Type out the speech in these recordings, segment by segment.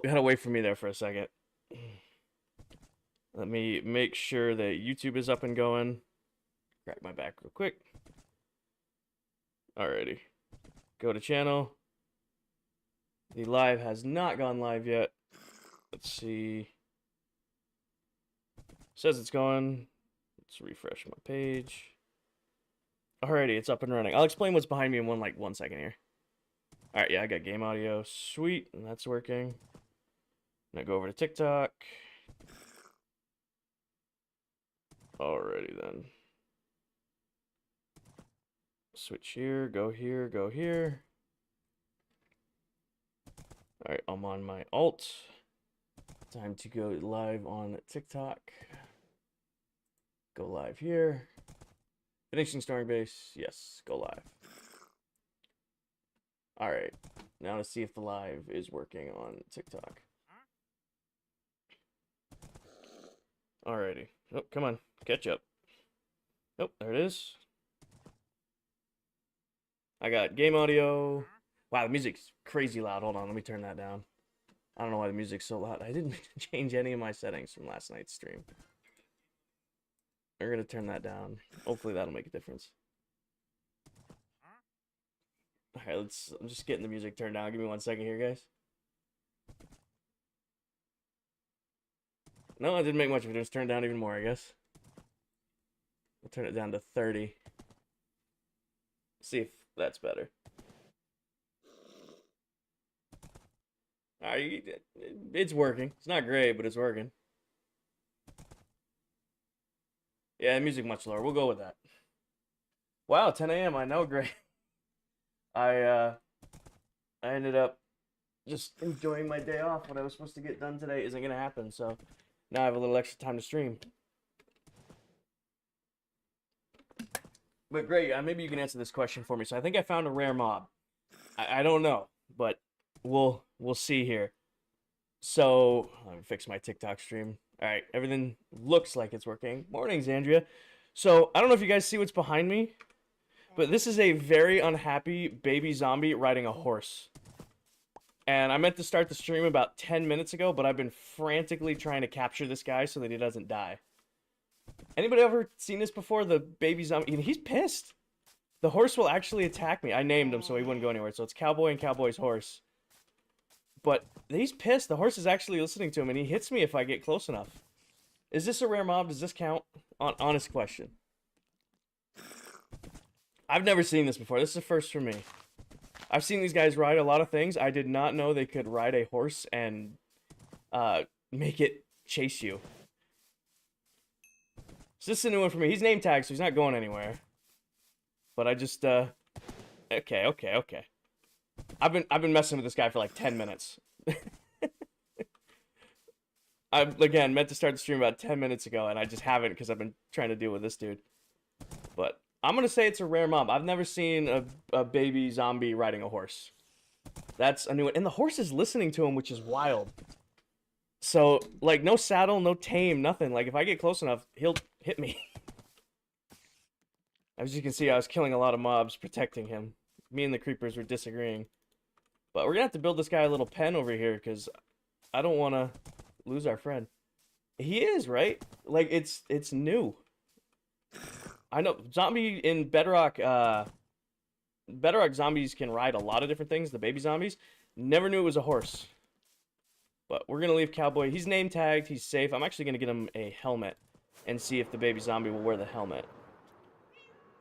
gotta wait for me there for a second. Let me make sure that YouTube is up and going. Crack my back real quick. Alrighty. Go to channel. The live has not gone live yet. Let's see. Says it's going. Let's refresh my page. Alrighty, it's up and running. I'll explain what's behind me in one second here. Alright, yeah, I got game audio. Sweet, and that's working. Now go over to TikTok. Alrighty then. Switch here, go here, go here. Alright, I'm on my alt. Time to go live on TikTok. Go live here. Finishing storing base. Yes, go live. Alright, now to see if the live is working on TikTok. Alrighty. Oh, come on. Catch up. Oh, there it is. I got game audio. Wow, the music's crazy loud. Hold on, let me turn that down. I don't know why the music's so loud. I didn't change any of my settings from last night's stream. We're gonna turn that down. Hopefully that'll make a difference. Alright, I'm just getting the music turned down. Give me 1 second here, guys. No, I didn't make much of it. Just turn it down even more, I guess. We'll turn it down to 30. See if that's better. Alright, it's working. It's not great, but it's working. Yeah, music much lower. We'll go with that. Wow, 10 a.m. I know, great. I ended up just enjoying my day off. What I was supposed to get done today isn't gonna happen, so now I have a little extra time to stream. But great, maybe you can answer this question for me. So I think I found a rare mob. I don't know, but we'll see here. So let me fix my TikTok stream. All right, everything looks like it's working. Mornings, Andrea. So I don't know if you guys see what's behind me, but this is a very unhappy baby zombie riding a horse. And I meant to start the stream about 10 minutes ago, but I've been frantically trying to capture this guy so that he doesn't die. Anybody ever seen this before? The baby zombie, he's pissed. The horse will actually attack me. I named him so he wouldn't go anywhere. So it's Cowboy and Cowboy's horse. But he's pissed. The horse is actually listening to him, and he hits me if I get close enough. Is this a rare mob? Does this count? Honest question. I've never seen this before. This is a first for me. I've seen these guys ride a lot of things. I did not know they could ride a horse and make it chase you. So this is a new one for me. He's name tagged, so he's not going anywhere. But I just okay. I've been messing with this guy for like 10 minutes. I again meant to start the stream about 10 minutes ago, and I just haven't because I've been trying to deal with this dude. But I'm gonna say it's a rare mob. I've never seen a baby zombie riding a horse. That's a new one, and the horse is listening to him, which is wild. So like no saddle, no tame, nothing. Like if I get close enough, he'll hit me. As you can see, I was killing a lot of mobs protecting him. Me and the creepers were disagreeing. But we're gonna have to build this guy a little pen over here because I don't want to lose our friend. He is, right? Like it's new. I know zombie in Bedrock. Bedrock zombies can ride a lot of different things. The baby zombies. Never knew it was a horse. But we're gonna leave Cowboy. He's name tagged. He's safe. I'm actually gonna get him a helmet and see if the baby zombie will wear the helmet.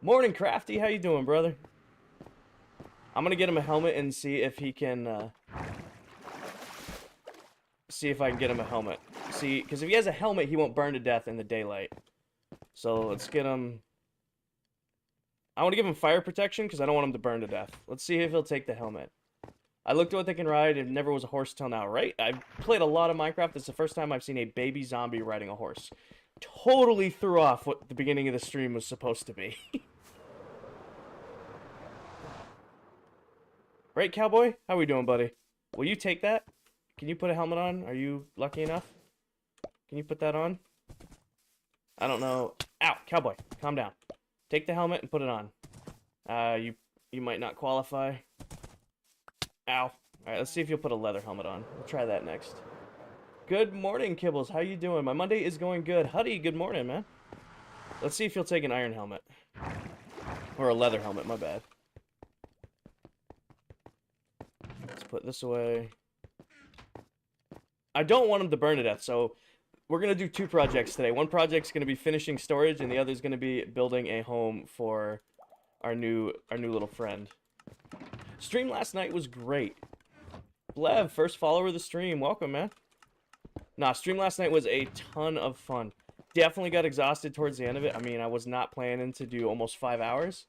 Morning, Crafty. How you doing, brother? I'm gonna get him a helmet and see if he can. See if I can get him a helmet. See, because if he has a helmet, he won't burn to death in the daylight. So let's get him. I want to give him fire protection because I don't want him to burn to death. Let's see if he'll take the helmet. I looked at what they can ride. It never was a horse till now, right? I've played a lot of Minecraft. It's the first time I've seen a baby zombie riding a horse. Totally threw off what the beginning of the stream was supposed to be. Right, Cowboy? How we doing, buddy? Will you take that? Can you put a helmet on? Are you lucky enough? Can you put that on? I don't know. Ow, Cowboy, calm down. Take the helmet and put it on. You might not qualify. Ow. Alright, let's see if you'll put a leather helmet on. We'll try that next. Good morning, Kibbles. How you doing? My Monday is going good. Huddy, good morning, man. Let's see if you'll take an iron helmet. Or a leather helmet, my bad. Let's put this away. I don't want him to burn to death, so we're going to do 2 projects today. One project's going to be finishing storage, and the other's going to be building a home for our new little friend. Stream last night was great. Blev, first follower of the stream. Welcome, man. Nah, stream last night was a ton of fun. Definitely got exhausted towards the end of it. I mean, I was not planning to do almost 5 hours.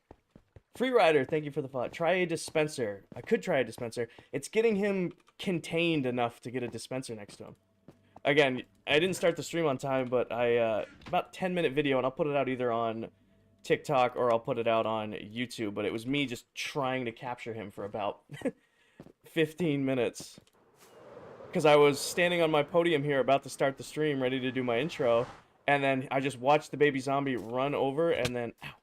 Free Rider, thank you for the follow. Try a dispenser. I could try a dispenser. It's getting him contained enough to get a dispenser next to him. Again, I didn't start the stream on time, but I about 10-minute video, and I'll put it out either on TikTok or I'll put it out on YouTube. But it was me just trying to capture him for about 15 minutes. Because I was standing on my podium here about to start the stream, ready to do my intro, and then I just watched the baby zombie run over, and then, ow.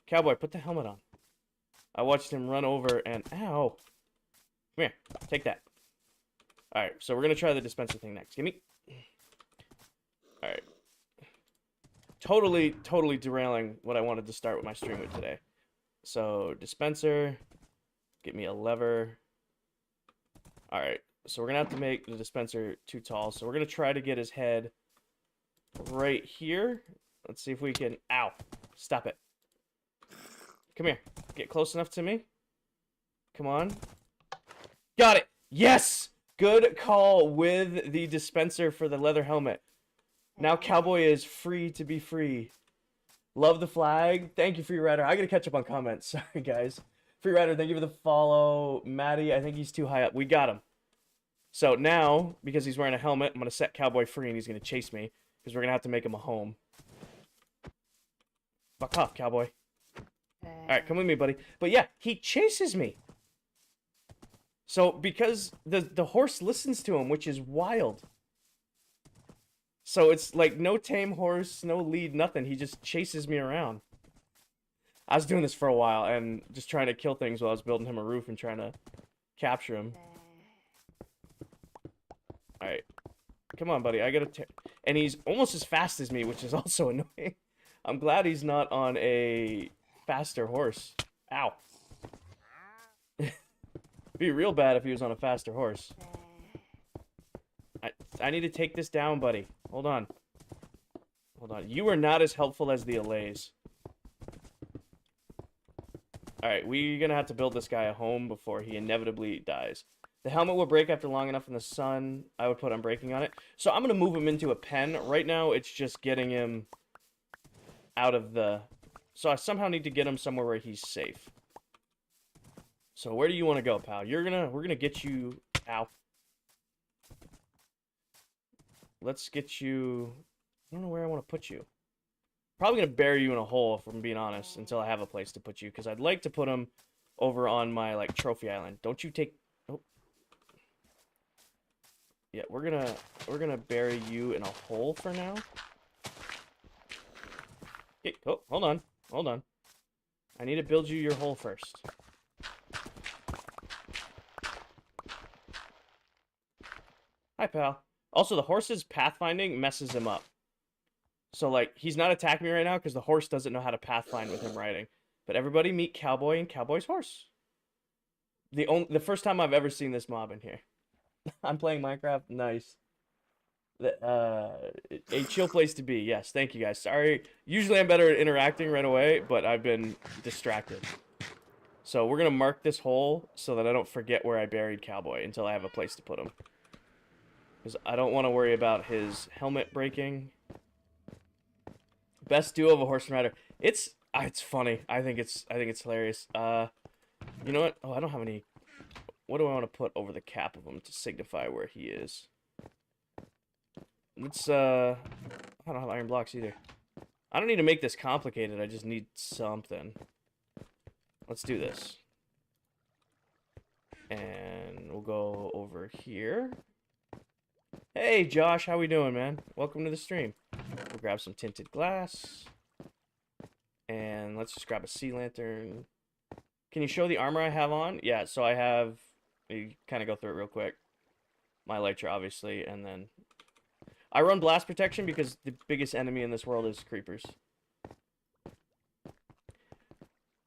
Cowboy, put the helmet on. I watched him run over, and, ow. Come here, take that. Alright, so we're going to try the dispenser thing next. Gimme. Alright. Totally derailing what I wanted to start with my stream with today. So, dispenser. Get me a lever. Alright. So we're going to have to make the dispenser too tall. So we're going to try to get his head right here. Let's see if we can... Ow. Stop it. Come here. Get close enough to me. Come on. Got it. Yes! Good call with the dispenser for the leather helmet. Now Cowboy is free to be free. Love the flag. Thank you, Free Rider. I got to catch up on comments. Sorry, guys. Free Rider, thank you for the follow. Maddie, I think he's too high up. We got him. So now, because he's wearing a helmet, I'm going to set Cowboy free and he's going to chase me. Because we're going to have to make him a home. Fuck off, Cowboy. Alright, come with me, buddy. But yeah, he chases me. So, because the horse listens to him, which is wild. So it's like no tame horse, no lead, nothing. He just chases me around. I was doing this for a while and just trying to kill things while I was building him a roof and trying to capture him. Alright. Come on, buddy. I gotta... And he's almost as fast as me, which is also annoying. I'm glad he's not on a faster horse. Ow. It'd be real bad if he was on a faster horse. I need to take this down, buddy. Hold on. Hold on. You are not as helpful as the allays. Alright, we're gonna have to build this guy a home before he inevitably dies. The helmet will break after long enough in the sun. I would put unbreaking on it. So I'm going to move him into a pen. Right now, it's just getting him out of the... So I somehow need to get him somewhere where he's safe. So where do you want to go, pal? We're going to get you... Ow. Let's get you... I don't know where I want to put you. Probably going to bury you in a hole, if I'm being honest, until I have a place to put you. Because I'd like to put him over on my, like, trophy island. Don't you take... Yeah, we're gonna bury you in a hole for now. Okay, oh, hold on. I need to build you your hole first. Hi, pal. Also, the horse's pathfinding messes him up. So, like, he's not attacking me right now because the horse doesn't know how to pathfind with him riding. But everybody meet Cowboy and Cowboy's horse. The first time I've ever seen this mob in here. I'm playing Minecraft. Nice. A chill place to be. Yes, thank you guys. Sorry. Usually I'm better at interacting right away, but I've been distracted. So we're going to mark this hole so that I don't forget where I buried Cowboy until I have a place to put him. Because I don't want to worry about his helmet breaking. Best duo of a horse and rider. It's funny. I think it's hilarious. You know what? Oh, I don't have any... What do I want to put over the cap of him to signify where he is? Let's, I don't have iron blocks either. I don't need to make this complicated, I just need something. Let's do this. And we'll go over here. Hey, Josh, how we doing, man? Welcome to the stream. We'll grab some tinted glass. And let's just grab a sea lantern. Can you show the armor I have on? Yeah, so I have You kind of go through it real quick. My elytra, obviously, and then I run blast protection because the biggest enemy in this world is creepers.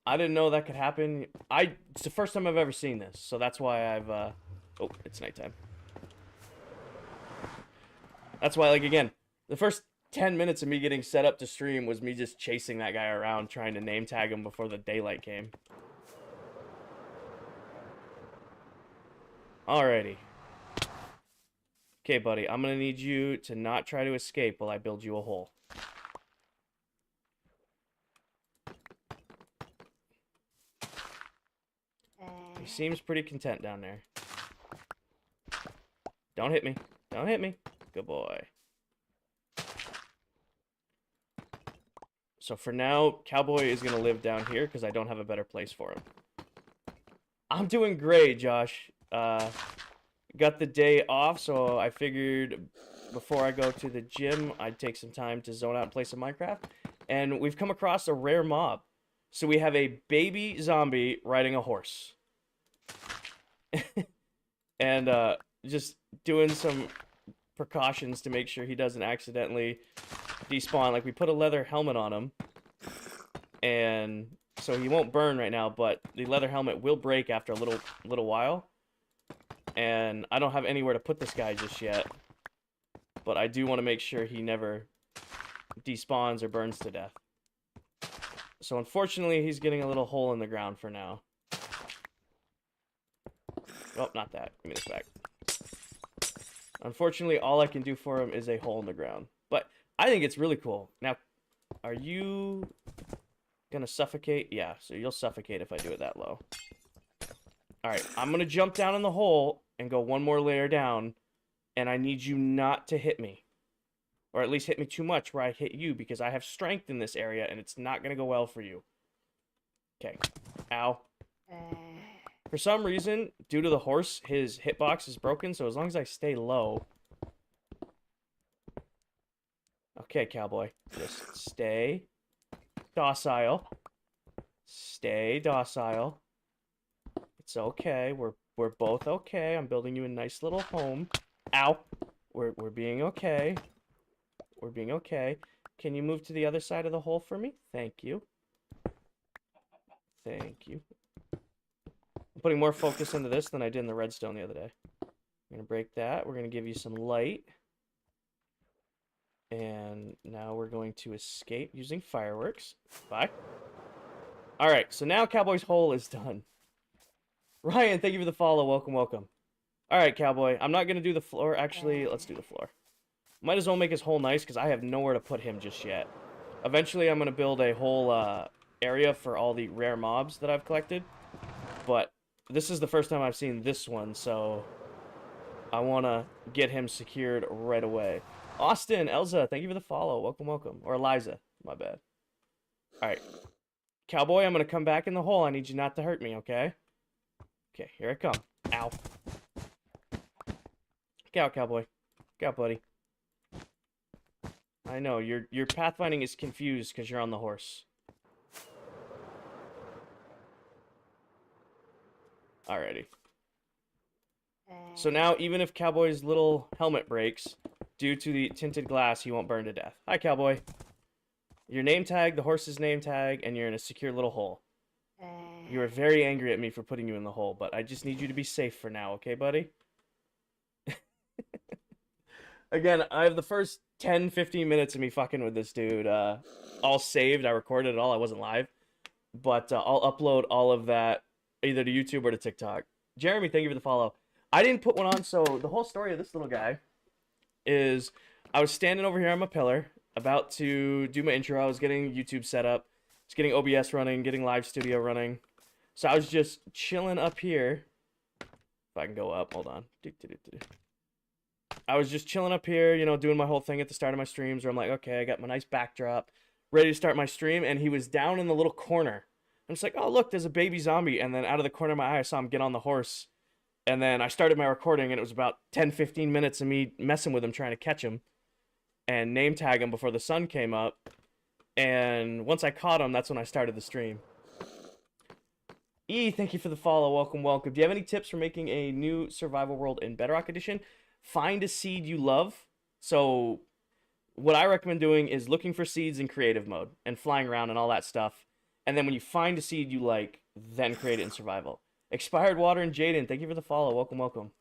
I didn't know that could happen. It's the first time I've ever seen this, so that's why I've oh, it's nighttime. That's why, like, again, the first 10 minutes of me getting set up to stream was me just chasing that guy around trying to name tag him before the daylight came. Alrighty. Okay, buddy, I'm gonna need you to not try to escape while I build you a hole. He seems pretty content down there. Don't hit me. Don't hit me. Good boy. So for now, Cowboy is going to live down here because I don't have a better place for him. I'm doing great, Josh. Got the day off, so I figured before I go to the gym, I'd take some time to zone out and play some Minecraft. And we've come across a rare mob. So we have a baby zombie riding a horse. And just doing some precautions to make sure he doesn't accidentally despawn. Like, we put a leather helmet on him, and so he won't burn right now, but the leather helmet will break after a little while. And I don't have anywhere to put this guy just yet, but I do want to make sure he never despawns or burns to death. So unfortunately, he's getting a little hole in the ground for now. Oh, not that. Give me this back. Unfortunately, all I can do for him is a hole in the ground. But I think it's really cool. Now, are you gonna suffocate? Yeah, so you'll suffocate if I do it that low. Alright, I'm gonna jump down in the hole and go one more layer down, and I need you not to hit me. Or at least hit me too much where I hit you, because I have strength in this area, and it's not gonna go well for you. Okay. Ow. For some reason, due to the horse, his hitbox is broken, so as long as I stay low... Okay, Cowboy. Just stay docile. Stay docile. It's okay. We're both okay. I'm building you a nice little home. Ow! We're being okay. We're being okay. Can you move to the other side of the hole for me? Thank you. Thank you. I'm putting more focus into this than I did in the redstone the other day. I'm going to break that. We're going to give you some light. And now we're going to escape using fireworks. Bye. Alright, so now Cowboy's hole is done. Ryan, thank you for the follow. Welcome, welcome. Alright, Cowboy. I'm not going to do the floor. Actually, let's do the floor. Might as well make his hole nice because I have nowhere to put him just yet. Eventually, I'm going to build a whole area for all the rare mobs that I've collected. But this is the first time I've seen this one, so I want to get him secured right away. Austin, Elza, thank you for the follow. Welcome, welcome. Or Eliza, my bad. Alright. Cowboy, I'm going to come back in the hole. I need you not to hurt me, okay? Okay, here I come. Ow. Get out, Cowboy. Get out, buddy. I know, your pathfinding is confused because you're on the horse. Alrighty. So now, even if Cowboy's little helmet breaks, due to the tinted glass, he won't burn to death. Hi, Cowboy. Your name tag, the horse's name tag, and you're in a secure little hole. You are very angry at me for putting you in the hole, but I just need you to be safe for now, okay, buddy? Again, I have the first 10-15 minutes of me fucking with this dude all saved. I recorded it all. I wasn't live. But I'll upload all of that either to YouTube or to TikTok. Jeremy, thank you for the follow. I didn't put one on, so the whole story of this little guy is I was standing over here on my pillar, about to do my intro. I was getting YouTube set up. I was getting OBS running, getting Live Studio running. So I was just chilling up here. If I can go up, hold on. I was just chilling up here, you know, doing my whole thing at the start of my streams where I'm like, okay, I got my nice backdrop, ready to start my stream, and he was down in the little corner. I'm just like, oh, look, there's a baby zombie, and then out of the corner of my eye, I saw him get on the horse, and then I started my recording, and it was about 10-15 minutes of me messing with him, trying to catch him, and name tag him before the sun came up, and once I caught him, that's when I started the stream. Thank you for the follow. Welcome, welcome. Do you have any tips for making a new survival world in Bedrock Edition? Find a seed you love. So, what I recommend doing is looking for seeds in creative mode and flying around and all that stuff. And then when you find a seed you like, then create it in survival. Expired Water and Jaden, thank you for the follow. Welcome, welcome.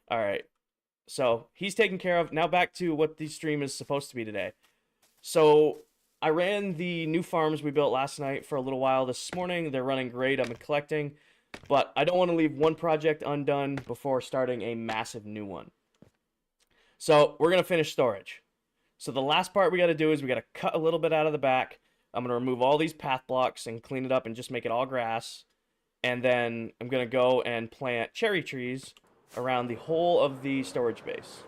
All right. So, he's taken care of. Now back to what the stream is supposed to be today. So, I ran the new farms we built last night for a little while this morning. They're running great. I've been collecting. But I don't want to leave one project undone before starting a massive new one. So we're going to finish storage. So the last part we got to do is we got to cut a little bit out of the back. I'm going to remove all these path blocks and clean it up and just make it all grass. And then I'm going to go and plant cherry trees around the whole of the storage base.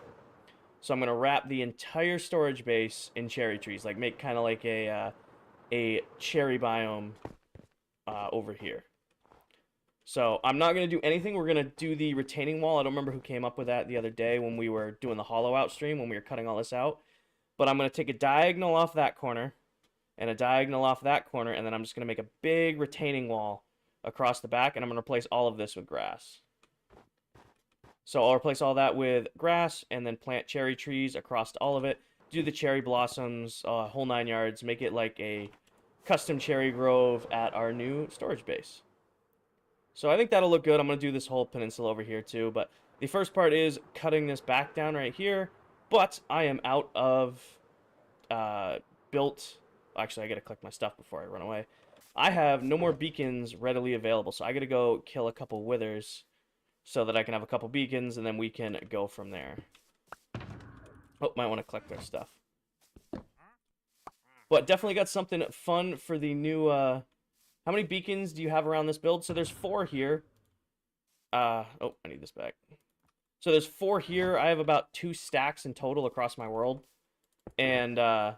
So I'm going to wrap the entire storage base in cherry trees, like make kind of like a cherry biome over here. So I'm not going to do anything. We're going to do the retaining wall. I don't remember who came up with that the other day when we were doing the hollow out stream, when we were cutting all this out. But I'm going to take a diagonal off that corner and a diagonal off that corner, and then I'm just going to make a big retaining wall across the back, and I'm going to replace all of this with grass. So I'll replace all that with grass and then plant cherry trees across all of it. Do the cherry blossoms, whole 9 yards. Make it like a custom cherry grove at our new storage base. So I think that'll look good. I'm going to do this whole peninsula over here too. But the first part is cutting this back down right here. But I am out of built... Actually, I got to collect my stuff before I run away. I have no more beacons readily available. So I got to go kill a couple withers so that I can have a couple beacons, and then we can go from there. Oh, might want to collect their stuff. But definitely got something fun for the new... How many beacons do you have around this build? So there's 4 here. Oh, I need this back. So there's 4 here. I have about 2 stacks in total across my world. And I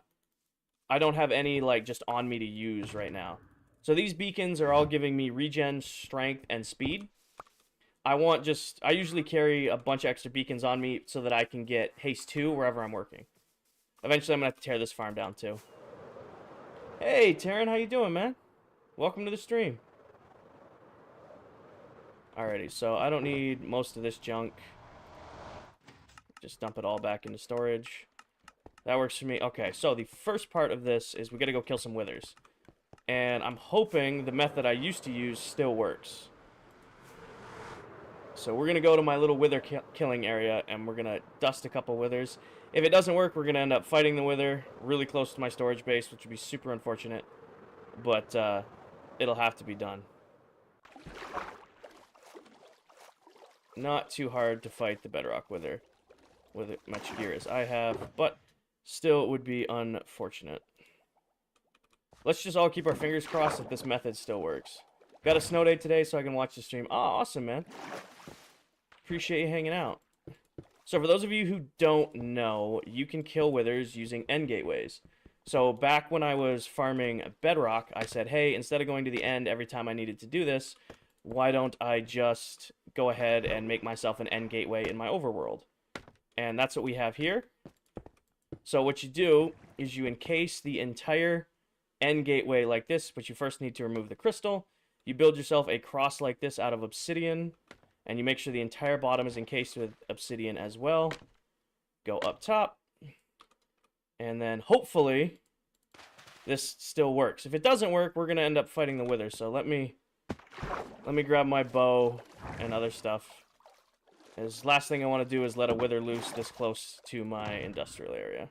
don't have any, like, just on me to use right now. So these beacons are all giving me regen, strength, and speed. I usually carry a bunch of extra beacons on me so that I can get haste 2 wherever I'm working. Eventually, I'm going to have to tear this farm down, too. Hey, Taryn, how you doing, man? Welcome to the stream. Alrighty, so I don't need most of this junk. Just dump it all back into storage. That works for me. Okay, so the first part of this is we gotta go kill some withers. And I'm hoping the method I used to use still works. So we're gonna go to my little wither killing area and we're gonna dust a couple withers. If it doesn't work, we're gonna end up fighting the wither really close to my storage base, which would be super unfortunate. But, it'll have to be done. Not too hard to fight the bedrock wither with as much gear as I have, but still it would be unfortunate. Let's just all keep our fingers crossed that this method still works. Got a snow day today so I can watch the stream. Oh, awesome, man. Appreciate you hanging out. So for those of you who don't know, you can kill withers using end gateways. So back when I was farming bedrock, I said, hey, instead of going to the end every time I needed to do this, why don't I just go ahead and make myself an end gateway in my overworld? And that's what we have here. So what you do is you encase the entire end gateway like this, but you first need to remove the crystal. You build yourself a cross like this out of obsidian, and you make sure the entire bottom is encased with obsidian as well. Go up top. And then, hopefully, this still works. If it doesn't work, we're going to end up fighting the wither. So let me grab my bow and other stuff. As last thing I want to do is let a wither loose this close to my industrial area.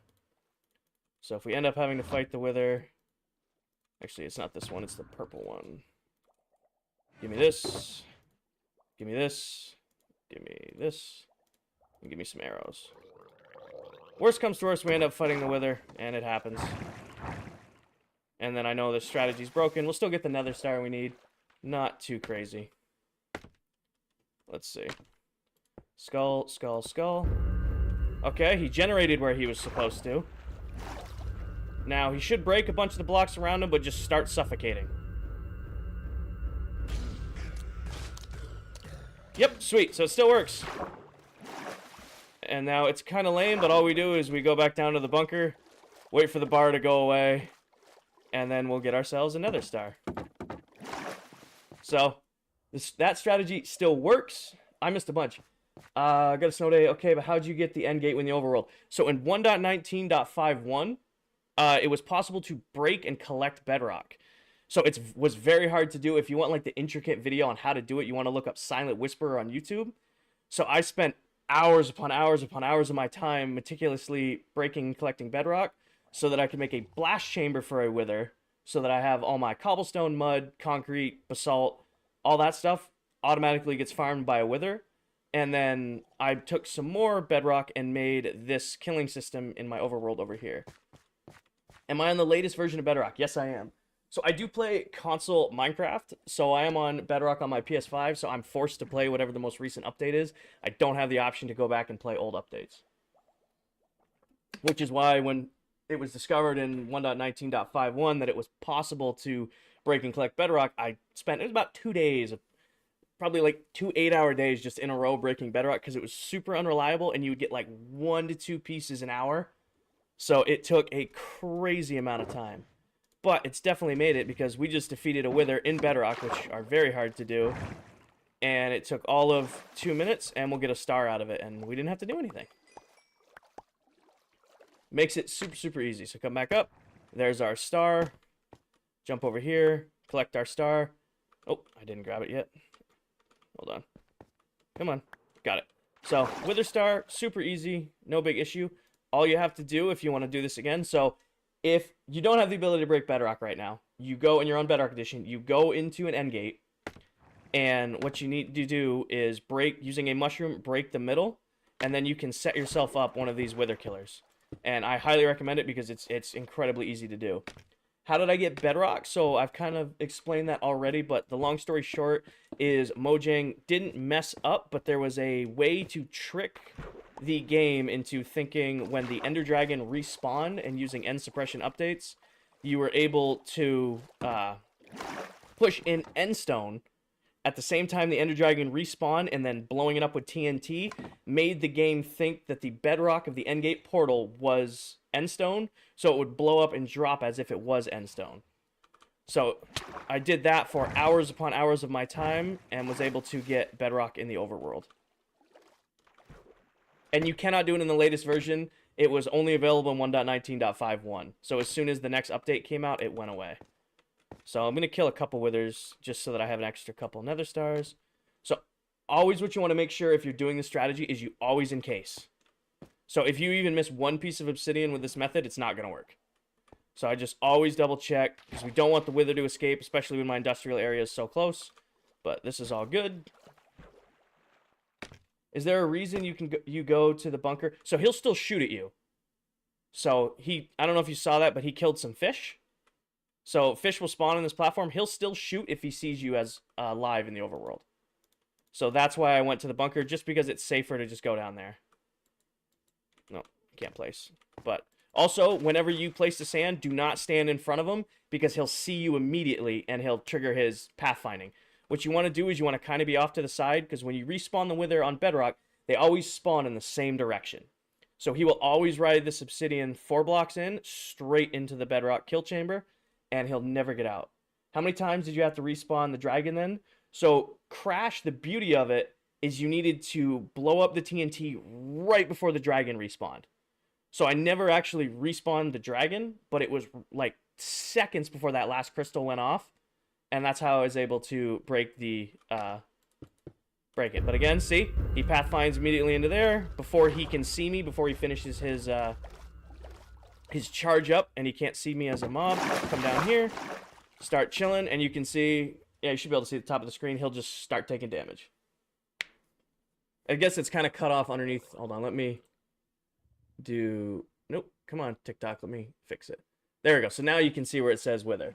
So if we end up having to fight the wither... Actually, it's not this one. It's the purple one. Give me this. Give me this. Give me this. And give me some arrows. Worst comes to worst, we end up fighting the wither, and it happens. And then I know the strategy's broken. We'll still get the nether star we need. Not too crazy. Let's see. Skull, skull, skull. Okay, he generated where he was supposed to. Now, he should break a bunch of the blocks around him, but just start suffocating. Yep, sweet. So it still works. And now it's kind of lame, but all we do is we go back down to the bunker, wait for the bar to go away, and then we'll get ourselves a nether star. So that strategy still works. I missed a bunch. Got a snow day. Okay, but how'd you get the end gate in the overworld? So in 1.19.51, it was possible to break and collect bedrock. So it was very hard to do. If you want like the intricate video on how to do it, you want to look up Silent Whisperer on YouTube. So I spent hours upon hours upon hours of my time meticulously breaking and collecting bedrock so that I could make a blast chamber for a wither, so that I have all my cobblestone, mud, concrete, basalt, all that stuff automatically gets farmed by a wither. And then I took some more bedrock and made this killing system in my overworld over here. Am I on the latest version of Bedrock? Yes, I am. So I do play console Minecraft, so I am on Bedrock on my PS5, so I'm forced to play whatever the most recent update is. I don't have the option to go back and play old updates. Which is why when it was discovered in 1.19.51 that it was possible to break and collect Bedrock, it was about 2 days, probably like 2 8-hour days just in a row breaking Bedrock, because it was super unreliable and you would get like 1 to 2 pieces an hour. So it took a crazy amount of time. But it's definitely made it, because we just defeated a wither in Bedrock, which are very hard to do. And it took all of 2 minutes, and we'll get a star out of it, and we didn't have to do anything. Makes it super, super easy. So come back up. There's our star. Jump over here. Collect our star. Oh, I didn't grab it yet. Hold on. Come on. Got it. So, wither star, super easy. No big issue. All you have to do if you want to do this again, so if you don't have the ability to break Bedrock right now, you go in your own Bedrock edition, you go into an end gate, and what you need to do is break, using a mushroom, break the middle, and then you can set yourself up one of these wither killers. And I highly recommend it because it's incredibly easy to do. How did I get Bedrock? So I've kind of explained that already, but the long story short is Mojang didn't mess up, but there was a way to trick the game into thinking when the Ender Dragon respawned and using end suppression updates, you were able to push in Endstone at the same time the Ender Dragon respawned, and then blowing it up with TNT made the game think that the bedrock of the Endgate portal was Endstone, so it would blow up and drop as if it was Endstone. So I did that for hours upon hours of my time and was able to get Bedrock in the overworld. And you cannot do it in the latest version. It was only available in 1.19.51. So as soon as the next update came out, it went away. So I'm going to kill a couple withers just so that I have an extra couple nether stars. So always what you want to make sure if you're doing this strategy is you always encase. So if you even miss one piece of obsidian with this method, it's not going to work. So I just always double check, because we don't want the wither to escape, especially when my industrial area is so close. But this is all good. Is there a reason you go to the bunker? So he'll still shoot at you. So I don't know if you saw that, but he killed some fish. So fish will spawn on this platform. He'll still shoot if he sees you as live in the overworld. So that's why I went to the bunker, just because it's safer to just go down there. No, can't place. But also, whenever you place the sand, do not stand in front of him, because he'll see you immediately and he'll trigger his pathfinding. What you want to do is you want to kind of be off to the side, because when you respawn the wither on Bedrock, they always spawn in the same direction. So he will always ride this obsidian 4 blocks in, straight into the Bedrock kill chamber, and he'll never get out. How many times did you have to respawn the dragon then? So Crash, the beauty of it is you needed to blow up the TNT right before the dragon respawned. So I never actually respawned the dragon, but it was like seconds before that last crystal went off. And that's how I was able to break it. But again, see? He pathfinds immediately into there before he can see me, before he finishes his charge up, and he can't see me as a mob. Come down here, start chilling, and you can see, yeah, you should be able to see the top of the screen. He'll just start taking damage. I guess it's kind of cut off underneath. Hold on, let me do... Nope, come on, TikTok, let me fix it. There we go. So now you can see where it says wither.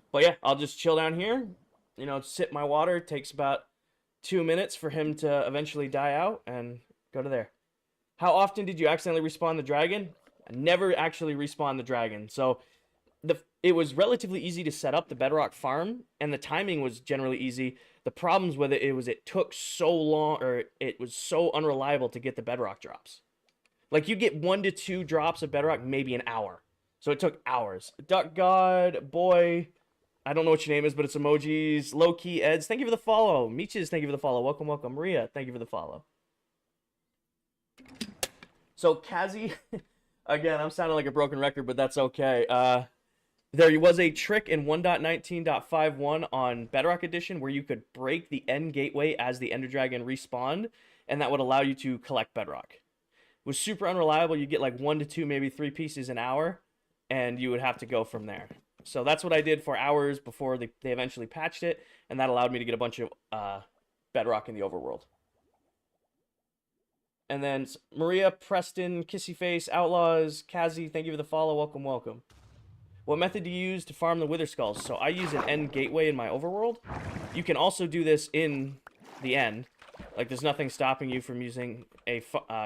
But yeah, I'll just chill down here, you know, sip my water. It takes about 2 minutes for him to eventually die out, and go to there. How often did you accidentally respawn the dragon? I never actually respawned the dragon. So it was relatively easy to set up the Bedrock farm, and the timing was generally easy. The problems with it took so long, or it was so unreliable to get the Bedrock drops. Like, you get 1 to 2 drops of Bedrock maybe an hour. So it took hours. Duck God, boy... I don't know what your name is, but it's emojis. Low key Eds, thank you for the follow. Meeches, thank you for the follow. Welcome, welcome. Maria, thank you for the follow. So Kazi, again, I'm sounding like a broken record, but that's okay. There was a trick in 1.19.51 on Bedrock Edition where you could break the end gateway as the Ender Dragon respawned, and that would allow you to collect Bedrock. It was super unreliable. You get like 1 to 2, maybe 3 pieces an hour, and you would have to go from there. So that's what I did for hours before they eventually patched it, and that allowed me to get a bunch of Bedrock in the overworld. And then Maria, Preston, Kissy Face, Outlaws, Kazi, thank you for the follow. Welcome, welcome. What method do you use to farm the Wither Skulls? So I use an end gateway in my overworld. You can also do this in the end. Like, there's nothing stopping you from using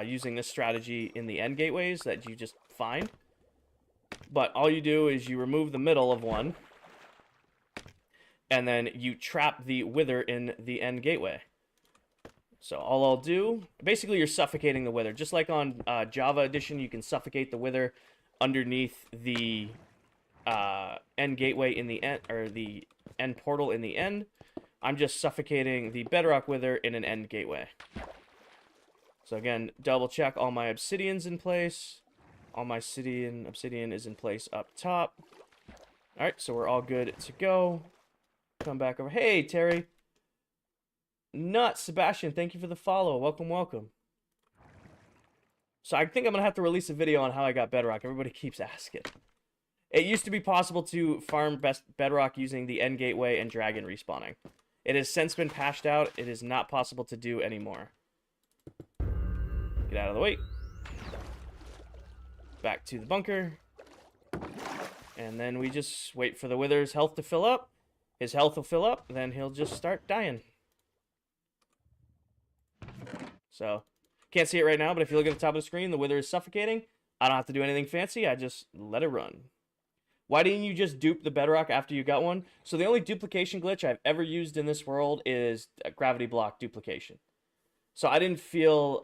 using this strategy in the end gateways that you just find. But all you do is you remove the middle of one, and then you trap the Wither in the end gateway. So all I'll do, basically you're suffocating the Wither. Just like on Java Edition, you can suffocate the Wither underneath the end gateway in the end, or the end portal in the end. I'm just suffocating the Bedrock Wither in an end gateway. So again, double check all my obsidian's in place. All my obsidian is in place up top. Alright, so we're all good to go. Come back over. Hey, Terry. Nut, Sebastian, thank you for the follow. Welcome, welcome. So I think I'm going to have to release a video on how I got Bedrock. Everybody keeps asking. It used to be possible to farm Bedrock using the end gateway and dragon respawning. It has since been patched out. It is not possible to do anymore. Get out of the way. Back to the bunker. And then we just wait for the Wither's health to fill up. His health will fill up, then he'll just start dying. So, can't see it right now, but if you look at the top of the screen, the Wither is suffocating. I don't have to do anything fancy, I just let it run. Why didn't you just dupe the Bedrock after you got one? So the only duplication glitch I've ever used in this world is gravity block duplication. So I didn't feel,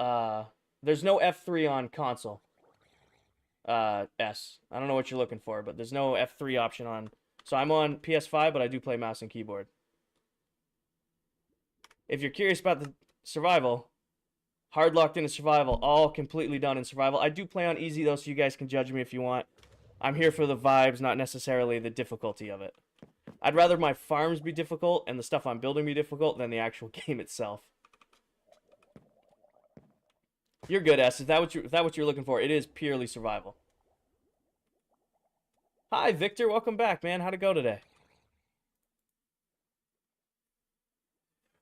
there's no F3 on console. S. I don't know what you're looking for, but there's no F3 option on. So I'm on PS5, but I do play mouse and keyboard. If you're curious about the survival, hard locked into survival, all completely done in survival. I do play on easy though, so you guys can judge me if you want. I'm here for the vibes, not necessarily the difficulty of it. I'd rather my farms be difficult and the stuff I'm building be difficult than the actual game itself. You're good, S. Is that what you're looking for? It is purely survival. Hi, Victor. Welcome back, man. How'd it go today?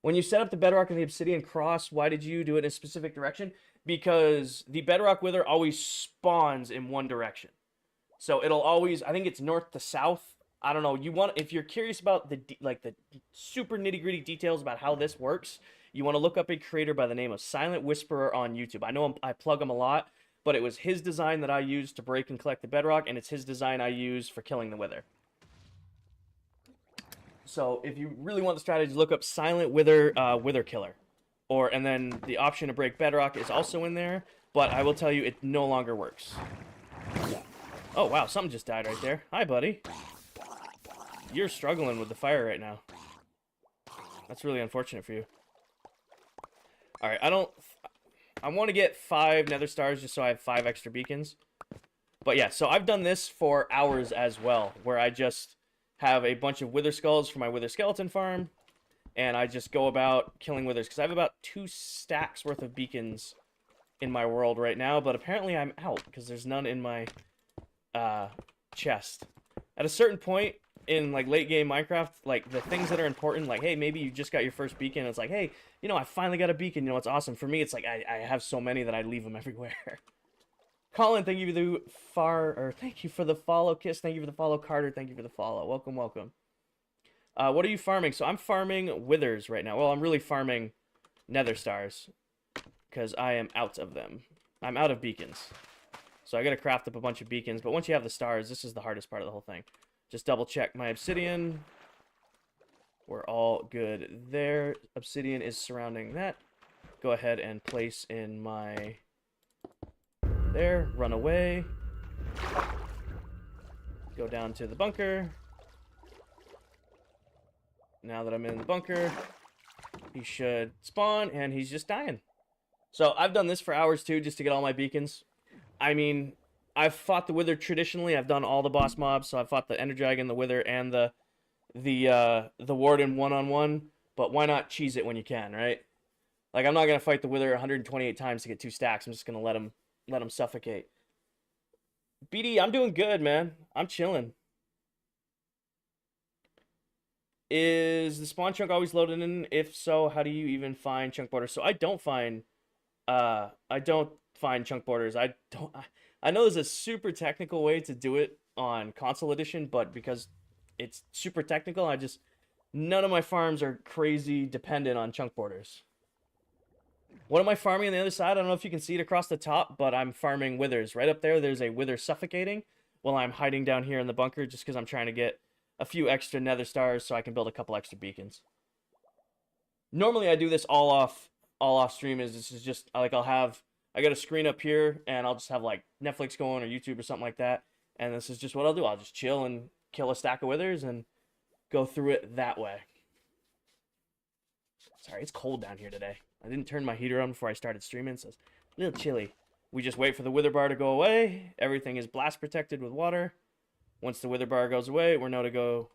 When you set up the Bedrock and the Obsidian Cross, why did you do it in a specific direction? Because the Bedrock Wither always spawns in one direction. So it'll always, I think it's north to south. I don't know. If you're curious about the super nitty-gritty details about how this works, you want to look up a creator by the name of Silent Whisperer on YouTube. I know I plug him a lot, but it was his design that I used to break and collect the Bedrock, and it's his design I use for killing the Wither. So if you really want the strategy, look up Silent Wither Killer. And then the option to break Bedrock is also in there, but I will tell you it no longer works. Oh wow, something just died right there. Hi, buddy. You're struggling with the fire right now. That's really unfortunate for you. Alright, I want to get 5 nether stars just so I have 5 extra beacons. But yeah, so I've done this for hours as well, where I just have a bunch of wither skulls for my wither skeleton farm, and I just go about killing withers, because I have about 2 stacks worth of beacons in my world right now, but apparently I'm out, because there's none in my chest. At a certain point in like late game Minecraft, like the things that are important, like hey, maybe you just got your first beacon, and it's like, hey, you know, I finally got a beacon, you know, it's awesome. For me, it's like I have so many that I leave them everywhere. Colin, thank you for the follow. Kiss, thank you for the follow. Carter, thank you for the follow. Welcome, welcome. What are you farming? So I'm farming withers right now. Well, I'm really farming nether stars, because I am out of them. I'm out of beacons. So I gotta craft up a bunch of beacons, but once you have the stars, this is the hardest part of the whole thing. Just double check my obsidian. We're all good there. Obsidian is surrounding that. Go ahead and place in my... There, run away. Go down to the bunker. now that I'm in the bunker, he should spawn, and he's just dying. So I've done this for hours too, just to get all my beacons. I mean, I've fought the Wither traditionally. I've done all the boss mobs, so I've fought the Ender Dragon, the Wither, and the Warden one-on-one. But why not cheese it when you can, right? Like, I'm not gonna fight the Wither 128 times to get 2 stacks. I'm just gonna let him suffocate. BD, I'm doing good, man. I'm chilling. Is the spawn chunk always loaded in? If so, how do you even find chunk borders? So I don't find chunk borders. I know there's a super technical way to do it on console edition, but because it's super technical, none of my farms are crazy dependent on chunk borders. What am I farming on the other side? I don't know if you can see it across the top, but I'm farming withers. Right up there, there's a wither suffocating while I'm hiding down here in the bunker just because I'm trying to get a few extra nether stars so I can build a couple extra beacons. Normally I do this all off stream. This is just like I got a screen up here and I'll just have like Netflix going or YouTube or something like that. And this is just what I'll do. I'll just chill and kill a stack of withers and go through it that way. Sorry, it's cold down here today. I didn't turn my heater on before I started streaming, so it's a little chilly. We just wait for the wither bar to go away. Everything is blast protected with water. Once the wither bar goes away, we're now to go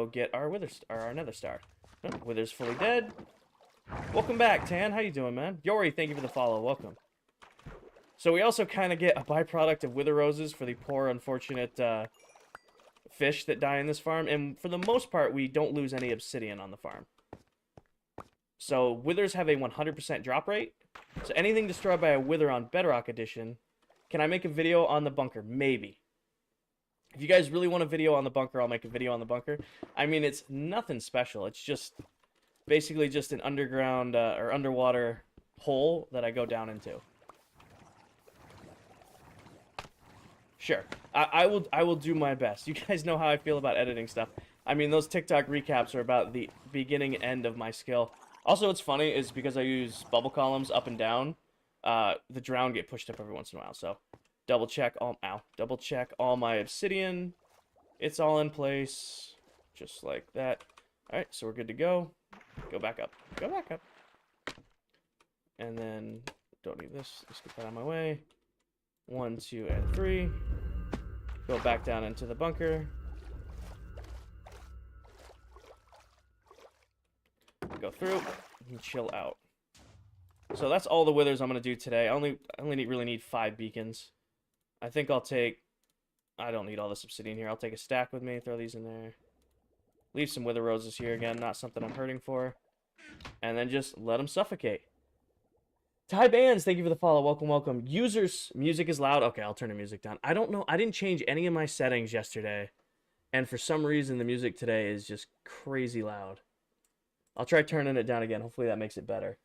get our nether star. Oh, wither's fully dead. Welcome back, Tan. How you doing, man? Yori, thank you for the follow. Welcome. So we also kind of get a byproduct of wither roses for the poor, unfortunate fish that die in this farm. And for the most part, we don't lose any obsidian on the farm. So withers have a 100% drop rate. So anything destroyed by a wither on Bedrock Edition, can I make a video on the bunker? Maybe. If you guys really want a video on the bunker, I'll make a video on the bunker. I mean, it's nothing special. It's just basically just an underground or underwater hole that I go down into. Sure, I will do my best. You guys know how I feel about editing stuff. I mean, those TikTok recaps are about the beginning and end of my skill. Also, what's funny is because I use bubble columns up and down, the drown get pushed up every once in a while. So double check all my obsidian. It's all in place, just like that. All right, so we're good to go. Go back up. Go back up. And then don't need this. Let's get that out of my way. 1, 2, and 3. Go back down into the bunker. Go through and chill out. So that's all the withers I'm gonna do today. I only really need 5 beacons. I think I'll take. I don't need all this obsidian here. I'll take a stack with me. Throw these in there. Leave some wither roses here again. Not something I'm hurting for. And then just let them suffocate. Ty Bands, thank you for the follow. Welcome, welcome. Users, music is loud. Okay, I'll turn the music down. I don't know. I didn't change any of my settings yesterday, and for some reason the music today is just crazy loud. I'll try turning it down again. Hopefully that makes it better.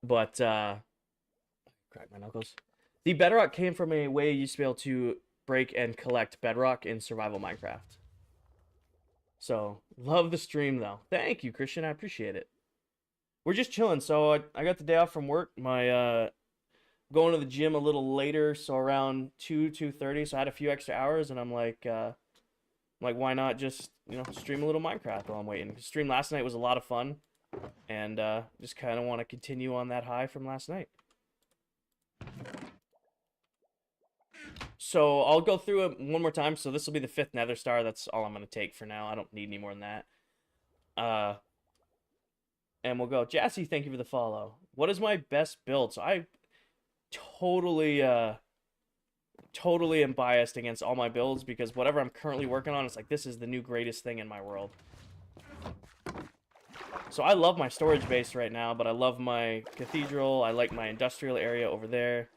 But, crack my knuckles. The bedrock came from a way you used to be able to break and collect bedrock in Survival Minecraft. So, love the stream, though. Thank you, Christian. I appreciate it. We're just chilling. So, I got the day off from work. My, going to the gym a little later, so around 2:30. So, I had a few extra hours, and I'm like, why not just, stream a little Minecraft while I'm waiting? The stream last night was a lot of fun, and just kind of want to continue on that high from last night. So I'll go through it one more time. So this will be the 5th nether star. That's all I'm going to take for now. I don't need any more than that. And we'll go. Jassy, thank you for the follow. What is my best build? So I totally am biased against all my builds because whatever I'm currently working on, it's like this is the new greatest thing in my world. So I love my storage base right now, but I love my cathedral. I like my industrial area over there.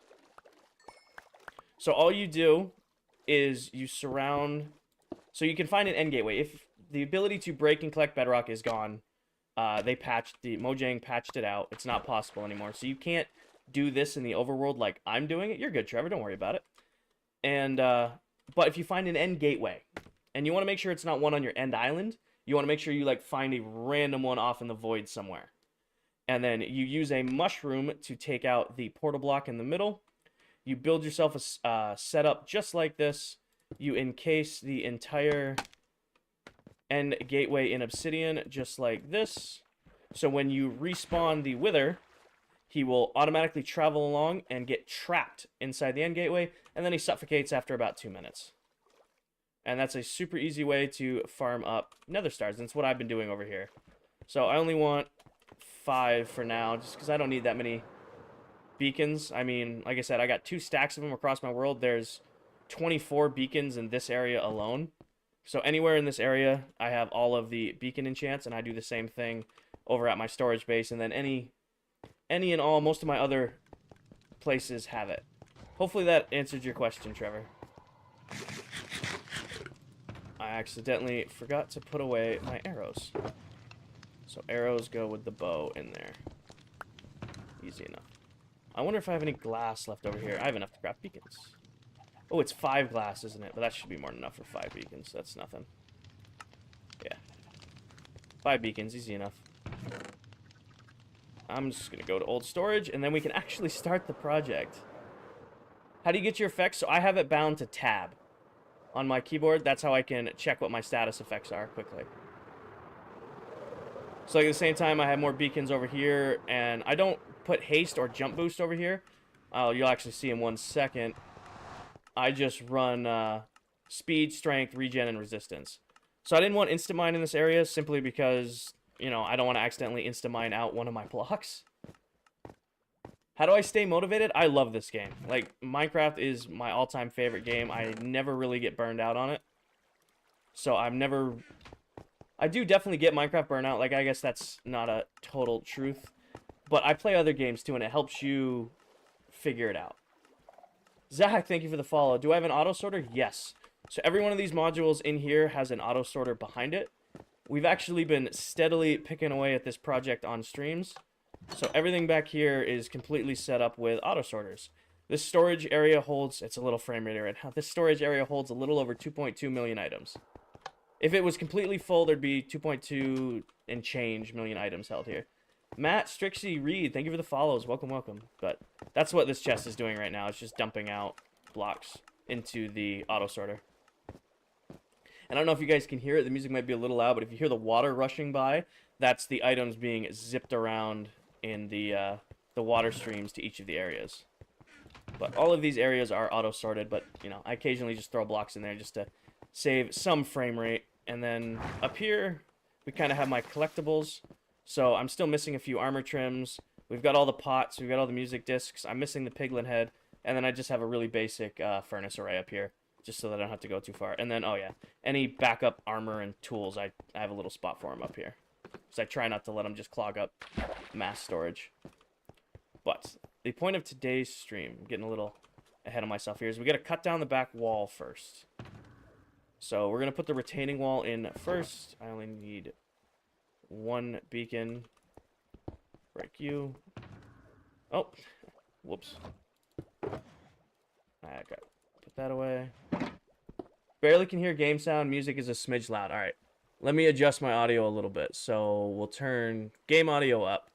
So all you do is you surround. So you can find an end gateway. If the ability to break and collect bedrock is gone, Mojang patched it out. It's not possible anymore. So you can't do this in the overworld like I'm doing it. You're good, Trevor. Don't worry about it. And but if you find an end gateway, and you want to make sure it's not one on your end island, you want to make sure you find a random one off in the void somewhere. And then you use a mushroom to take out the portal block in the middle. You build yourself a setup just like this. You encase the entire end gateway in obsidian, just like this. So when you respawn the Wither, he will automatically travel along and get trapped inside the end gateway, and then he suffocates after about 2 minutes. And that's a super easy way to farm up nether stars, and it's what I've been doing over here. So I only want 5 for now, just because I don't need that many beacons. I mean, like I said, I got 2 stacks of them across my world. There's 24 beacons in this area alone. So anywhere in this area, I have all of the beacon enchants, and I do the same thing over at my storage base, and then any and all, most of my other places have it. Hopefully that answered your question, Trevor. I accidentally forgot to put away my arrows. So arrows go with the bow in there. Easy enough. I wonder if I have any glass left over here. I have enough to craft beacons. Oh, it's 5 glass, isn't it? But that should be more than enough for 5 beacons. That's nothing. Yeah. 5 beacons, easy enough. I'm just going to go to old storage, and then we can actually start the project. How do you get your effects? So I have it bound to tab on my keyboard. That's how I can check what my status effects are quickly. So like at the same time, I have more beacons over here, and I don't put haste or jump boost over here. You'll actually see in 1 second. I just run speed, strength, regen, and resistance. So I didn't want insta-mine in this area simply because, you know, I don't want to accidentally insta-mine out one of my blocks. How do I stay motivated? I love this game. Like, Minecraft is my all-time favorite game. I never really get burned out on it. So I do definitely get Minecraft burnout. Like, I guess that's not a total truth. But I play other games too, and it helps you figure it out. Zach, thank you for the follow. Do I have an auto sorter? Yes. So every one of these modules in here has an auto sorter behind it. We've actually been steadily picking away at this project on streams. So everything back here is completely set up with auto sorters. This storage area holds, it's a little frame rate right now. This storage area holds a little over 2.2 million items. If it was completely full, there'd be 2.2 and change million items held here. Matt, Strixie, Reed, thank you for the follows. Welcome, welcome. But that's what this chest is doing right now. It's just dumping out blocks into the auto sorter. And I don't know if you guys can hear it. The music might be a little loud, but if you hear the water rushing by, that's the items being zipped around in the water streams to each of the areas. But all of these areas are auto sorted, but you know, I occasionally just throw blocks in there just to save some frame rate. And then up here, we kind of have my collectibles. So I'm still missing a few armor trims. We've got all the pots. We've got all the music discs. I'm missing the piglin head. And then I just have a really basic furnace array up here, just so that I don't have to go too far. And then, oh yeah, any backup armor and tools, I have a little spot for them up here. Because I try not to let them just clog up mass storage. But the point of today's stream, I'm getting a little ahead of myself here, is we got to cut down the back wall first. So we're going to put the retaining wall in first. I only need 1 beacon. Break you. Oh, whoops. I got put that away. Barely can hear game sound. Music is a smidge loud. All right, let me adjust my audio a little bit. So we'll turn game audio up,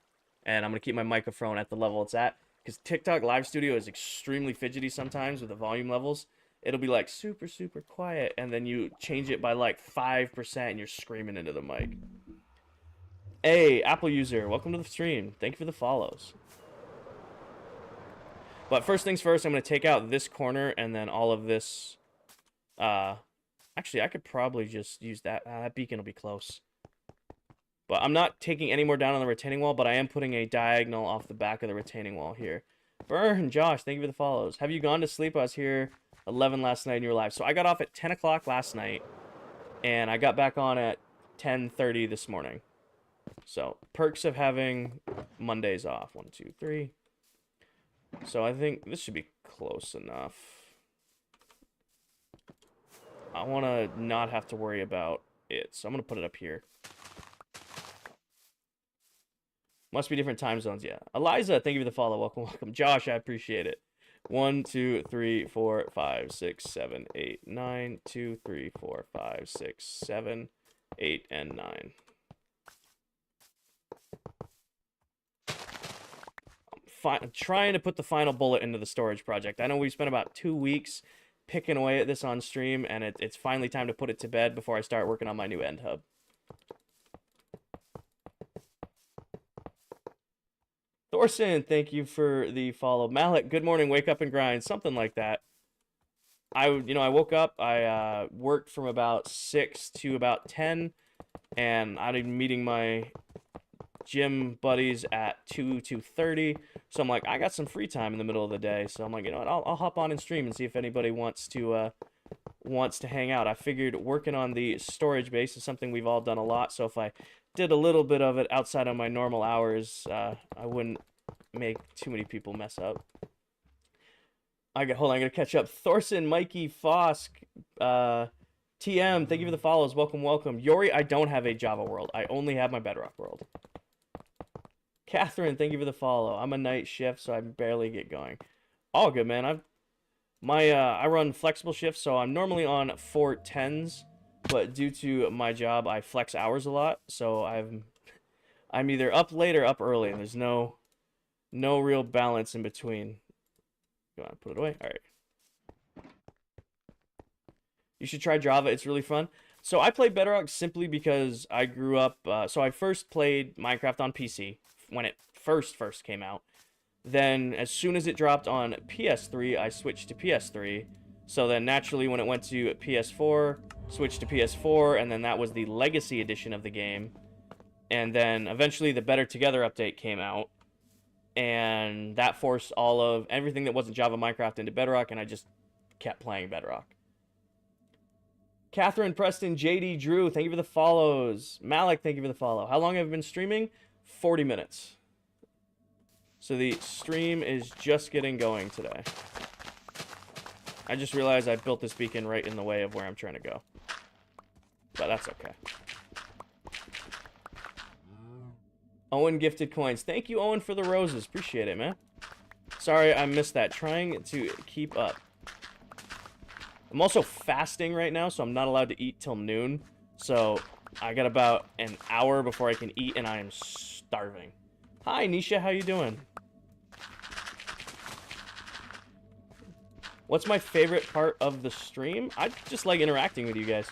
and I'm gonna keep my microphone at the level it's at, because TikTok Live Studio is extremely fidgety sometimes with the volume levels. It'll be like super, super quiet, and then you change it by like 5%, and you're screaming into the mic. Hey, Apple user, welcome to the stream. Thank you for the follows. But first things first, I'm going to take out this corner and then all of this. Actually, I could probably just use that. That beacon will be close. But I'm not taking any more down on the retaining wall, but I am putting a diagonal off the back of the retaining wall here. Burn, Josh, thank you for the follows. Have you gone to sleep? I was here 11 last night and you were live. So I got off at 10 o'clock last night, and I got back on at 10:30 this morning. So, perks of having Mondays off. 1, 2, 3. So I think this should be close enough. I want to not have to worry about it, so I'm going to put it up here. Must be different time zones, yeah. Eliza, thank you for the follow. Welcome, welcome. Josh, I appreciate it. 1, 2, 3, 4, 5, 6, 7, 8, 9. 2, 3, 4, 5, 6, 7, 8, and 9. I'm trying to put the final bullet into the storage project. I know we spent about 2 weeks picking away at this on stream, and it's finally time to put it to bed before I start working on my new end hub. Thorson, thank you for the follow. Malik, good morning, wake up and grind, something like that. I woke up, I worked from about 6 to about 10, and I'm meeting my gym buddies at 2:30. So I'm like, I got some free time in the middle of the day, so I'm like, you know what, I'll hop on and stream and see if anybody wants to hang out. I figured working on the storage base is something we've all done a lot, so if I did a little bit of it outside of my normal hours, I wouldn't make too many people mess up. Hold on, I'm gonna catch up. Thorson, Mikey, Fosk, TM, thank you for the follows. Welcome, welcome. Yori, I don't have a Java world. I only have my Bedrock world. Catherine, thank you for the follow. I'm a night shift, so I barely get going. All good, man. I run flexible shifts, so I'm normally on 4 10s, but due to my job, I flex hours a lot. So I'm either up late or up early, and there's no real balance in between. You want to put it away? All right. You should try Java. It's really fun. So I play Bedrock simply because I grew up. So I first played Minecraft on PC when it first came out. Then as soon as it dropped on PS3, I switched to PS3. So then naturally when it went to PS4, switched to PS4, and then that was the Legacy edition of the game. And then eventually the Better Together update came out. And that forced all of everything that wasn't Java Minecraft into Bedrock, and I just kept playing Bedrock. Catherine, Preston, JD, Drew, thank you for the follows. Malik, thank you for the follow. How long have I been streaming? 40 minutes. So the stream is just getting going today. I just realized I built this beacon right in the way of where I'm trying to go. But that's okay. Owen gifted coins. Thank you, Owen, for the roses. Appreciate it, man. Sorry, I missed that. Trying to keep up. I'm also fasting right now, so I'm not allowed to eat till noon. So I got about an hour before I can eat, and I am starving. Hi, Nisha. How you doing? What's my favorite part of the stream? I just like interacting with you guys.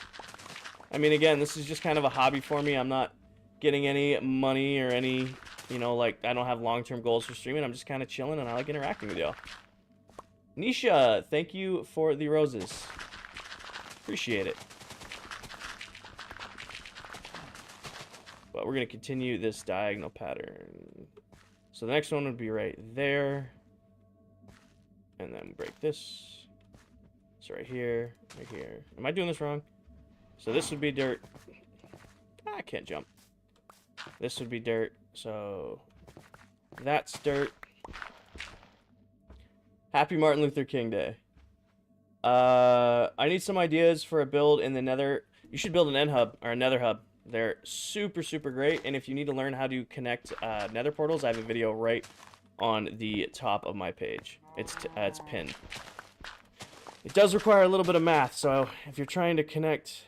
I mean, again, this is just kind of a hobby for me. I'm not getting any money or any, like, I don't have long-term goals for streaming. I'm just kind of chilling, and I like interacting with y'all. Nisha, thank you for the roses. Appreciate it. But we're going to continue this diagonal pattern. So the next one would be right there. And then break this. So right here, right here. Am I doing this wrong? So this would be dirt. I can't jump. This would be dirt, so that's dirt. Happy Martin Luther King Day. I need some ideas for a build in the nether. You should build an end hub or a nether hub. They're super, super great, and if you need to learn how to connect nether portals, I have a video right on the top of my page. It's pinned. It does require a little bit of math, so if you're trying to connect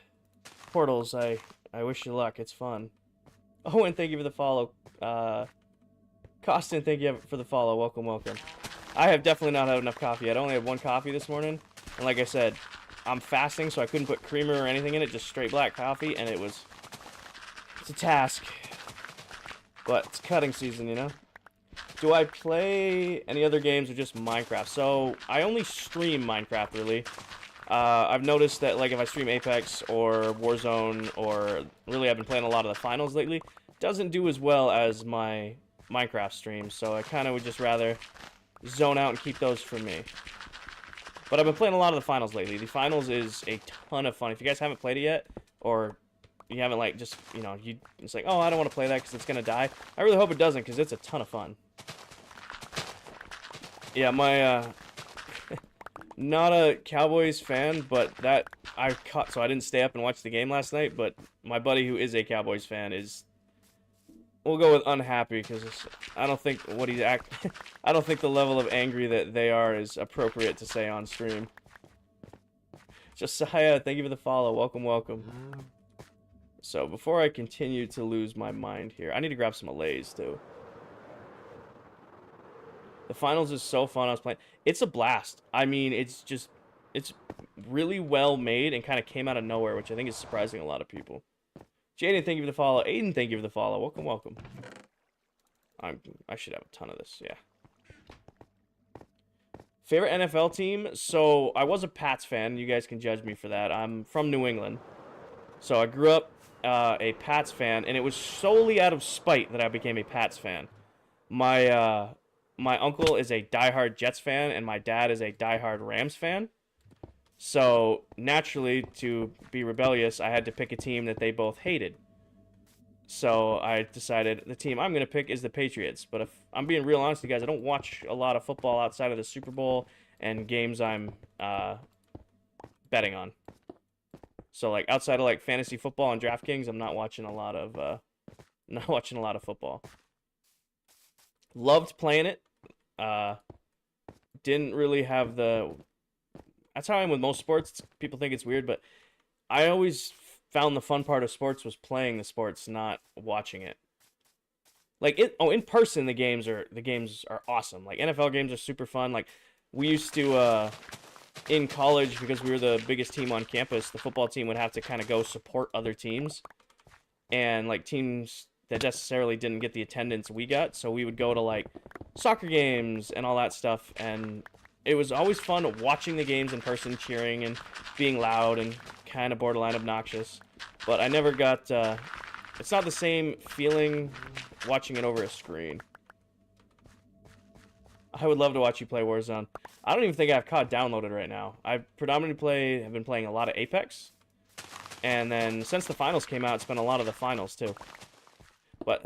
portals, I wish you luck. It's fun. Oh, and thank you for the follow. Costin, thank you for the follow. Welcome, welcome. I have definitely not had enough coffee. I only had one coffee this morning. And like I said, I'm fasting, so I couldn't put creamer or anything in it. Just straight black coffee, and it's a task. But it's cutting season, you know? Do I play any other games or just Minecraft? So, I only stream Minecraft, really. I've noticed that, like, if I stream Apex or Warzone, or really I've been playing a lot of the finals lately, it doesn't do as well as my Minecraft streams, so I kind of would just rather zone out and keep those for me. But I've been playing a lot of the finals lately. The finals is a ton of fun. If you guys haven't played it yet, or you haven't, like, just, it's like, oh, I don't want to play that because it's going to die. I really hope it doesn't, because it's a ton of fun. Yeah, my, not a Cowboys fan, but that I caught, so I didn't stay up and watch the game last night, but my buddy who is a Cowboys fan is, we'll go with unhappy, because I don't think I don't think the level of angry that they are is appropriate to say on stream. Josiah, thank you for the follow. Welcome, welcome. So, before I continue to lose my mind here, I need to grab some allays, too. The finals is so fun. I was playing. It's a blast. I mean, it's it's really well made and kind of came out of nowhere, which I think is surprising a lot of people. Jaden, thank you for the follow. Aiden, thank you for the follow. Welcome, welcome. I should have a ton of this, yeah. Favorite NFL team? So, I was a Pats fan. You guys can judge me for that. I'm from New England. So, I grew up a Pats fan, and it was solely out of spite that I became a Pats fan. My uncle is a diehard Jets fan, and my dad is a diehard Rams fan. So, naturally, to be rebellious, I had to pick a team that they both hated. So, I decided the team I'm going to pick is the Patriots. But if I'm being real honest with you guys, I don't watch a lot of football outside of the Super Bowl and games I'm betting on. So, like, outside of, like, fantasy football and DraftKings, I'm not watching a lot of football. Loved playing it. Didn't really have the... That's how I am with most sports. People think it's weird, but I always found the fun part of sports was playing the sports, not watching it. Like in person, the games are awesome. Like NFL games are super fun. Like we used to in college, because we were the biggest team on campus, the football team would have to kind of go support other teams, and like teams that necessarily didn't get the attendance we got, so we would go to like soccer games and all that stuff, and it was always fun watching the games in person, cheering and being loud and kind of borderline obnoxious. But I never got, it's not the same feeling watching it over a screen. I would love to watch you play Warzone. I don't even think I have COD downloaded right now. I predominantly have been playing a lot of Apex. And then since the finals came out, it's been a lot of the finals too. But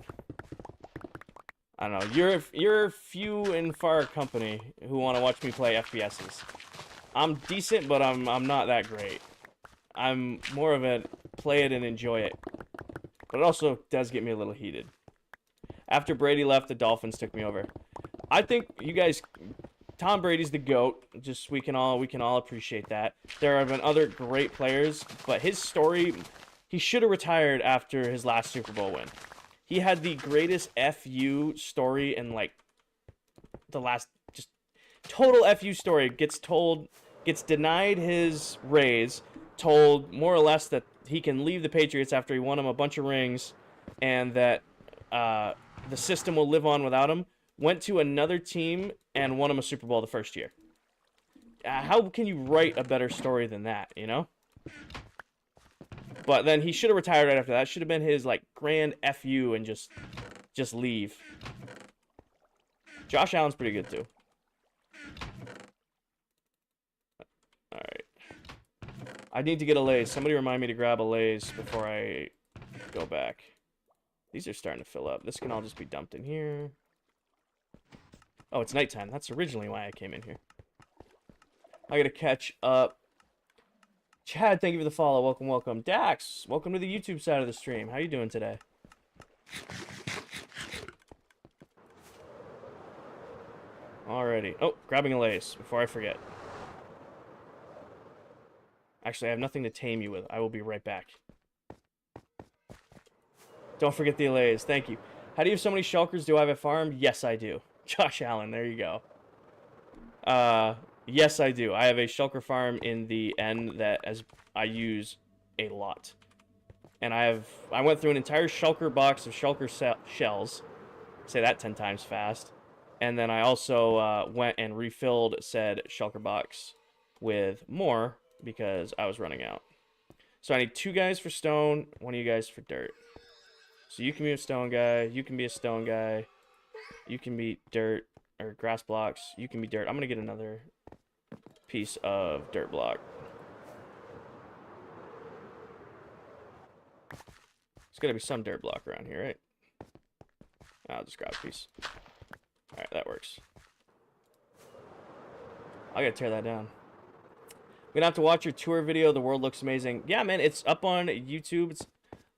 I don't know. You're few and far company who want to watch me play FPSs. I'm decent, but I'm not that great. I'm more of a play it and enjoy it. But it also does get me a little heated. After Brady left, the Dolphins took me over. I think you guys, Tom Brady's the GOAT. Just we can all appreciate that. There have been other great players, but his story, he should have retired after his last Super Bowl win. He had the greatest FU story in, like, the last, just total FU story. Gets denied his raise, told more or less that he can leave the Patriots after he won him a bunch of rings, and that the system will live on without him. Went to another team and won him a Super Bowl the first year. How can you write a better story than that, you know? But then he should have retired right after that. Should have been his, like, grand FU and just leave. Josh Allen's pretty good, too. Alright. I need to get a Lay's. Somebody remind me to grab a Lay's before I go back. These are starting to fill up. This can all just be dumped in here. Oh, it's nighttime. That's originally why I came in here. I gotta catch up. Chad, thank you for the follow. Welcome, welcome. Dax, welcome to the YouTube side of the stream. How you doing today? Alrighty. Oh, grabbing a Lay's before I forget. Actually, I have nothing to tame you with. I will be right back. Don't forget the Lay's. Thank you. How do you have so many shulkers? Do I have a farm? Yes, I do. Josh Allen, there you go. Yes, I do. I have a shulker farm in the end that I use a lot. And I went through an entire shulker box of shulker shells. Say that 10 times fast. And then I also went and refilled said shulker box with more because I was running out. So I need 2 guys for stone, 1 of you guys for dirt. So you can be a stone guy, you can be a stone guy, you can be dirt, or grass blocks, you can be dirt. I'm going to get another piece of dirt block. There's got to be some dirt block around here, right? I'll just grab a piece. Alright, that works. I gotta tear that down. We're gonna have to watch your tour video. The world looks amazing. Yeah, man, it's up on YouTube. It's a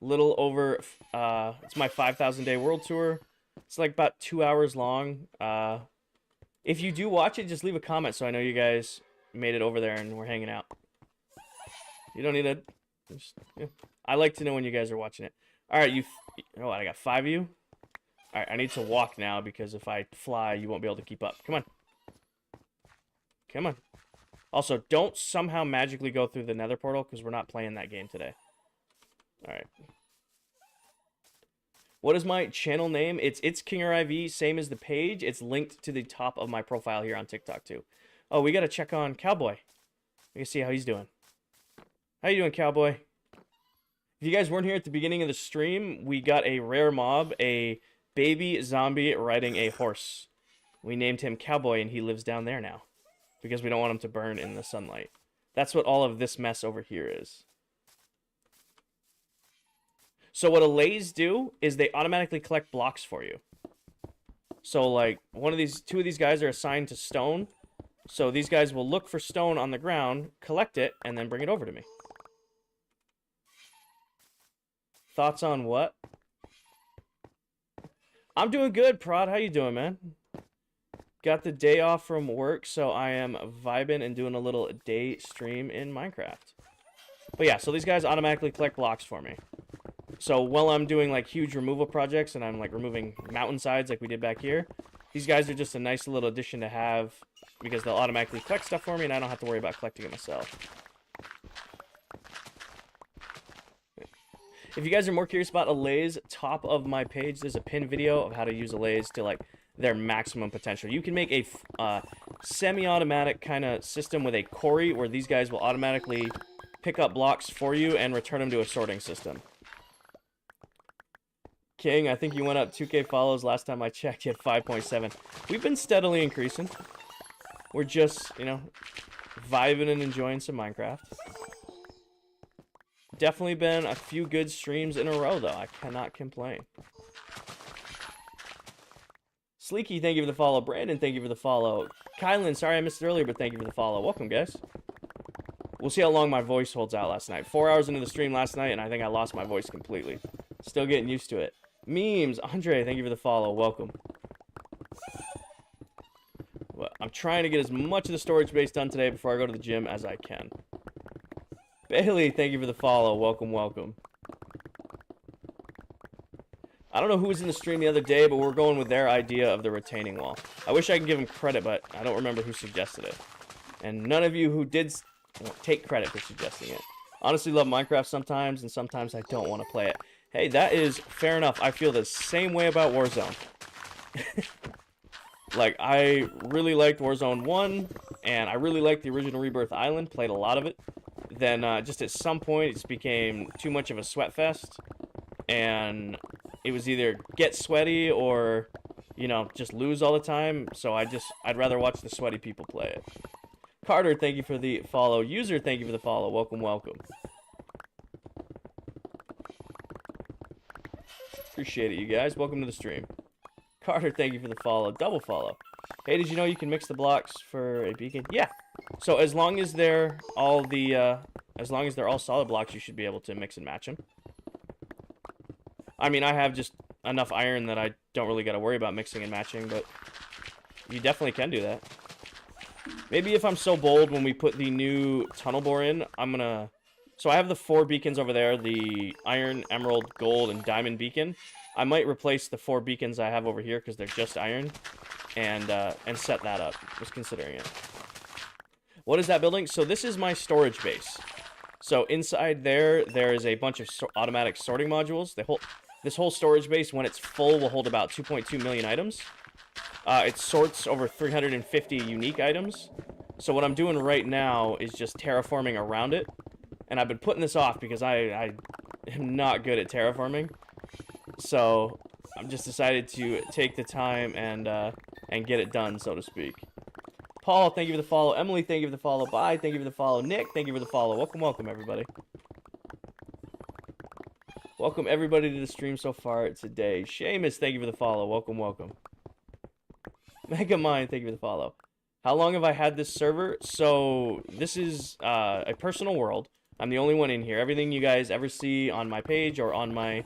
little over, it's my 5,000 day world tour. It's like about 2 hours long. If you do watch it, just leave a comment so I know you guys made it over there and we're hanging out. You don't need to. Yeah. I like to know when you guys are watching it. All right, oh, I got 5 of you. All right, I need to walk now because if I fly, you won't be able to keep up. Come on. Come on. Also, don't somehow magically go through the nether portal, because we're not playing that game today. Alright. What is my channel name? It's KingerIV, same as the page. It's linked to the top of my profile here on TikTok, too. Oh, we gotta check on Cowboy. We can see how he's doing. How you doing, Cowboy? If you guys weren't here at the beginning of the stream, we got a rare mob, a baby zombie riding a horse. We named him Cowboy, and he lives down there now, because we don't want him to burn in the sunlight. That's what all of this mess over here is. So what allays do is they automatically collect blocks for you. So like two of these guys are assigned to stone. So these guys will look for stone on the ground, collect it, and then bring it over to me. Thoughts on what? I'm doing good, Prod. How you doing, man? Got the day off from work, so I am vibing and doing a little day stream in Minecraft. But yeah, so these guys automatically collect blocks for me. So while I'm doing like huge removal projects and I'm like removing mountainsides like we did back here, these guys are just a nice little addition to have because they'll automatically collect stuff for me and I don't have to worry about collecting it myself. If you guys are more curious about allays, top of my page there's a pinned video of how to use allays to like their maximum potential. You can make a semi-automatic kind of system with a quarry where these guys will automatically pick up blocks for you and return them to a sorting system. King, I think you went up 2K follows last time I checked. You had 5.7. We've been steadily increasing. We're just, you know, vibing and enjoying some Minecraft. Definitely been a few good streams in a row, though. I cannot complain. Sleeky, thank you for the follow. Brandon, thank you for the follow. Kylan, sorry I missed it earlier, but thank you for the follow. Welcome, guys. We'll see how long my voice holds out last night. 4 hours into the stream last night, and I think I lost my voice completely. Still getting used to it. Memes, Andre, thank you for the follow. Welcome. Well, I'm trying to get as much of the storage space done today before I go to the gym as I can. Bailey, thank you for the follow. Welcome, welcome. I don't know who was in the stream the other day, but we're going with their idea of the retaining wall. I wish I could give them credit, but I don't remember who suggested it. And none of you who did take credit for suggesting it. Honestly, love Minecraft sometimes, and sometimes I don't want to play it. Hey, that is fair enough. I feel the same way about Warzone. Like, I really liked Warzone 1, and I really liked the original Rebirth Island, played a lot of it. Then, just at some point, it just became too much of a sweat fest, and it was either get sweaty or, you know, just lose all the time, so I'd rather watch the sweaty people play it. Carter, thank you for the follow. User, thank you for the follow. Welcome, welcome. Appreciate it, you guys. Welcome to the stream. Carter, thank you for the follow. Double follow. Hey, did you know you can mix the blocks for a beacon? Yeah. So as long as they're all solid blocks, you should be able to mix and match them. I mean, I have just enough iron that I don't really got to worry about mixing and matching, but you definitely can do that. Maybe if I'm so bold when we put the new tunnel bore in, I'm gonna... So I have the 4 beacons over there, the iron, emerald, gold, and diamond beacon. I might replace the 4 beacons I have over here because they're just iron, and set that up. Just considering it. What is that building? So this is my storage base. So inside there is a bunch of automatic sorting modules. This whole storage base, when it's full, will hold about 2.2 million items. It sorts over 350 unique items. So what I'm doing right now is just terraforming around it. And I've been putting this off because I am not good at terraforming. So I've just decided to take the time and get it done, so to speak. Paul, thank you for the follow. Emily, thank you for the follow. Bye, thank you for the follow. Nick, thank you for the follow. Welcome, welcome, everybody. Welcome, everybody, to the stream so far today. Seamus, thank you for the follow. Welcome, welcome. Megamind, thank you for the follow. How long have I had this server? So this is a personal world. I'm the only one in here. Everything you guys ever see on my page or on my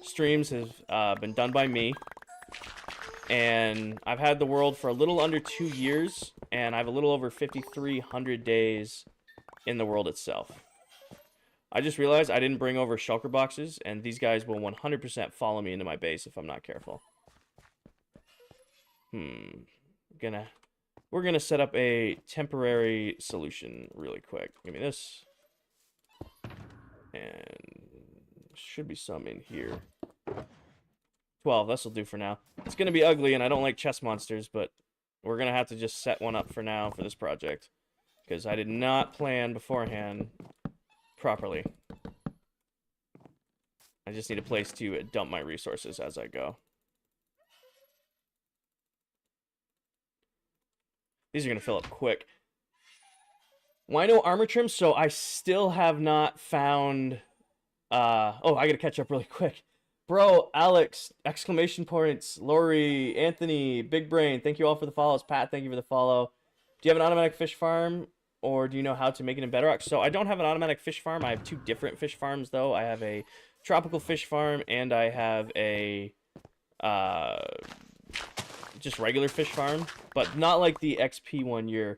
streams has been done by me. And I've had the world for a little under 2 years, and I have a little over 5,300 days in the world itself. I just realized I didn't bring over shulker boxes, and these guys will 100% follow me into my base if I'm not careful. Gonna we're going to set up a temporary solution really quick. Give me this. And should be some in here. 12, this'll do for now. It's going to be ugly, and I don't like chest monsters, but we're going to have to just set one up for now for this project. Because I did not plan beforehand properly. I just need a place to dump my resources as I go. These are going to fill up quick. Wino armor trim, so I still have not found... oh, I gotta catch up really quick. Bro, Alex, exclamation points, Lori, Anthony, Big Brain, thank you all for the follows. Pat, thank you for the follow. Do you have an automatic fish farm, or do you know how to make it in Bedrock? So I don't have an automatic fish farm. I have 2 different fish farms, though. I have a tropical fish farm, and I have a just regular fish farm, but not like the XP one you're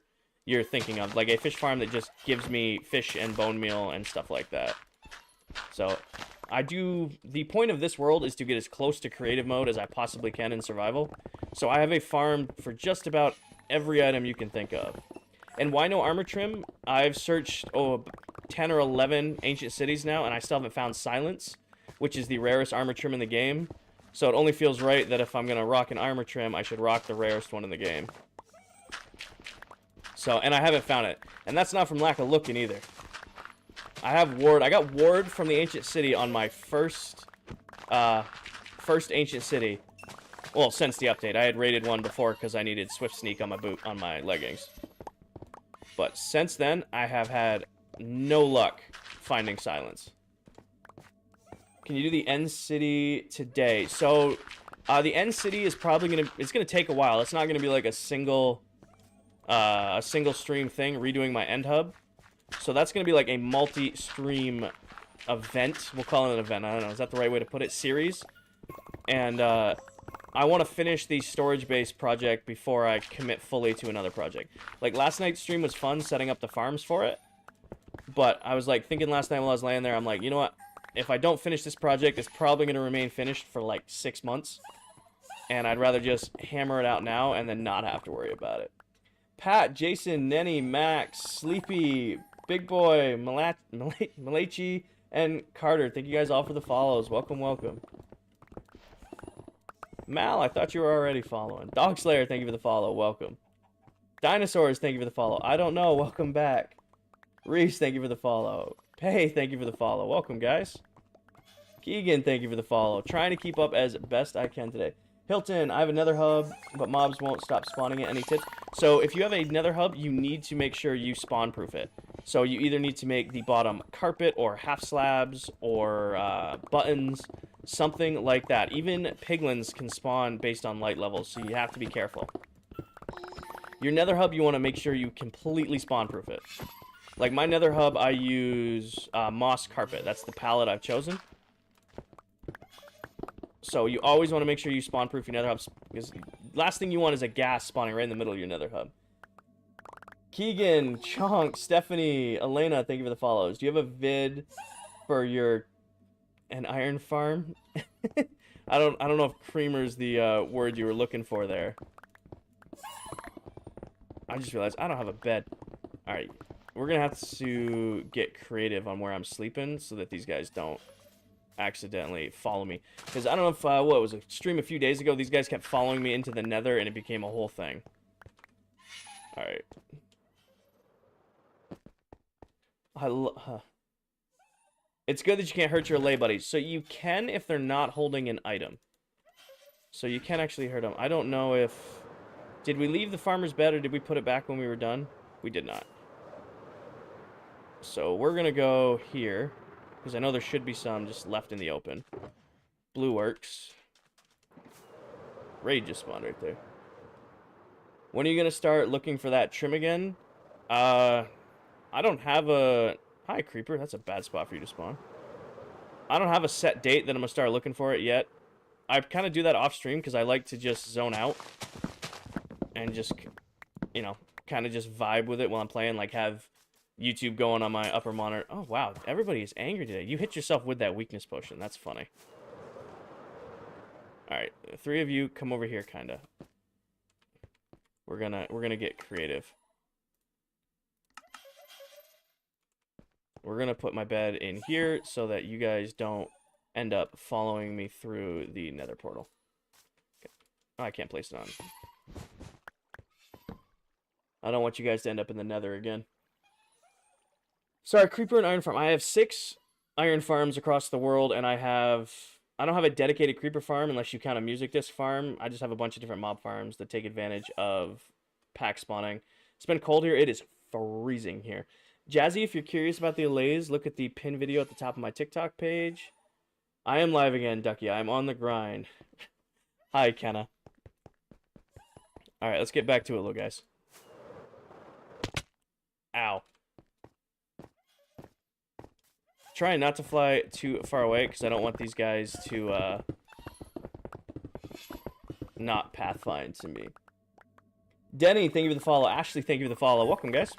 thinking of, like a fish farm that just gives me fish and bone meal and stuff like that. So the point of this world is to get as close to creative mode as I possibly can in survival. So I have a farm for just about every item you can think of. And Wino armor trim, I've searched 10 or 11 ancient cities now, and I still haven't found silence, which is the rarest armor trim in the game. So it only feels right that if I'm going to rock an armor trim, I should rock the rarest one in the game. So, and I haven't found it. And that's not from lack of looking either. I have ward. I got ward from the ancient city on my first ancient city. Well, since the update. I had raided one before because I needed swift sneak on my leggings. But since then, I have had no luck finding silence. Can you do the end city today? So, the end city is probably it's gonna take a while. It's not gonna be like a single stream thing, redoing my end hub. So that's going to be like a multi-stream event. We'll call it an event. I don't know. Is that the right way to put it? Series. And I want to finish the storage-based project before I commit fully to another project. Like, last night's stream was fun setting up the farms for it. But I was like thinking last night while I was laying there, I'm like, you know what? If I don't finish this project, it's probably going to remain finished for like 6 months. And I'd rather just hammer it out now and then not have to worry about it. Pat, Jason, Nenny, Max, Sleepy, Big Boy, Malachi, and Carter. Thank you guys all for the follows. Welcome, welcome. Mal, I thought you were already following. Dog Slayer, thank you for the follow. Welcome. Dinosaurs, thank you for the follow. I don't know. Welcome back. Reese, thank you for the follow. Pay, thank you for the follow. Welcome, guys. Keegan, thank you for the follow. Trying to keep up as best I can today. Hilton, I have a nether hub, but mobs won't stop spawning it. Any tips? So if you have a nether hub, you need to make sure you spawn proof it. So you either need to make the bottom carpet or half slabs or buttons, something like that. Even piglins can spawn based on light levels, so you have to be careful. Your nether hub, you want to make sure you completely spawn proof it. Like my nether hub, I use moss carpet. That's the palette I've chosen. So you always want to make sure you spawn proof your nether hubs, because last thing you want is a gas spawning right in the middle of your nether hub. Keegan, Chunk, Stephanie, Elena, thank you for the follows. Do you have a vid for an iron farm? I don't know if creamer's the word you were looking for there. I just realized I don't have a bed. All right, we're gonna have to get creative on where I'm sleeping so that these guys don't accidentally follow me, because I don't know if what was a stream a few days ago, these guys kept following me into the nether and it became a whole thing. All right, it's good that you can't hurt your lay buddies. So you can if they're not holding an item, so you can actually hurt them. I don't know if did we leave the farmer's bed or did we put it back when we were done? We did not. So we're gonna go here, because I know there should be some just left in the open. Blue works. Raid just spawned right there. When are you going to start looking for that trim again? I don't have a... Hi, Creeper. That's a bad spot for you to spawn. I don't have a set date that I'm going to start looking for it yet. I kind of do that off stream because I like to just zone out. And just, you know, kind of just vibe with it while I'm playing. Like, have YouTube going on my upper monitor. Oh, wow. Everybody is angry today. You hit yourself with that weakness potion. That's funny. Alright. 3 of you come over here, kind of. We're gonna get creative. We're gonna put my bed in here so that you guys don't end up following me through the nether portal. Okay. Oh, I can't place it on. I don't want you guys to end up in the nether again. Sorry, creeper and iron farm. I have 6 iron farms across the world, and I don't have a dedicated creeper farm unless you count a music disc farm. I just have a bunch of different mob farms that take advantage of pack spawning. It's been cold here. It is freezing here. Jazzy, if you're curious about the allays, look at the pin video at the top of my TikTok page. I am live again, Ducky. I'm on the grind. Hi, Kenna. Alright, let's get back to it, little guys. Ow. Trying not to fly too far away because I don't want these guys to not pathfind to me. Denny, thank you for the follow. Ashley, thank you for the follow. Welcome, guys.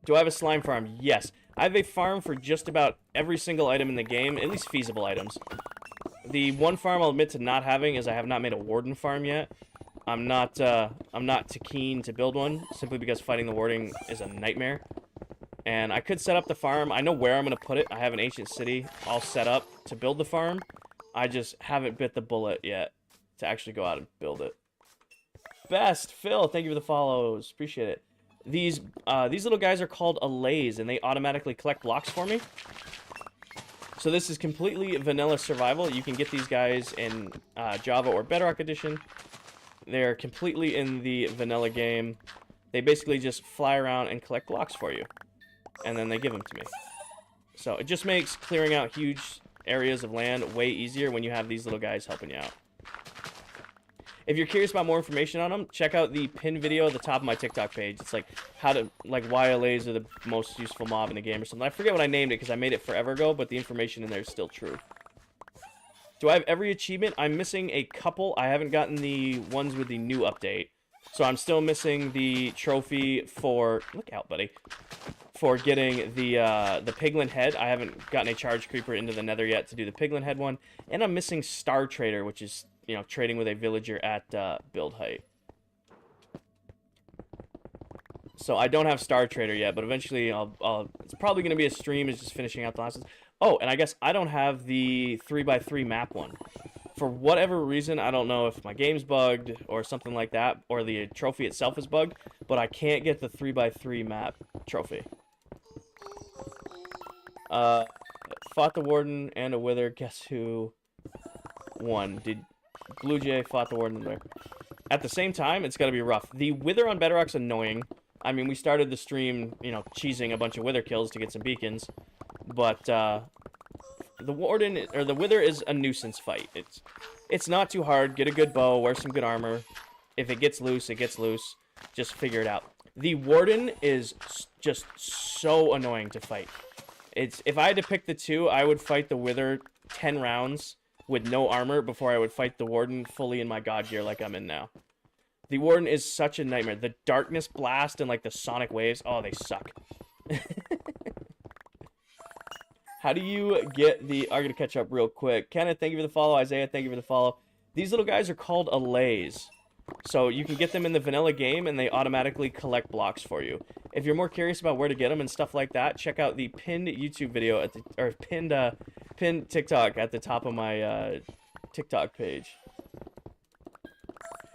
Do I have a slime farm? Yes. I have a farm for just about every single item in the game, at least feasible items. The one farm I'll admit to not having is I have not made a warden farm yet. I'm not too keen to build one, simply because fighting the warden is a nightmare. And I could set up the farm. I know where I'm going to put it. I have an ancient city all set up to build the farm. I just haven't bit the bullet yet to actually go out and build it. Best, Phil, thank you for the follows. Appreciate it. These little guys are called allays, and they automatically collect blocks for me. So this is completely vanilla survival. You can get these guys in Java or Bedrock Edition. They're completely in the vanilla game. They basically just fly around and collect blocks for you. And then they give them to me. So it just makes clearing out huge areas of land way easier when you have these little guys helping you out. If you're curious about more information on them, check out the pin video at the top of my TikTok page. It's like why allays are the most useful mob in the game or something. I forget what I named it because I made it forever ago, but the information in there is still true. Do I have every achievement? I'm missing a couple. I haven't gotten the ones with the new update. So I'm still missing the trophy for... Look out, buddy. For getting the piglin head. I haven't gotten a charge creeper into the nether yet to do the piglin head one. And I'm missing Star Trader, which is, you know, trading with a villager at build height. So I don't have Star Trader yet, but eventually it's probably going to be a stream is just finishing out the last... Oh, and I guess I don't have the 3x3 map one. For whatever reason, I don't know if my game's bugged or something like that, or the trophy itself is bugged, but I can't get the 3x3 map trophy. Fought the warden and a wither. Guess who won? Did Blue Jay fought the warden there? At the same time, it's got to be rough. The wither on Bedrock's annoying. I mean, we started the stream, you know, cheesing a bunch of wither kills to get some beacons. But the warden or the wither is a nuisance fight. It's not too hard. Get a good bow, wear some good armor. If it gets loose, it gets loose. Just figure it out. The warden is just so annoying to fight. If I had to pick the two, I would fight the wither 10 rounds with no armor before I would fight the warden fully in my god gear like I'm in now. The warden is such a nightmare. The darkness blast and like the sonic waves, oh, they suck. How do you get the... I'm going to catch up real quick. Kenneth, thank you for the follow. Isaiah, thank you for the follow. These little guys are called allays. So you can get them in the vanilla game, and they automatically collect blocks for you. If you're more curious about where to get them and stuff like that, check out the pinned YouTube video, at the, or pinned TikTok at the top of my TikTok page.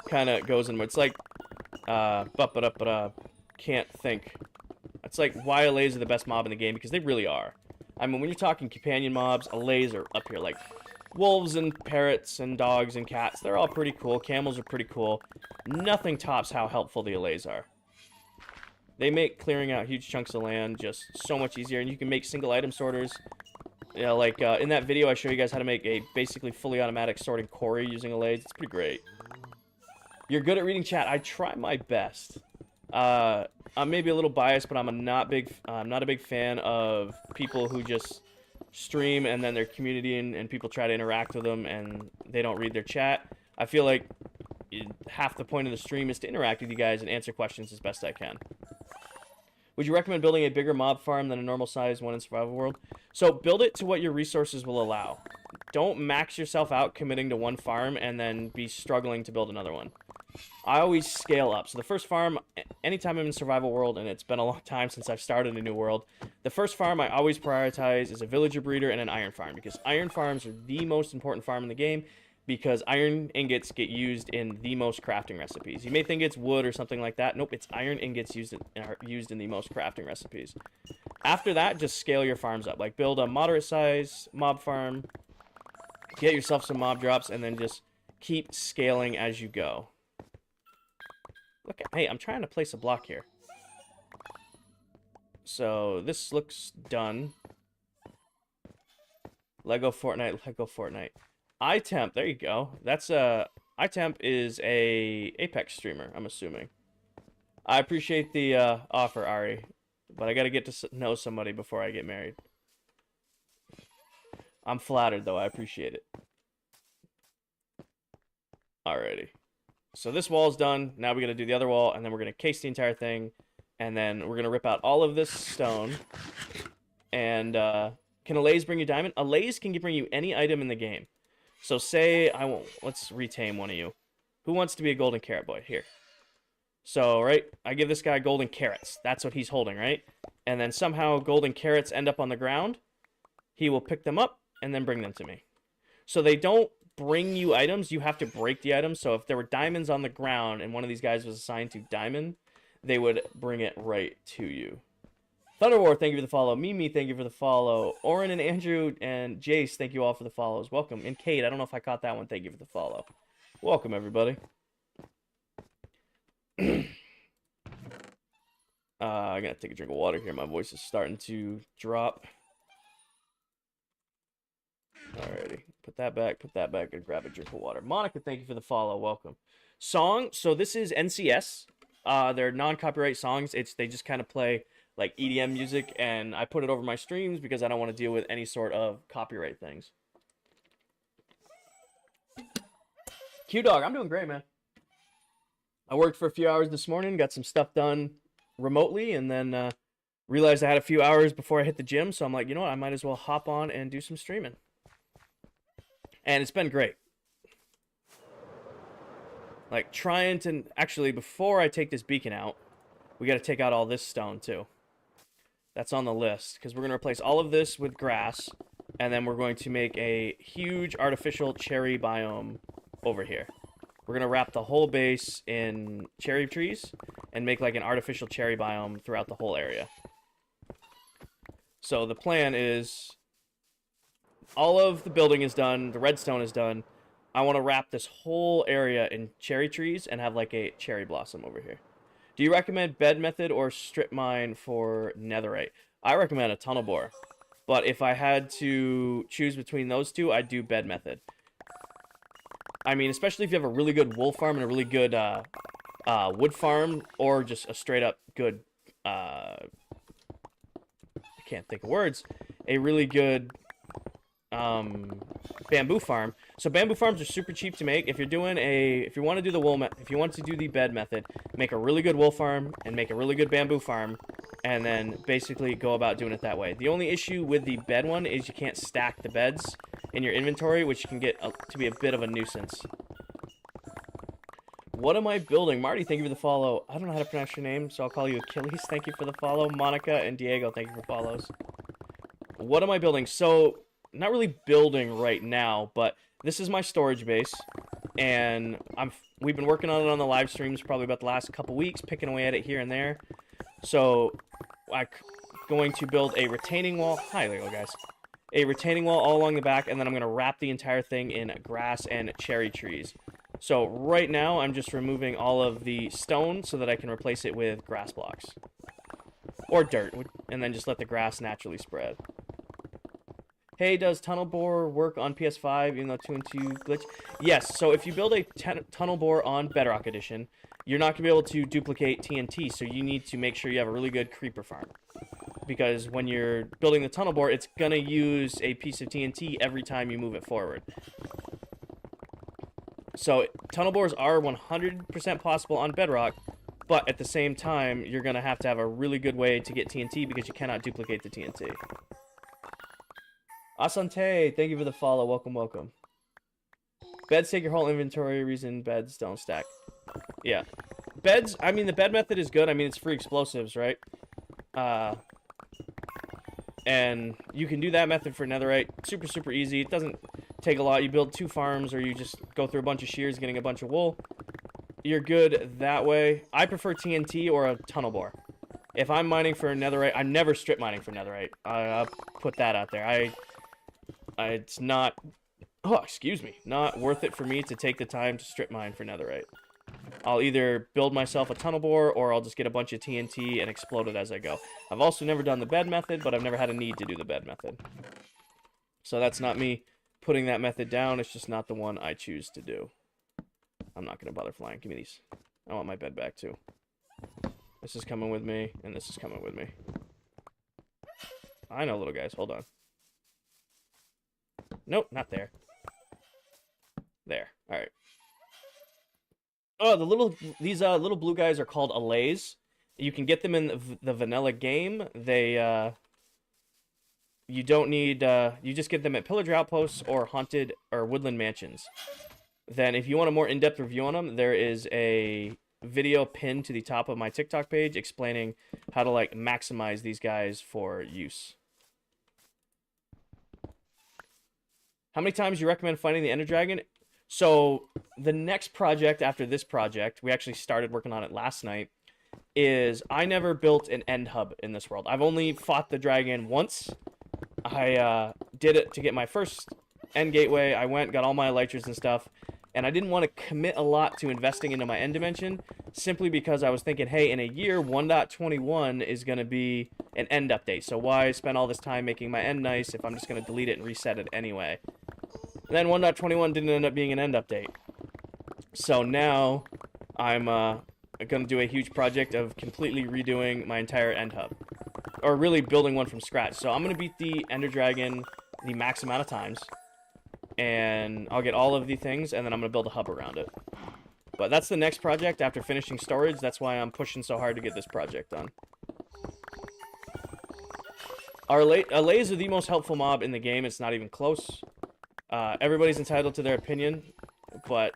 Kind of goes in... It's like... can't think. It's like why allays are the best mob in the game, because they really are. I mean, when you're talking companion mobs, allays are up here. Like, wolves and parrots and dogs and cats, they're all pretty cool. Camels are pretty cool. Nothing tops how helpful the allays are. They make clearing out huge chunks of land just so much easier, and you can make single item sorters. You know, like, in that video, I show you guys how to make a basically fully automatic sorting quarry using allays. It's pretty great. You're good at reading chat. I try my best. I'm maybe a little biased, but I'm not a big fan of people who just stream and then their community and people try to interact with them and they don't read their chat. I feel like half the point of the stream is to interact with you guys and answer questions as best I can. Would you recommend building a bigger mob farm than a normal size one in Survival World? So build it to what your resources will allow. don't max yourself out committing to one farm and then be struggling to build another one. I always scale up. So the first farm, anytime I'm in Survival World, and it's been a long time since I've started a new world, the first farm I always prioritize is a villager breeder and an iron farm, because iron farms are the most important farm in the game, because iron ingots get used in the most crafting recipes. You may think it's wood or something like that. Nope, it's iron ingots used in the most crafting recipes. After that, just scale your farms up. Like, build a moderate size mob farm, get yourself some mob drops, and then just keep scaling as you go. Look at, hey, I'm trying to place a block here. So this looks done. Lego Fortnite, Lego Fortnite. iTemp, there you go. That's iTemp is a Apex streamer, I'm assuming. I appreciate the offer, Ari, but I gotta get to know somebody before I get married. I'm flattered, though. I appreciate it. Alrighty. So this wall's done. Now we gotta do the other wall, and then we're gonna case the entire thing, and then we're gonna rip out all of this stone. And can a laze bring you diamond? A laze can bring you any item in the game. So say I won't. Let's retame one of you. Who wants to be a golden carrot boy? Here. So right, I give this guy golden carrots. That's what he's holding, right? And then somehow golden carrots end up on the ground. He will pick them up and then bring them to me. So they don't bring you items, you have to break the items. So if there were diamonds on the ground and one of these guys was assigned to diamond, they would bring it right to you. Thunderwar, thank you for the follow. Mimi, thank you for the follow. Oren and Andrew and Jace, thank you all for the follows. Welcome. And Kate, I don't know if I caught that one. Thank you for the follow. Welcome, everybody. I'm gonna take a drink of water here. My voice is starting to drop. Alrighty, put that back, and grab a drink of water. Monica, thank you for the follow. Welcome. Song, so this is NCS. They're non-copyright songs. They just kind of play like EDM music, and I put it over my streams because I don't want to deal with any sort of copyright things. Q-Dog, I'm doing great, man. I worked for a few hours this morning, got some stuff done remotely, and then realized I had a few hours before I hit the gym, so I'm like, you know what, I might as well hop on and do some streaming. And it's been great. Like, trying to... Actually, before I take this beacon out, we got to take out all this stone, too. That's on the list, because we're going to replace all of this with grass, and then we're going to make a huge artificial cherry biome over here. We're going to wrap the whole base in cherry trees and make, like, an artificial cherry biome throughout the whole area. So the plan is... all of the building is done, the redstone is done. I want to wrap this whole area in cherry trees and have like a cherry blossom over here. Do you recommend bed method or strip mine for netherite? I recommend a tunnel bore. But if I had to choose between those two, I'd do bed method. I mean, especially if you have a really good wool farm and a really good wood farm, or just a straight up good, I can't think of words, a really good bamboo farm. So bamboo farms are super cheap to make. If you're doing if you want to do the if you want to do the bed method, make a really good wool farm and make a really good bamboo farm, and then basically go about doing it that way. The only issue with the bed one is you can't stack the beds in your inventory, which can get to be a bit of a nuisance. What am I building? Marty, thank you for the follow. I don't know how to pronounce your name, so I'll call you Achilles. Thank you for the follow. Monica and Diego, thank you for follows. What am I building? So, not really building right now, but this is my storage base, and we've been working on it on the live streams probably about the last couple weeks, picking away at it here and there. So I'm going to build a retaining wall. Hi, there you go, guys. A retaining wall all along the back, and then I'm going to wrap the entire thing in grass and cherry trees. So right now I'm just removing all of the stone so that I can replace it with grass blocks or dirt, and then just let the grass naturally spread. Hey, does tunnel bore work on PS5 even though 2 and 2 glitch? Yes, so if you build a tunnel bore on Bedrock Edition, you're not going to be able to duplicate TNT, so you need to make sure you have a really good creeper farm. Because when you're building the tunnel bore, it's going to use a piece of TNT every time you move it forward. So tunnel bores are 100% possible on Bedrock, but at the same time, you're going to have a really good way to get TNT because you cannot duplicate the TNT. Asante, thank you for the follow. Welcome, welcome. Beds take your whole inventory. Reason beds don't stack. Yeah. Beds, I mean, the bed method is good. I mean, it's free explosives, right? And you can do that method for netherite. Super, super easy. It doesn't take a lot. You build 2 farms, or you just go through a bunch of shears, getting a bunch of wool. You're good that way. I prefer TNT or a tunnel bore. If I'm mining for netherite, I'm never strip mining for netherite. I'll put that out there. It's not, oh, excuse me, not worth it for me to take the time to strip mine for netherite. I'll either build myself a tunnel bore, or I'll just get a bunch of TNT and explode it as I go. I've also never done the bed method, but I've never had a need to do the bed method. So that's not me putting that method down. It's just not the one I choose to do. I'm not going to bother flying. Give me these. I want my bed back, too. This is coming with me, and this is coming with me. I know, little guys. Hold on. Nope, not there. There. All right. Oh, these little blue guys are called allays. You can get them in the vanilla game. They you don't need you just get them at pillager outposts or haunted or woodland mansions. Then if you want a more in-depth review on them, there is a video pinned to the top of my TikTok page explaining how to like maximize these guys for use. How many times do you recommend fighting the Ender Dragon? So the next project after this project, we actually started working on it last night, is I never built an end hub in this world. I've only fought the dragon once. I did it to get my first end gateway. I went, got all my elytras and stuff, and I didn't want to commit a lot to investing into my end dimension, simply because I was thinking, hey, in a year, 1.21 is going to be an end update, so why spend all this time making my end nice if I'm just going to delete it and reset it anyway? And then 1.21 didn't end up being an end update. So now I'm going to do a huge project of completely redoing my entire end hub. Or really building one from scratch. So I'm going to beat the Ender Dragon the max amount of times. And I'll get all of the things, and then I'm going to build a hub around it. But that's the next project after finishing storage. That's why I'm pushing so hard to get this project done. Allays are the most helpful mob in the game. It's not even close. Everybody's entitled to their opinion, but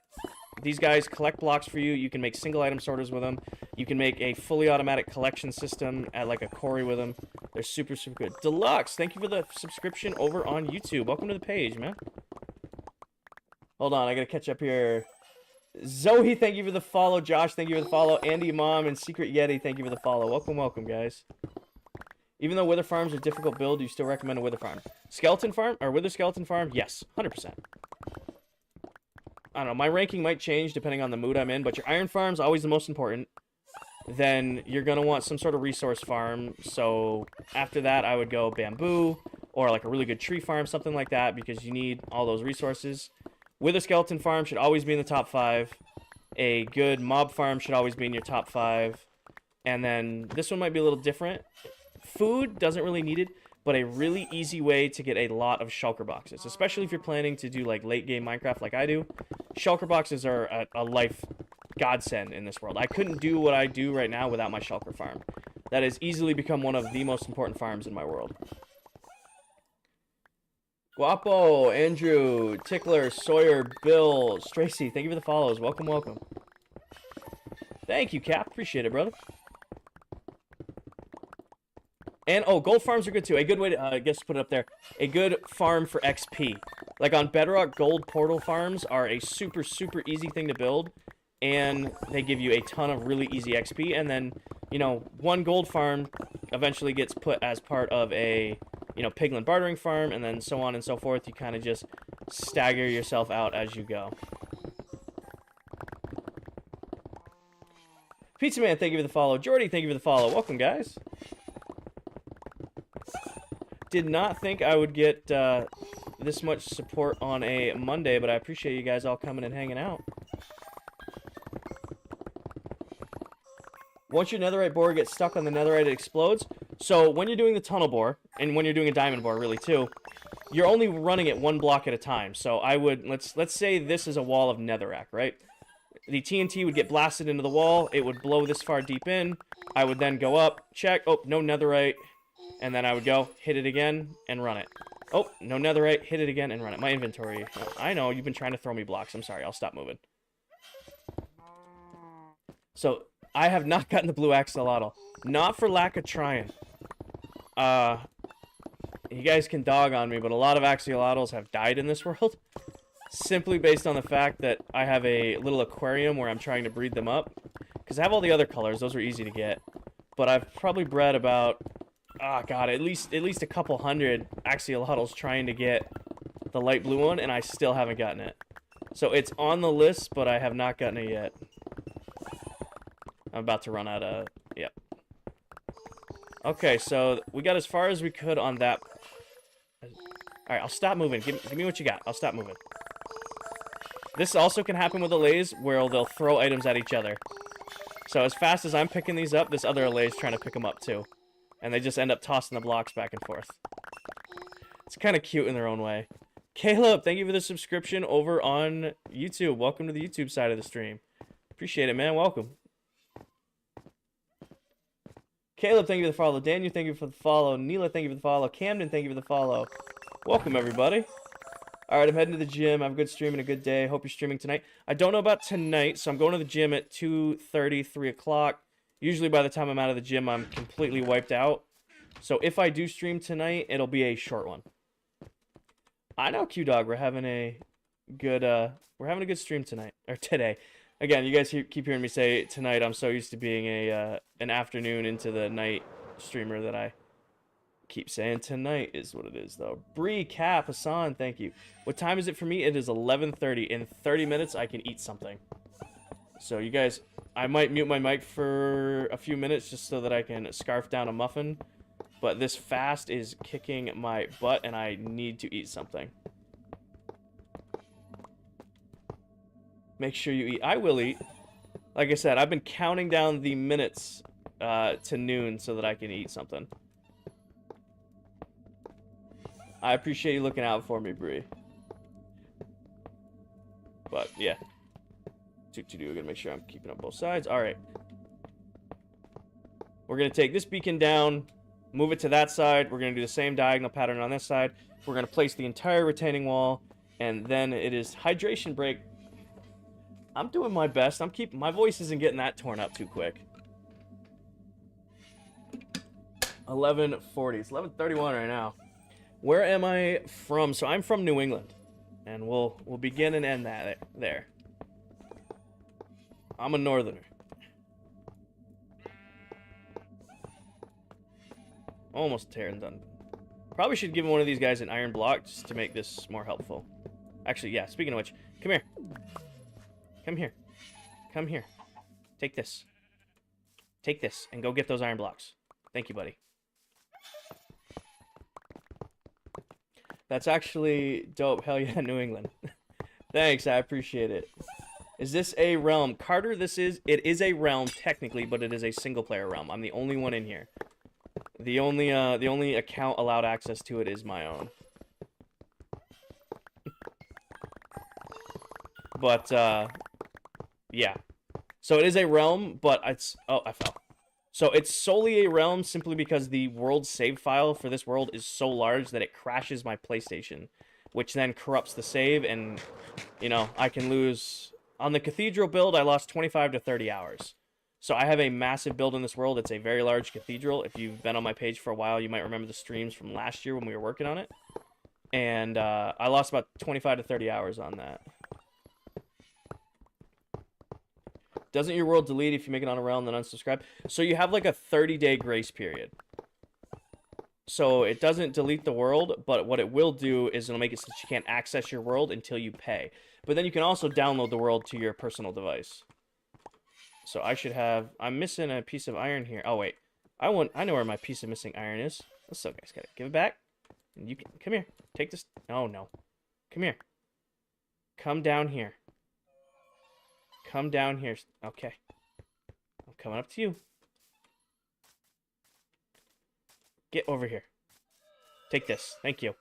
these guys collect blocks for you. You can make single item sorters with them. You can make a fully automatic collection system at like a quarry with them. They're super, super good. Deluxe, thank you for the subscription over on YouTube. Welcome to the page, man. Hold on, I gotta catch up here. Zoe, thank you for the follow. Josh, thank you for the follow. Andy Mom and Secret Yeti, thank you for the follow. Welcome, welcome, guys. Even though wither farms are difficult build, do you still recommend a wither farm? Skeleton farm? Or wither skeleton farm? Yes, 100%. I don't know, my ranking might change depending on the mood I'm in, but your iron farm's always the most important. Then you're going to want some sort of resource farm. So after that, I would go bamboo or like a really good tree farm, something like that, because you need all those resources. Wither skeleton farm should always be in the top 5. A good mob farm should always be in your top 5. And then this one might be a little different. Food doesn't really need it, but a really easy way to get a lot of shulker boxes, especially if you're planning to do like late game Minecraft like I do. Shulker boxes are a life godsend in this world. I couldn't do what I do right now without my shulker farm. That has easily become one of the most important farms in my world. Guapo, Andrew, Tickler, Sawyer, Bill, Stracy, thank you for the follows. Welcome, welcome. Thank you, Cap. Appreciate it, brother. And, oh, gold farms are good, too. A good way to, I guess, put it up there. A good farm for XP. Like, on Bedrock, gold portal farms are a super, super easy thing to build. And they give you a ton of really easy XP. And then, you know, one gold farm eventually gets put as part of a, you know, piglin bartering farm. And then so on and so forth. You kind of just stagger yourself out as you go. Pizza Man, thank you for the follow. Jordy, thank you for the follow. Welcome, guys. Did not think I would get this much support on a Monday, but I appreciate you guys all coming and hanging out. Once your netherite bore gets stuck on the netherite, it explodes. So when you're doing the tunnel bore, and when you're doing a diamond bore, really too, you're only running it one block at a time. So I would, let's say this is a wall of netherrack, right? The TNT would get blasted into the wall. It would blow this far deep in. I would then go up, check, oh, no netherite. And then I would go, hit it again, and run it. Oh, no netherite. Hit it again and run it. My inventory. Oh, I know, you've been trying to throw me blocks. I'm sorry. I'll stop moving. So, I have not gotten the blue axolotl. Not for lack of trying. You guys can dog on me, but a lot of axolotls have died in this world. Simply based on the fact that I have a little aquarium where I'm trying to breed them up. Because I have all the other colors. Those are easy to get. But I've probably bred about... Oh, God, at least a couple hundred axolotls trying to get the light blue one, and I still haven't gotten it. So it's on the list, but I have not gotten it yet. I'm about to run out of... Yep. Okay, so we got as far as we could on that. Alright, I'll stop moving. Give me what you got. I'll stop moving. This also can happen with allays, where they'll throw items at each other. So as fast as I'm picking these up, this other allay is trying to pick them up too. And they just end up tossing the blocks back and forth. It's kind of cute in their own way. Caleb, thank you for the subscription over on YouTube. Welcome to the YouTube side of the stream. Appreciate it, man. Welcome. Caleb, thank you for the follow. Daniel, thank you for the follow. Neela, thank you for the follow. Camden, thank you for the follow. Welcome, everybody. All right, I'm heading to the gym. Have a good stream and a good day. Hope you're streaming tonight. I don't know about tonight, so I'm going to the gym at 2:30, 3 o'clock. Usually by the time I'm out of the gym, I'm completely wiped out. So if I do stream tonight, it'll be a short one. I know, Q-Dog. We're having a good stream tonight, or today. Again, you guys keep hearing me say tonight. I'm so used to being an afternoon into the night streamer that I keep saying tonight is what it is, though. Bree, Cap, Hassan, thank you. What time is it for me? It is 11:30. In 30 minutes, I can eat something. So you guys, I might mute my mic for a few minutes just so that I can scarf down a muffin. But this fast is kicking my butt, and I need to eat something. Make sure you eat. I will eat. Like I said, I've been counting down the minutes to noon so that I can eat something. I appreciate you looking out for me, Bree. But, yeah. I gotta make sure I'm keeping up both sides. Alright. We're gonna take this beacon down, move it to that side. We're gonna do the same diagonal pattern on this side. We're gonna place the entire retaining wall, and then it is hydration break. I'm doing my best. My voice isn't getting that torn up too quick. 11:40. It's 11:31 right now. Where am I from? So I'm from New England, and we'll begin and end that there. I'm a northerner. Almost tearing done. Probably should give one of these guys an iron block just to make this more helpful. Actually, yeah, speaking of which, come here. Come here. Come here. Take this. Take this and go get those iron blocks. Thank you, buddy. That's actually dope. Hell yeah, New England. Thanks, I appreciate it. Is this a realm? Carter, it is a realm technically, but it is a single player realm. I'm the only one in here. The only account allowed access to it is my own. But yeah. So it is a realm, but it's I fell. So it's solely a realm simply because the world save file for this world is so large that it crashes my PlayStation, which then corrupts the save, and I can lose. On the cathedral build, I lost 25 to 30 hours. So I have a massive build in this world. It's a very large cathedral. If you've been on my page for a while, you might remember the streams from last year when we were working on it. And I lost about 25 to 30 hours on that. Doesn't your world delete if you make it on a realm, then unsubscribe? So you have like a 30-day grace period. So it doesn't delete the world, but what it will do is it'll make it so that you can't access your world until you pay. But then you can also download the world to your personal device. So I should have... I'm missing a piece of iron here. Oh, wait. I know where my piece of missing iron is. What's up, guys? Gotta give it back. And you can... Come here. Take this... Oh, no. Come here. Come down here. Come down here. Okay. I'm coming up to you. Get over here. Take this. Thank you.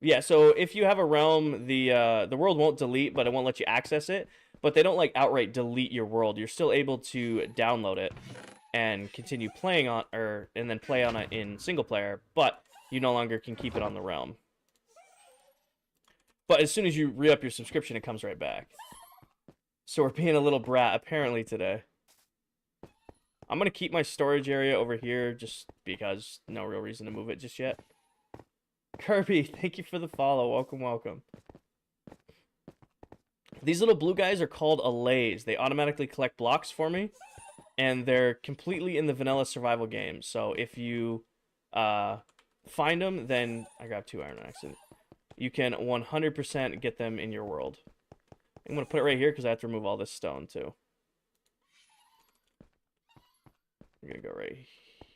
Yeah, so if you have a realm, the world won't delete, but it won't let you access it. But they don't, like, outright delete your world. You're still able to download it. and continue playing on, and then play on it in single player, but you no longer can keep it on the realm. But as soon as you re-up your subscription, it comes right back. So we're being a little brat, apparently, today. I'm going to keep my storage area over here just because no real reason to move it just yet. Kirby, thank you for the follow. Welcome, welcome. These little blue guys are called allays. They automatically collect blocks for me, and they're completely in the vanilla survival game. So if you find them, then I grabbed 2 iron on accident. You can 100% get them in your world. I'm going to put it right here because I have to remove all this stone too. I'm going to go right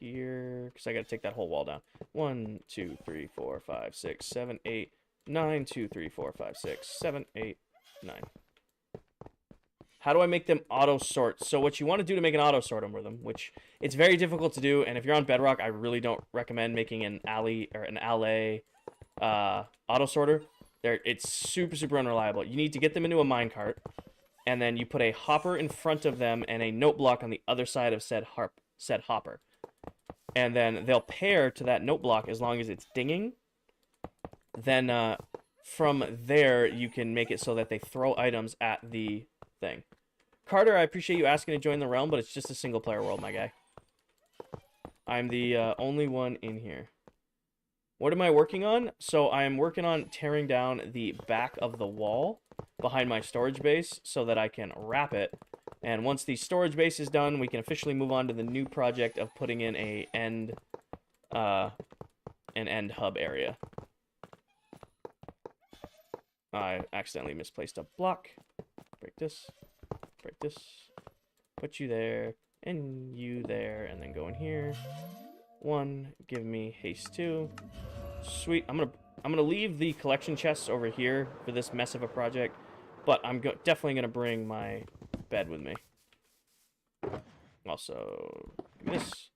here because I got to take that whole wall down. 1, 2, 3, 4, 5, 6, 7, 8, 9, 2, 3, 4, 5, 6, 7, 8, 9. How do I make them auto sort? So what you want to do to make an auto sort over them, which it's very difficult to do, and if you're on Bedrock, I really don't recommend making an alley or an alley auto sorter. It's super unreliable. You need to get them into a minecart, and then you put a hopper in front of them and a note block on the other side of said hopper, and then they'll pair to that note block as long as it's dinging. Then from there you can make it so that they throw items at the thing. Carter, I appreciate you asking to join the realm, but it's just a single player world, my guy. I'm the only one in here. What am I working on? So I'm working on tearing down the back of the wall behind my storage base so that I can wrap it. And once the storage base is done, we can officially move on to the new project of putting in an end hub area. I accidentally misplaced a block. Break this, put you there, and you there, and then go in here. 1, give me haste 2. Sweet. I'm gonna leave the collection chests over here for this mess of a project, but I'm definitely gonna bring my bed with me. Also, give me this.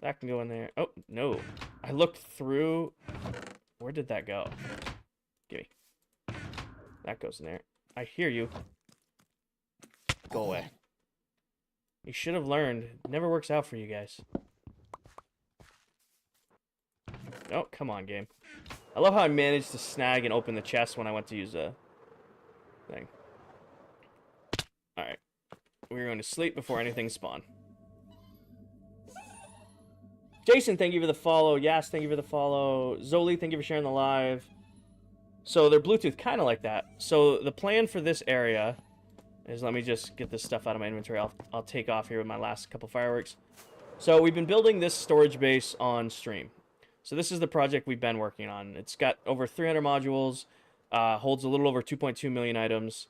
That can go in there. Oh no! I looked through. Where did that go? Gimme. That goes in there. I hear you. Go away. You should have learned. It never works out for you guys. Oh, come on, game. I love how I managed to snag and open the chest when I went to use a thing. Alright. We're going to sleep before anything spawn. Jason, thank you for the follow. Yas, thank you for the follow. Zoli, thank you for sharing the live. So they're Bluetooth, kind of like that. So the plan for this area is, let me just get this stuff out of my inventory. I'll take off here with my last couple fireworks. So we've been building this storage base on stream. So this is the project we've been working on. It's got over 300 modules, holds a little over 2.2 million items,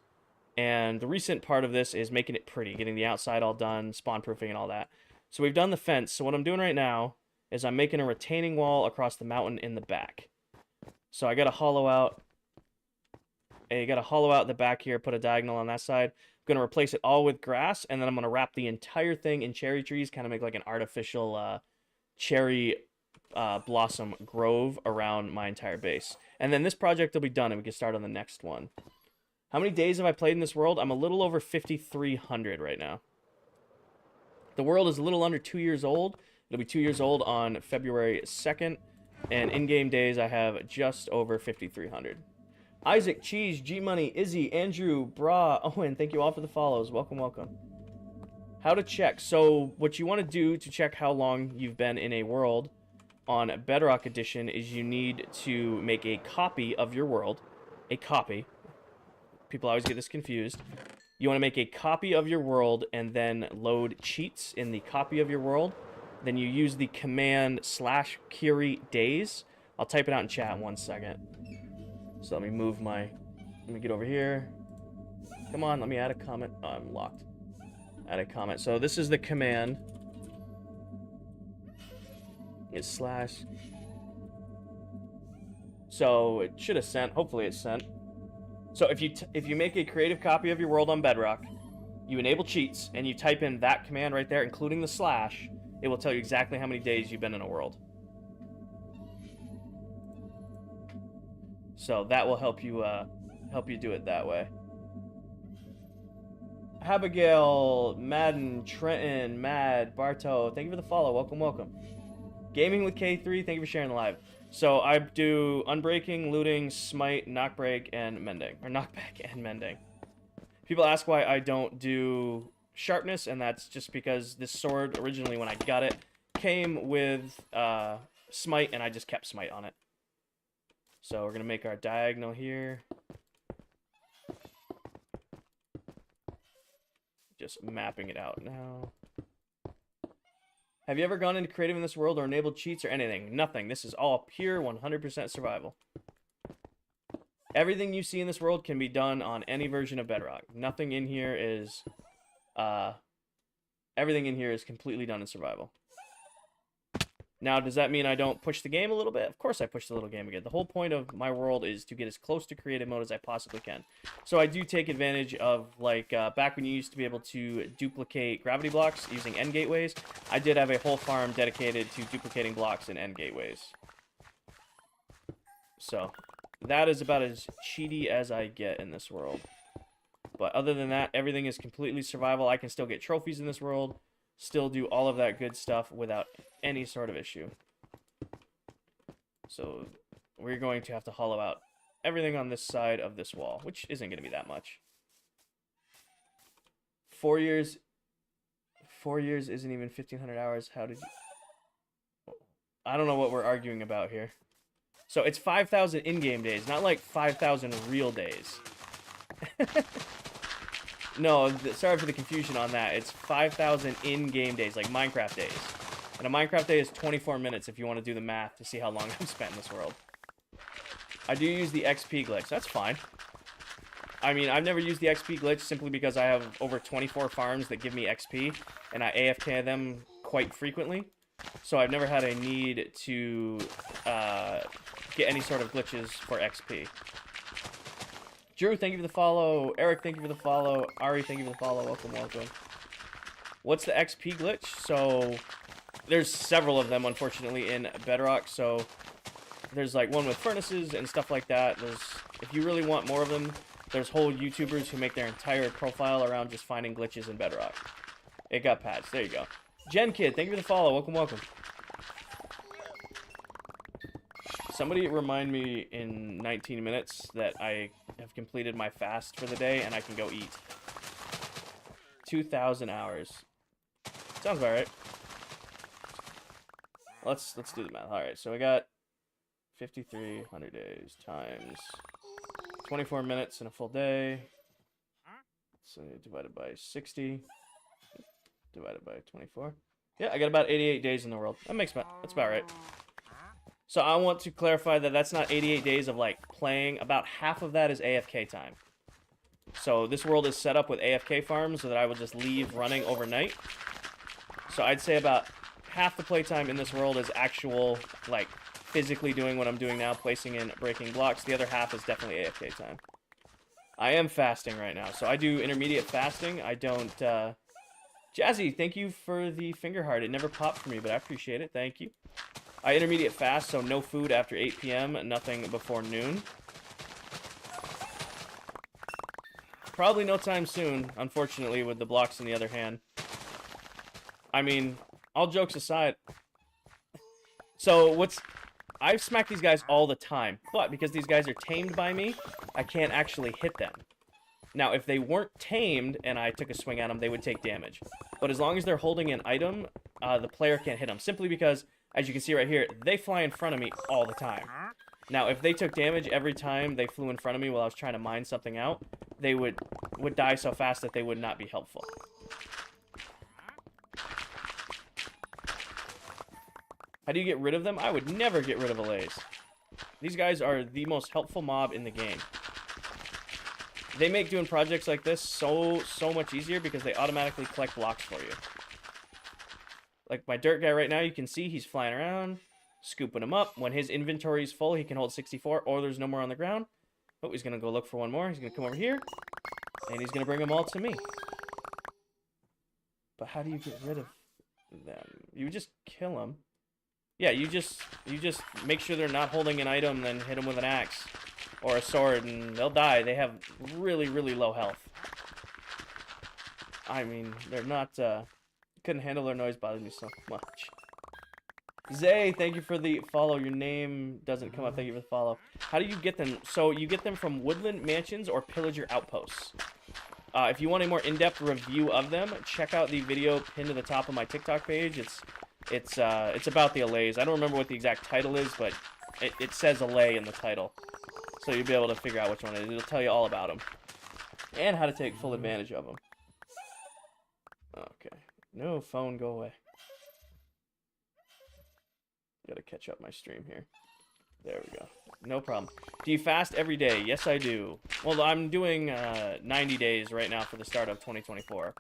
and the recent part of this is making it pretty, getting the outside all done, spawn proofing and all that. So we've done the fence. So what I'm doing right now is I'm making a retaining wall across the mountain in the back. So I got to hollow out the back here, put a diagonal on that side. I'm going to replace it all with grass, and then I'm going to wrap the entire thing in cherry trees, kind of make like an artificial cherry blossom grove around my entire base. And then this project will be done, and we can start on the next one. How many days have I played in this world? I'm a little over 5,300 right now. The world is a little under 2 years old. It'll be 2 years old on February 2nd. And in-game days, I have just over 5,300. Isaac, Cheese, G-Money, Izzy, Andrew, Bra, Owen, thank you all for the follows. Welcome, welcome. How to check. So what you want to do to check how long you've been in a world on Bedrock Edition is you need to make a copy of your world. A copy. People always get this confused. You want to make a copy of your world and then load cheats in the copy of your world. Then you use the command /Curie days. I'll type it out in chat in 1 second. So let me get over here. Come on, let me add a comment. Oh, I'm locked. Add a comment. So this is the command. It's slash. So it should have sent. Hopefully it's sent. So if you make a creative copy of your world on Bedrock, you enable cheats, and you type in that command right there, including the slash, it will tell you exactly how many days you've been in a world. So that will help you do it that way. Abigail, Madden, Trenton, Mad, Barto, thank you for the follow. Welcome, welcome. Gaming with K3, thank you for sharing the live. So I do unbreaking, looting, smite, knockbreak, and mending. Or knockback and mending. People ask why I don't do sharpness, and that's just because this sword, originally when I got it, came with smite, and I just kept smite on it. So we're going to make our diagonal here. Just mapping it out now. Have you ever gone into creative in this world or enabled cheats or anything? Nothing. This is all pure 100% survival. Everything you see in this world can be done on any version of Bedrock. Nothing in here is... everything in here is completely done in survival. Now, does that mean I don't push the game a little bit? Of course I push the little game again. The whole point of my world is to get as close to creative mode as I possibly can. So I do take advantage of, like, back when you used to be able to duplicate gravity blocks using end gateways, I did have a whole farm dedicated to duplicating blocks in end gateways. So, that is about as cheaty as I get in this world. But other than that, everything is completely survival. I can still get trophies in this world. Still do all of that good stuff without any sort of issue. So we're going to have to hollow out everything on this side of this wall, which isn't going to be that much. 4 years. 4 years isn't even 1,500 hours. How did you... I don't know what we're arguing about here. So it's 5,000 in-game days, not like 5,000 real days. No, sorry for the confusion on that. It's 5,000 in-game days, like Minecraft days. And a Minecraft day is 24 minutes if you want to do the math to see how long I've spent in this world. I do use the XP glitch. That's fine. I mean, I've never used the XP glitch simply because I have over 24 farms that give me XP, and I AFK them quite frequently. So I've never had a need to get any sort of glitches for XP. Drew, thank you for the follow. Eric, thank you for the follow. Ari, thank you for the follow. Welcome, welcome. What's the XP glitch? So, there's several of them, unfortunately, in Bedrock. So, there's like one with furnaces and stuff like that. There's, if you really want more of them, there's whole YouTubers who make their entire profile around just finding glitches in Bedrock. It got patched. There you go. Jen Kid, thank you for the follow. Welcome, welcome. Somebody remind me in 19 minutes that I have completed my fast for the day and I can go eat. 2,000 hours. Sounds about right. Let's do the math. All right, so we got 5,300 days times 24 minutes in a full day. So divided by 60. Divided by 24. Yeah, I got about 88 days in the world. That's about right. So I want to clarify that that's not 88 days of, like, playing. About half of that is AFK time. So this world is set up with AFK farms so that I will just leave running overnight. So I'd say about half the playtime in this world is actual, like, physically doing what I'm doing now, placing and breaking blocks. The other half is definitely AFK time. I am fasting right now. So I do intermediate fasting. I don't, Jazzy, thank you for the finger heart. It never popped for me, but I appreciate it. Thank you. I intermediate fast, so no food after 8 p.m., nothing before noon. Probably no time soon, unfortunately, with the blocks in the other hand. I mean, all jokes aside. So, I smack these guys all the time, but because these guys are tamed by me, I can't actually hit them. Now, if they weren't tamed and I took a swing at them, they would take damage. But as long as they're holding an item, the player can't hit them, simply because... As you can see right here, they fly in front of me all the time. Now, if they took damage every time they flew in front of me while I was trying to mine something out, they would die so fast that they would not be helpful. How do you get rid of them? I would never get rid of allays. These guys are the most helpful mob in the game. They make doing projects like this so much easier because they automatically collect blocks for you. Like my dirt guy right now, you can see he's flying around, scooping them up. When his inventory is full, he can hold 64, or there's no more on the ground. Oh, he's going to go look for one more. He's going to come over here, and he's going to bring them all to me. But how do you get rid of them? You just kill them. Yeah, you just make sure they're not holding an item, then hit them with an axe or a sword, and they'll die. They have really, really low health. I mean, they're not, couldn't handle their noise bothers me so much. Zay, thank you for the follow. Your name doesn't come up. Thank you for the follow. How do you get them? So you get them from woodland mansions or pillager outposts. If you want a more in-depth review of them, check out the video pinned to the top of my TikTok page. It's about the allays. I don't remember what the exact title is, but it says allay in the title. So you'll be able to figure out which one it is. It'll tell you all about them. And how to take full advantage of them. Okay. No, phone, go away. Gotta catch up my stream here. There we go. No problem. Do you fast every day? Yes, I do. Well, I'm doing 90 days right now for the start of 2024.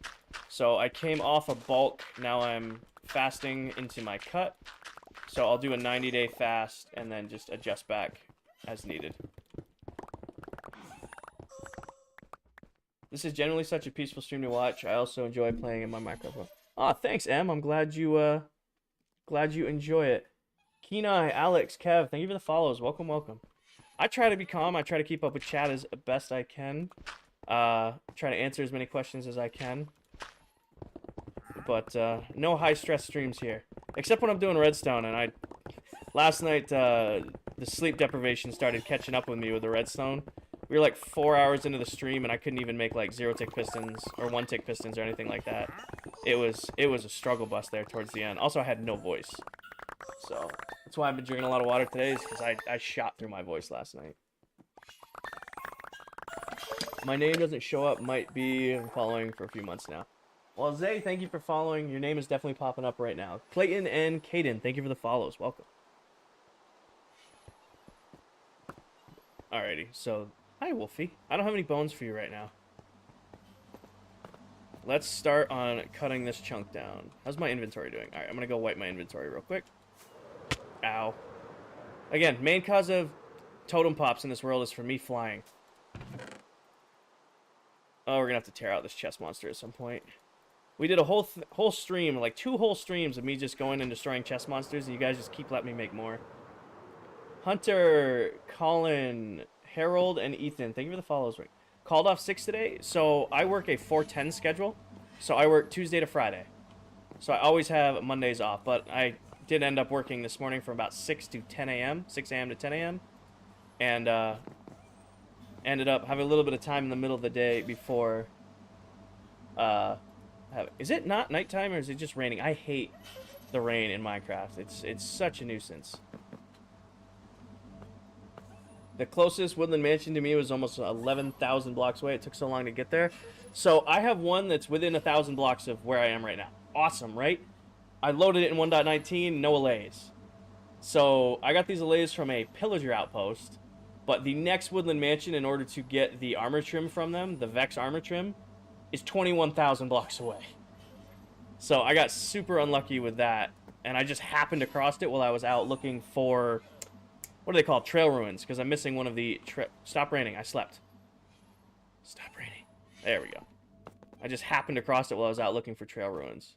So I came off a bulk. Now I'm fasting into my cut. So I'll do a 90-day fast and then just adjust back as needed. This is generally such a peaceful stream to watch. I also enjoy playing in my microphone. Ah, thanks, Em. I'm glad you enjoy it. Kenai, Alex, Kev, thank you for the follows. Welcome, welcome. I try to be calm. I try to keep up with chat as best I can. Try to answer as many questions as I can. But no high-stress streams here. Except when I'm doing Redstone. And last night, the sleep deprivation started catching up with me with the Redstone. We were like 4 hours into the stream, and I couldn't even make like 0-tick pistons or 1-tick pistons or anything like that. It was a struggle bus there towards the end. Also, I had no voice. So that's why I've been drinking a lot of water today, is because I shot through my voice last night. My name doesn't show up. Might be following for a few months now. Well, Zay, thank you for following. Your name is definitely popping up right now. Clayton and Caden, thank you for the follows. Welcome. Alrighty, so hi, Wolfie. I don't have any bones for you right now. Let's start on cutting this chunk down. How's my inventory doing? Alright, I'm gonna go wipe my inventory real quick. Ow. Again, main cause of totem pops in this world is for me flying. Oh, we're gonna have to tear out this chest monster at some point. We did a whole stream, like 2 whole streams of me just going and destroying chest monsters, and you guys just keep letting me make more. Hunter, Colin, Harold, and Ethan, thank you for the follows. Called off 6 today, so I work a 4-10 schedule. So I work Tuesday to Friday. So I always have Mondays off, but I did end up working this morning from about 6 to 10 a.m., 6 a.m. to 10 a.m., and ended up having a little bit of time in the middle of the day before, is it not nighttime or is it just raining? I hate the rain in Minecraft. It's such a nuisance. The closest woodland mansion to me was almost 11,000 blocks away. It took so long to get there. So I have one that's within 1,000 blocks of where I am right now. Awesome, right? I loaded it in 1.19, no allays. So I got these allays from a pillager outpost. But the next woodland mansion, in order to get the armor trim from them, the Vex armor trim, is 21,000 blocks away. So I got super unlucky with that. And I just happened across it while I was out looking for... what do they call it? Trail ruins, because I'm missing one of the... Stop raining. I slept. Stop raining. There we go. I just happened across it while I was out looking for trail ruins.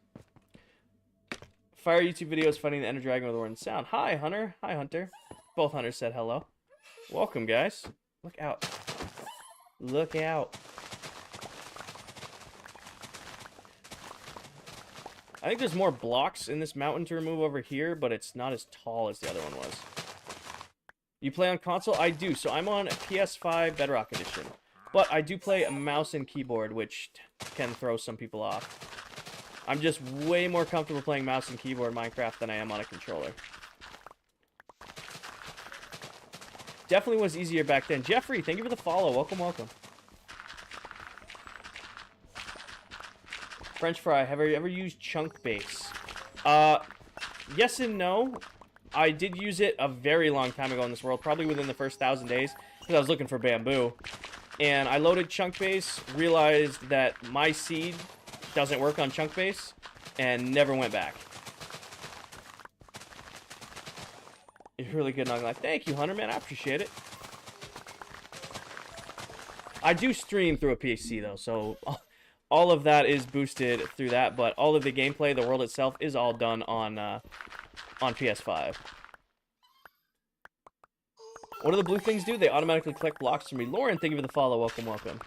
Fire YouTube videos fighting the Ender Dragon with Warden Sound. Hi, Hunter. Hi, Hunter. Both Hunters said hello. Welcome, guys. Look out. Look out. I think there's more blocks in this mountain to remove over here, but it's not as tall as the other one was. You play on console? I do. So I'm on PS5 Bedrock Edition. But I do play a mouse and keyboard, which can throw some people off. I'm just way more comfortable playing mouse and keyboard Minecraft than I am on a controller. Definitely was easier back then. Jeffrey, thank you for the follow. Welcome, welcome. French fry, have you ever used chunk base? Yes and no. I did use it a very long time ago in this world, probably within the first 1,000 days, because I was looking for bamboo. And I loaded chunk base, realized that my seed doesn't work on chunk base, and never went back. You're really good, not gonna lie. Thank you, Hunter, man. I appreciate it. I do stream through a PC, though, so all of that is boosted through that, but all of the gameplay, the world itself, is all done on PS5. What do the blue things do? They automatically collect blocks from me. Lauren, thank you for the follow. Welcome, welcome.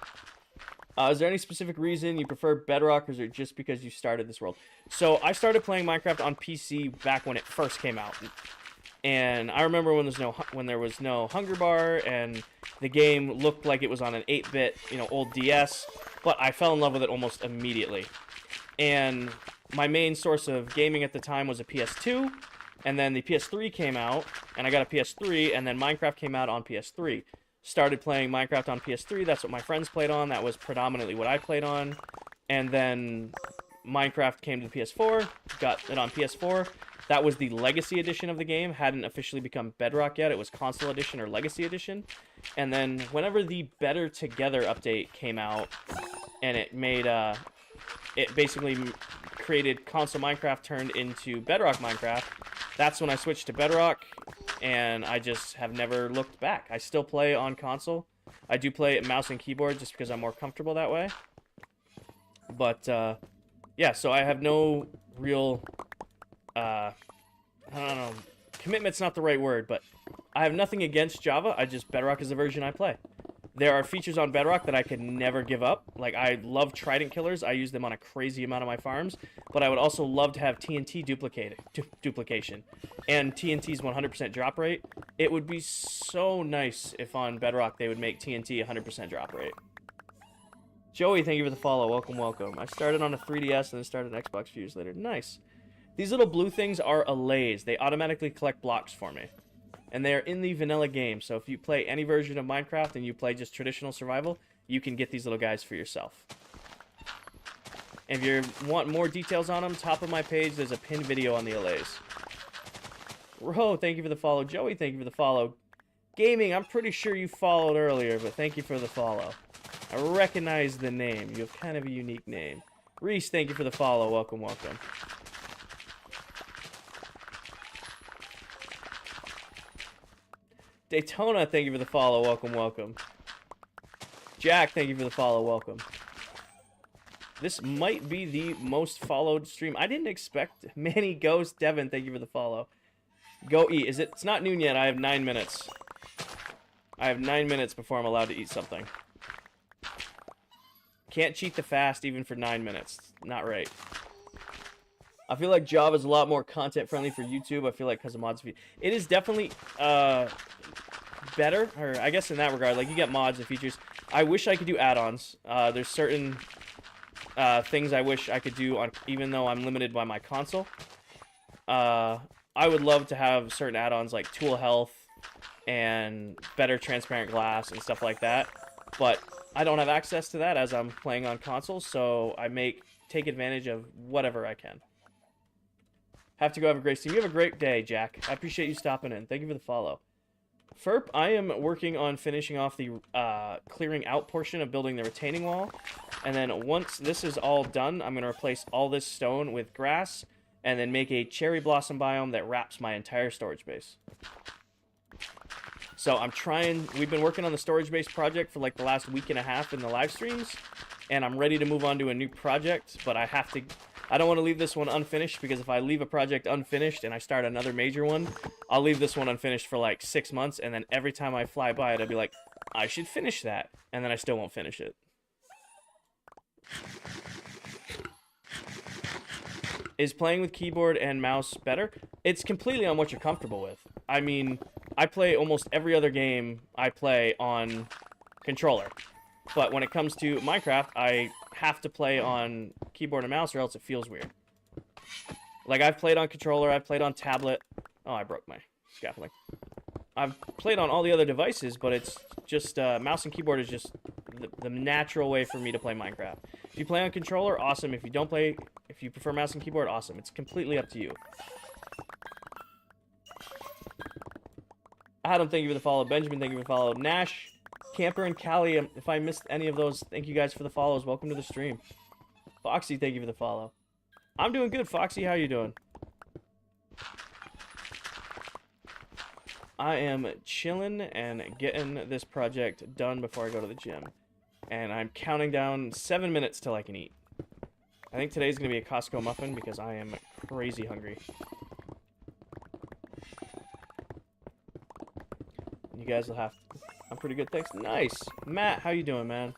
Is there any specific reason you prefer Bedrock, or is it just because you started this world? So I started playing Minecraft on PC back when it first came out, and I remember when there was no Hunger Bar, and the game looked like it was on an 8-bit, old DS. But I fell in love with it almost immediately, and my main source of gaming at the time was a PS2, and then the PS3 came out, and I got a PS3, and then Minecraft came out on PS3. Started playing Minecraft on PS3. That's what my friends played on. That was predominantly what I played on. And then Minecraft came to the PS4. Got it on PS4. That was the Legacy Edition of the game. Hadn't officially become Bedrock yet. It was Console Edition or Legacy Edition. And then whenever the Better Together update came out, and it made it basically created console Minecraft turned into Bedrock Minecraft. That's when I switched to Bedrock, and I just have never looked back. I still play on console. I do play mouse and keyboard just because I'm more comfortable that way. But, yeah, so I have no real, I don't know, commitment's not the right word, but I have nothing against Java. Bedrock is the version I play. There are features on Bedrock that I could never give up. Like, I love Trident Killers. I use them on a crazy amount of my farms. But I would also love to have TNT duplication. And TNT's 100% drop rate. It would be so nice if on Bedrock they would make TNT 100% drop rate. Joey, thank you for the follow. Welcome, welcome. I started on a 3DS and then started an Xbox a few years later. Nice. These little blue things are allays. They automatically collect blocks for me. And they're in the vanilla game, so if you play any version of Minecraft and you play just traditional survival, you can get these little guys for yourself. And if you want more details on them, top of my page, there's a pinned video on the allays. Ro, thank you for the follow. Joey, thank you for the follow. Gaming, I'm pretty sure you followed earlier, but thank you for the follow. I recognize the name. You have kind of a unique name. Reese, thank you for the follow. Welcome, welcome. Daytona, thank you for the follow. Welcome, welcome. Jack, thank you for the follow. Welcome. This might be the most followed stream. I didn't expect. Manny Ghost, Devin, thank you for the follow. Go eat. It's not noon yet. I have 9 minutes. I have 9 minutes before I'm allowed to eat something. Can't cheat the fast even for 9 minutes. Not right. I feel like Java is a lot more content friendly for YouTube. I feel like because of mods. It is definitely better, or I guess in that regard, like you get mods and features. I wish I could do add-ons. There's certain things I wish I could do on, even though I'm limited by my console. I would love to have certain add-ons like tool health and better transparent glass and stuff like that. But I don't have access to that as I'm playing on console, so I take advantage of whatever I can. Have to go have a great stream. You have a great day, Jack. I appreciate you stopping in. Thank you for the follow. Ferp, I am working on finishing off the clearing out portion of building the retaining wall. And then once this is all done, I'm going to replace all this stone with grass and then make a cherry blossom biome that wraps my entire storage base. So we've been working on the storage base project for like the last week and a half in the live streams. And I'm ready to move on to a new project, but I don't want to leave this one unfinished, because if I leave a project unfinished and I start another major one, I'll leave this one unfinished for like 6 months, and then every time I fly by it, I'll be like, I should finish that, and then I still won't finish it. Is playing with keyboard and mouse better? It's completely on what you're comfortable with. I mean, I play almost every other game I play on controller. But when it comes to Minecraft, I have to play on keyboard and mouse or else it feels weird. Like, I've played on controller, I've played on tablet. Oh, I broke my scaffolding. I've played on all the other devices, but it's just, mouse and keyboard is just the natural way for me to play Minecraft. If you play on controller, awesome. If you prefer mouse and keyboard, awesome. It's completely up to you. Adam, thank you for the follow. Benjamin, thank you for the follow. Nash, Camper, and Callie, if I missed any of those, thank you guys for the follows. Welcome to the stream. Foxy, thank you for the follow. I'm doing good, Foxy. How you doing? I am chilling and getting this project done before I go to the gym. And I'm counting down 7 minutes till I can eat. I think today's going to be a Costco muffin because I am crazy hungry. You guys will have to... I'm pretty good, thanks. Nice! Matt, how you doing, man?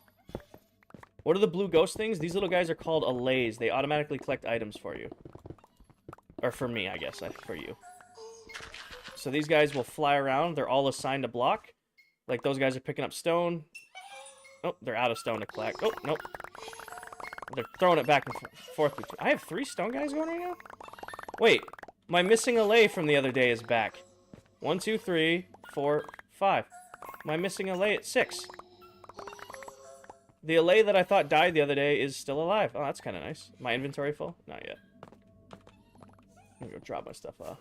What are the blue ghost things? These little guys are called allays. They automatically collect items for you. Or for me, I guess, for you. So these guys will fly around. They're all assigned a block. Like those guys are picking up stone. Oh, they're out of stone to collect. Oh, nope. They're throwing it back and forth. I have 3 stone guys going right now? Wait, my missing allay from the other day is back. 1, 2, 3, 4, 5. My missing allay at 6. The allay that I thought died the other day is still alive. Oh, that's kind of nice. My inventory full? Not yet. I'm gonna go drop my stuff off.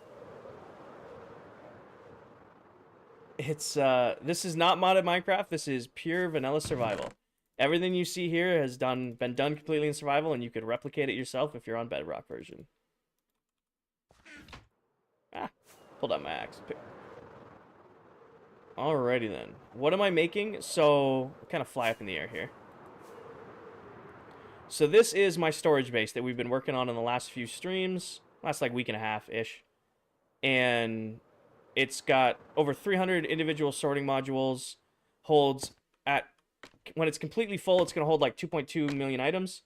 It's, this is not modded Minecraft. This is pure vanilla survival. Everything you see here has been done completely in survival, and you could replicate it yourself if you're on Bedrock version. Ah, pulled out my axe. Alrighty then. What am I making? So, kind of fly up in the air here. So this is my storage base that we've been working on in the last few streams. Last like week and a half-ish. And it's got over 300 individual sorting modules. Holds at... When it's completely full, it's going to hold like 2.2 million items.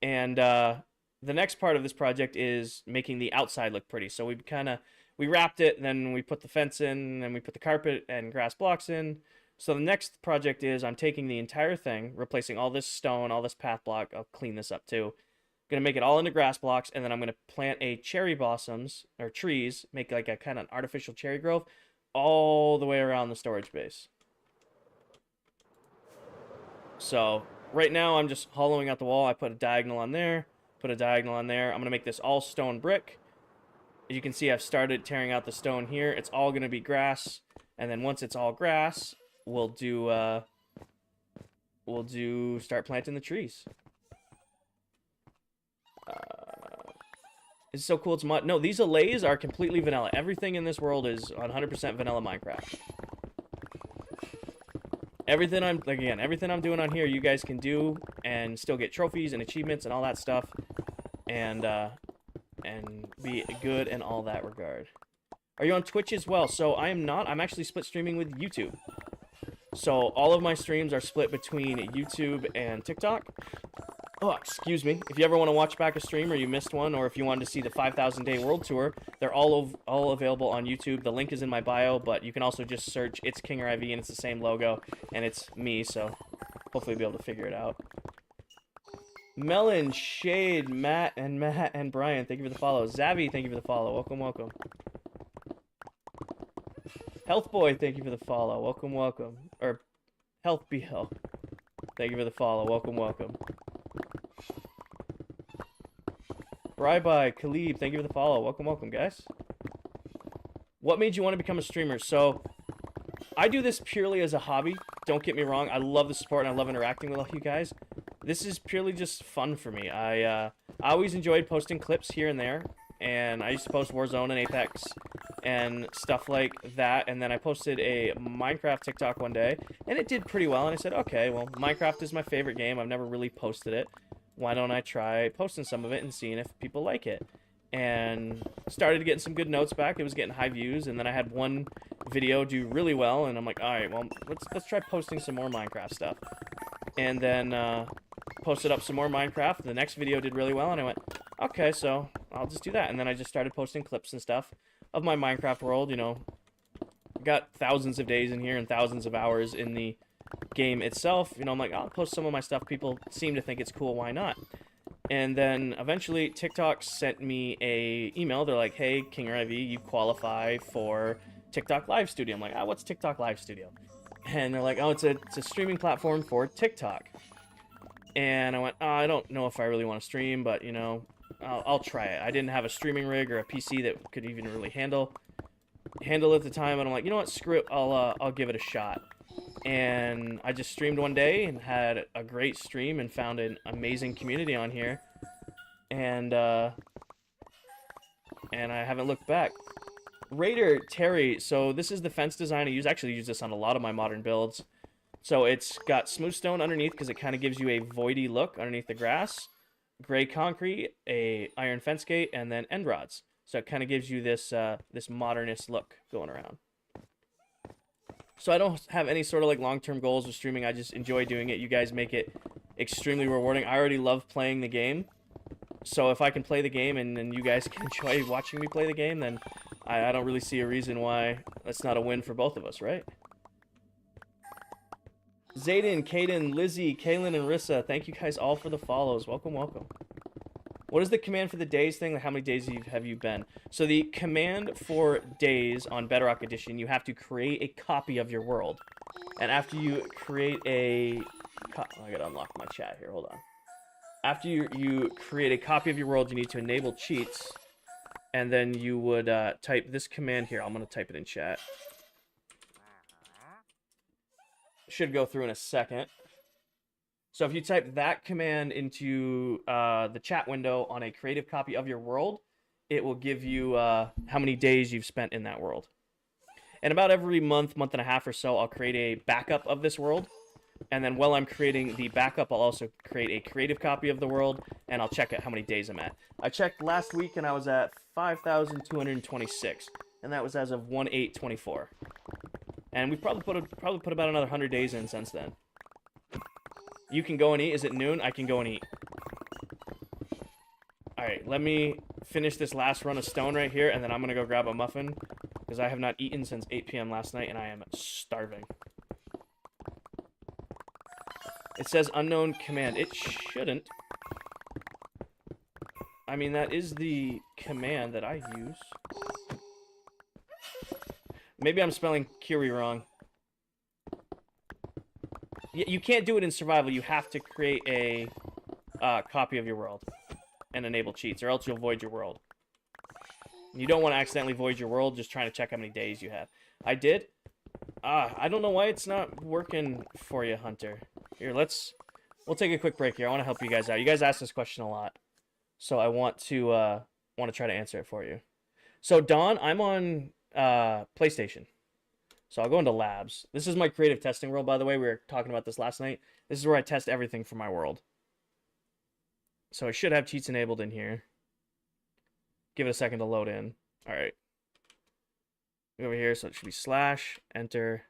And the next part of this project is making the outside look pretty. So we wrapped it, then we put the fence in, then we put the carpet and grass blocks in. So the next project is I'm taking the entire thing, replacing all this stone, all this path block. I'll clean this up too. Going to make it all into grass blocks, and then I'm going to plant a cherry blossoms, or trees, make like a kind of artificial cherry grove, all the way around the storage base. So right now I'm just hollowing out the wall. I put a diagonal on there, put a diagonal on there. I'm going to make this all stone brick. As you can see, I've started tearing out the stone here. It's all going to be grass, and then once it's all grass, we'll start planting the trees. It's so cool. It's mud. No, these allays are completely vanilla. Everything in this world is 100% vanilla Minecraft. Everything I'm doing on here, you guys can do and still get trophies and achievements and all that stuff, and be good in all that regard. Are you on Twitch as well? So I am not. I'm actually split streaming with YouTube. So all of my streams are split between YouTube and TikTok. Oh, excuse me. If you ever want to watch back a stream or you missed one, or if you wanted to see the 5,000 Day World Tour, they're all available on YouTube. The link is in my bio, but you can also just search It's Kinger IV, and it's the same logo, and it's me, so hopefully you'll be able to figure it out. Melon, Shade, Matt, and Brian, thank you for the follow. Zavi, thank you for the follow. Welcome, welcome. Health Boy, thank you for the follow. Welcome, welcome. Or Health BL. Thank you for the follow. Welcome, welcome. Bye-bye, Khalib, thank you for the follow. Welcome, welcome, guys. What made you want to become a streamer? So, I do this purely as a hobby. Don't get me wrong. I love the support and I love interacting with all you guys. This is purely just fun for me. I always enjoyed posting clips here and there. And I used to post Warzone and Apex and stuff like that. And then I posted a Minecraft TikTok one day. And it did pretty well. And I said, okay, well, Minecraft is my favorite game. I've never really posted it. Why don't I try posting some of it and seeing if people like it? And started getting some good notes back. It was getting high views, and then I had one video do really well, and I'm like, all right, well, let's try posting some more Minecraft stuff. And then posted up some more Minecraft. The next video did really well, and I went, okay, so I'll just do that. And then I just started posting clips and stuff of my Minecraft world. You know, got thousands of days in here and thousands of hours in the game itself. You know, I'm like, I'll post some of my stuff. People seem to think it's cool. Why not? And then eventually TikTok sent me a email. They're like, hey, Kinger IV, you qualify for TikTok Live Studio. I'm like, what's TikTok Live Studio? And they're like, oh, it's a streaming platform for TikTok. And I went, I don't know if I really want to stream, but, you know, I'll try it. I didn't have a streaming rig or a PC that could even really handle it at the time. And I'm like, you know what, screw it. I'll give it a shot. And I just streamed one day and had a great stream and found an amazing community on here. And I haven't looked back. Raider Terry, so this is the fence design I use. I actually use this on a lot of my modern builds. So it's got smooth stone underneath because it kind of gives you a voidy look underneath the grass. Gray concrete, a iron fence gate, and then end rods. So it kind of gives you this this modernist look going around. So I don't have any sort of like long-term goals with streaming. I just enjoy doing it. You guys make it extremely rewarding. I already love playing the game. So if I can play the game and then you guys can enjoy watching me play the game, then I don't really see a reason why that's not a win for both of us, right? Zayden, Kaden, Lizzie, Kaylin, and Rissa, thank you guys all for the follows. Welcome, welcome. What is the command for the days thing? How many days have you been? So the command for days on Bedrock Edition, you have to create a copy of your world. And after you create a... I gotta unlock my chat here, hold on. After you create a copy of your world, you need to enable cheats. And then you would type this command here. I'm gonna type it in chat. Should go through in a second. So if you type that command into the chat window on a creative copy of your world, it will give you how many days you've spent in that world. And about every month and a half or so, I'll create a backup of this world. And then while I'm creating the backup, I'll also create a creative copy of the world, and I'll check out how many days I'm at. I checked last week, and I was at 5,226, and that was as of 1/8/24. And we've probably put about another 100 days in since then. You can go and eat. Is it noon? I can go and eat. Alright, let me finish this last run of stone right here, and then I'm going to go grab a muffin, because I have not eaten since 8 p.m. last night, and I am starving. It says unknown command. It shouldn't. I mean, that is the command that I use. Maybe I'm spelling Curie wrong. You can't do it in survival. You have to create a copy of your world and enable cheats, or else you'll void your world. You don't want to accidentally void your world just trying to check how many days you have. I did. I don't know why it's not working for you, Hunter. Here, we'll take a quick break here. I want to help you guys out. You guys ask this question a lot, so I want to try to answer it for you. So, Dawn, I'm on PlayStation. So I'll go into labs. This is my creative testing world, by the way. We were talking about this last night. This is where I test everything for my world. So I should have cheats enabled in here. Give it a second to load in. All right. Over here, so it should be slash, enter.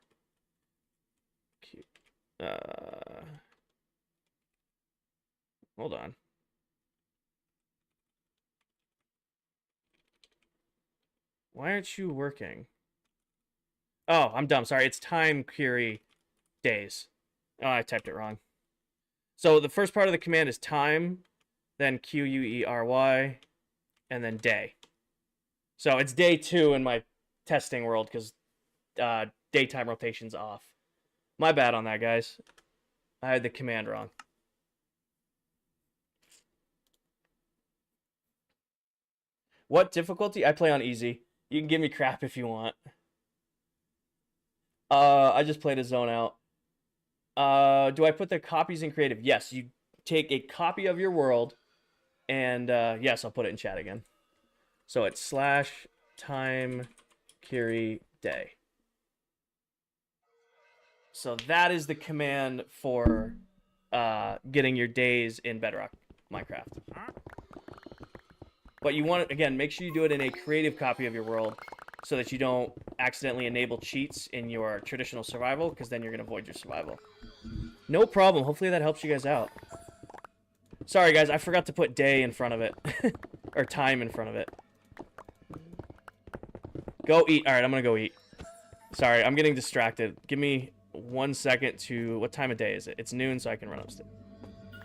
Hold on. Why aren't you working? Oh, I'm dumb. Sorry, it's time query days. Oh, I typed it wrong. So the first part of the command is time, then Query, and then day. So it's day 2 in my testing world because daytime rotation's off. My bad on that, guys. I had the command wrong. What difficulty? I play on easy. You can give me crap if you want. I just played a zone out. Do I put the copies in creative? Yes, you take a copy of your world, and yes, I'll put it in chat again. So it's slash time query day. So that is the command for getting your days in Bedrock Minecraft. But you want to, again, make sure you do it in a creative copy of your world so that you don't accidentally enable cheats in your traditional survival, because then you're going to void your survival. No problem. Hopefully that helps you guys out. Sorry, guys. I forgot to put day in front of it. Or time in front of it. Go eat. All right, I'm going to go eat. Sorry, I'm getting distracted. Give me 1 second to... What time of day is it? It's noon, so I can run upstairs.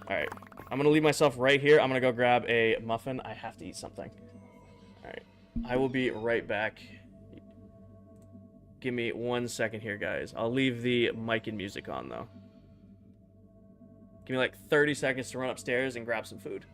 All right. I'm going to leave myself right here. I'm going to go grab a muffin. I have to eat something. All right. I will be right back. Give me 1 second here, guys. I'll leave the mic and music on, though. Give me like 30 seconds to run upstairs and grab some food.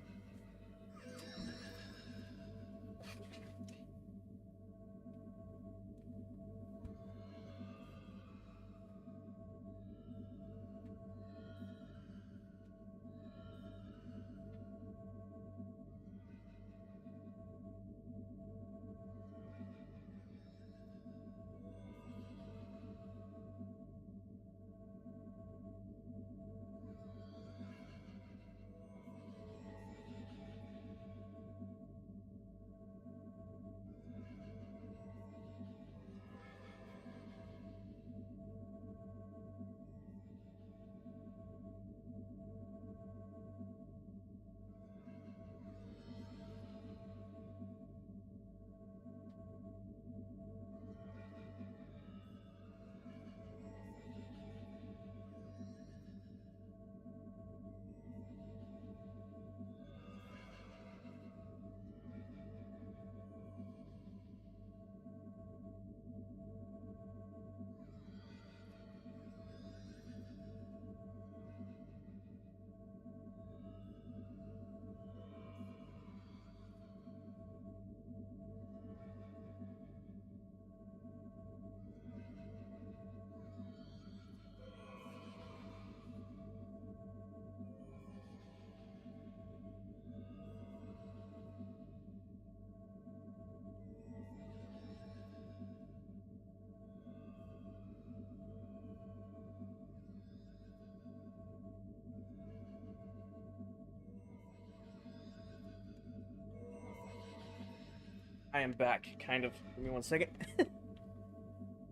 I am back, kind of. Give me 1 second.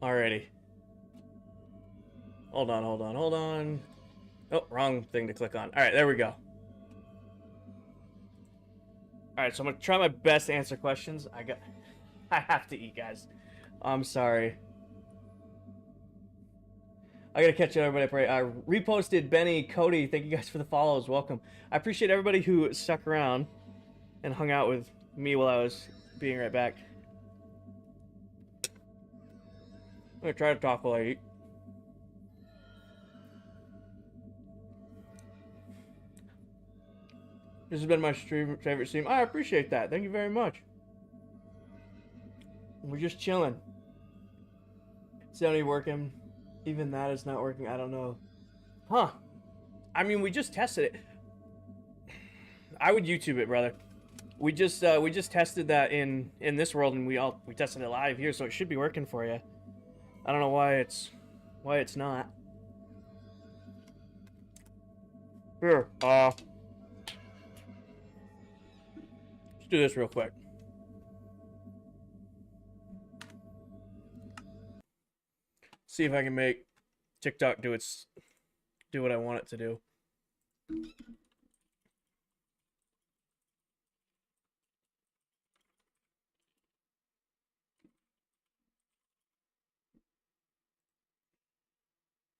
Alrighty. Hold on. Oh, wrong thing to click on. Alright, there we go. Alright, so I'm gonna try my best to answer questions. I have to eat, guys. I'm sorry. I gotta catch you, everybody. I reposted Benny, Cody. Thank you guys for the follows. Welcome. I appreciate everybody who stuck around and hung out with me while I was being right back. I'm gonna try to talk while I eat. This has been my favorite stream. I appreciate that. Thank you very much. We're just chilling. It's only working. Even that is not working. I don't know. Huh. I mean, we just tested it. I would YouTube it, brother. We just tested that in this world, and we tested it live here, so it should be working for you. I don't know why it's not. Here, let's do this real quick. See if I can make TikTok do what I want it to do.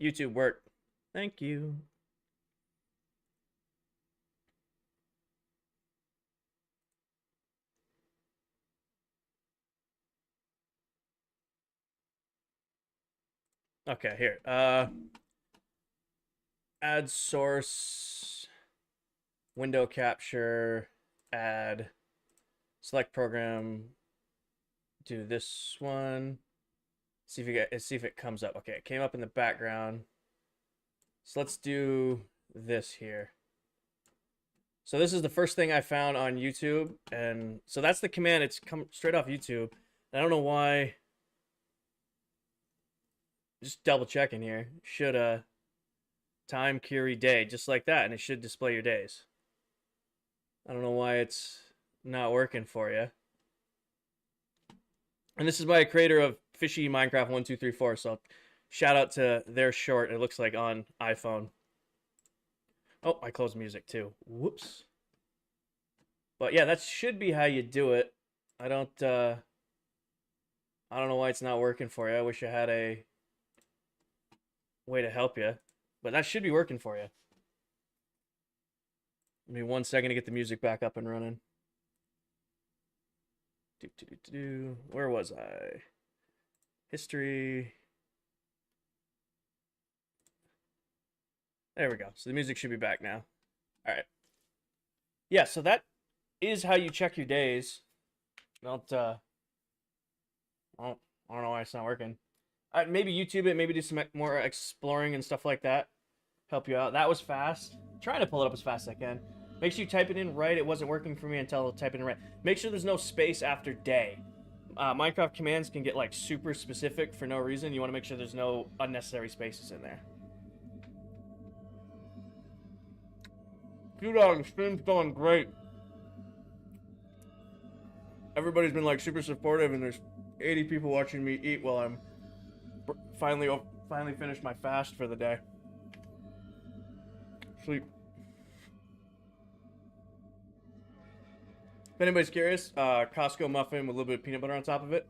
YouTube work. Thank you. Okay, here. Add source, window capture, add, select program, do this one. See if it comes up. Okay, it came up in the background. So let's do this here. So this is the first thing I found on YouTube, and so that's the command. It's come straight off YouTube. I don't know why. Just double checking here. Should time query day, just like that, and it should display your days. I don't know why it's not working for you. And this is by a creator of Fishy Minecraft 1234. So shout out to their short. It looks like on iPhone. Oh, I closed music too. Whoops. But yeah, that should be how you do it. I don't know why it's not working for you. I wish I had a way to help you, but that should be working for you. Give me 1 second to get the music back up and running. Where was I? History. There we go. So the music should be back now. All right. Yeah, so that is how you check your days. I don't know why it's not working. Maybe YouTube it, maybe do some more exploring and stuff like that. Help you out. That was fast. I'm trying to pull it up as fast as I can. Make sure you type it in right. It wasn't working for me until I type it in right. Make sure there's no space after day. Minecraft commands can get like super specific for no reason. You want to make sure there's no unnecessary spaces in there. Dude, the stream's going great. Everybody's been like super supportive, and there's 80 people watching me eat while I'm finally finished my fast for the day. Sleep. If anybody's curious, Costco muffin with a little bit of peanut butter on top of it.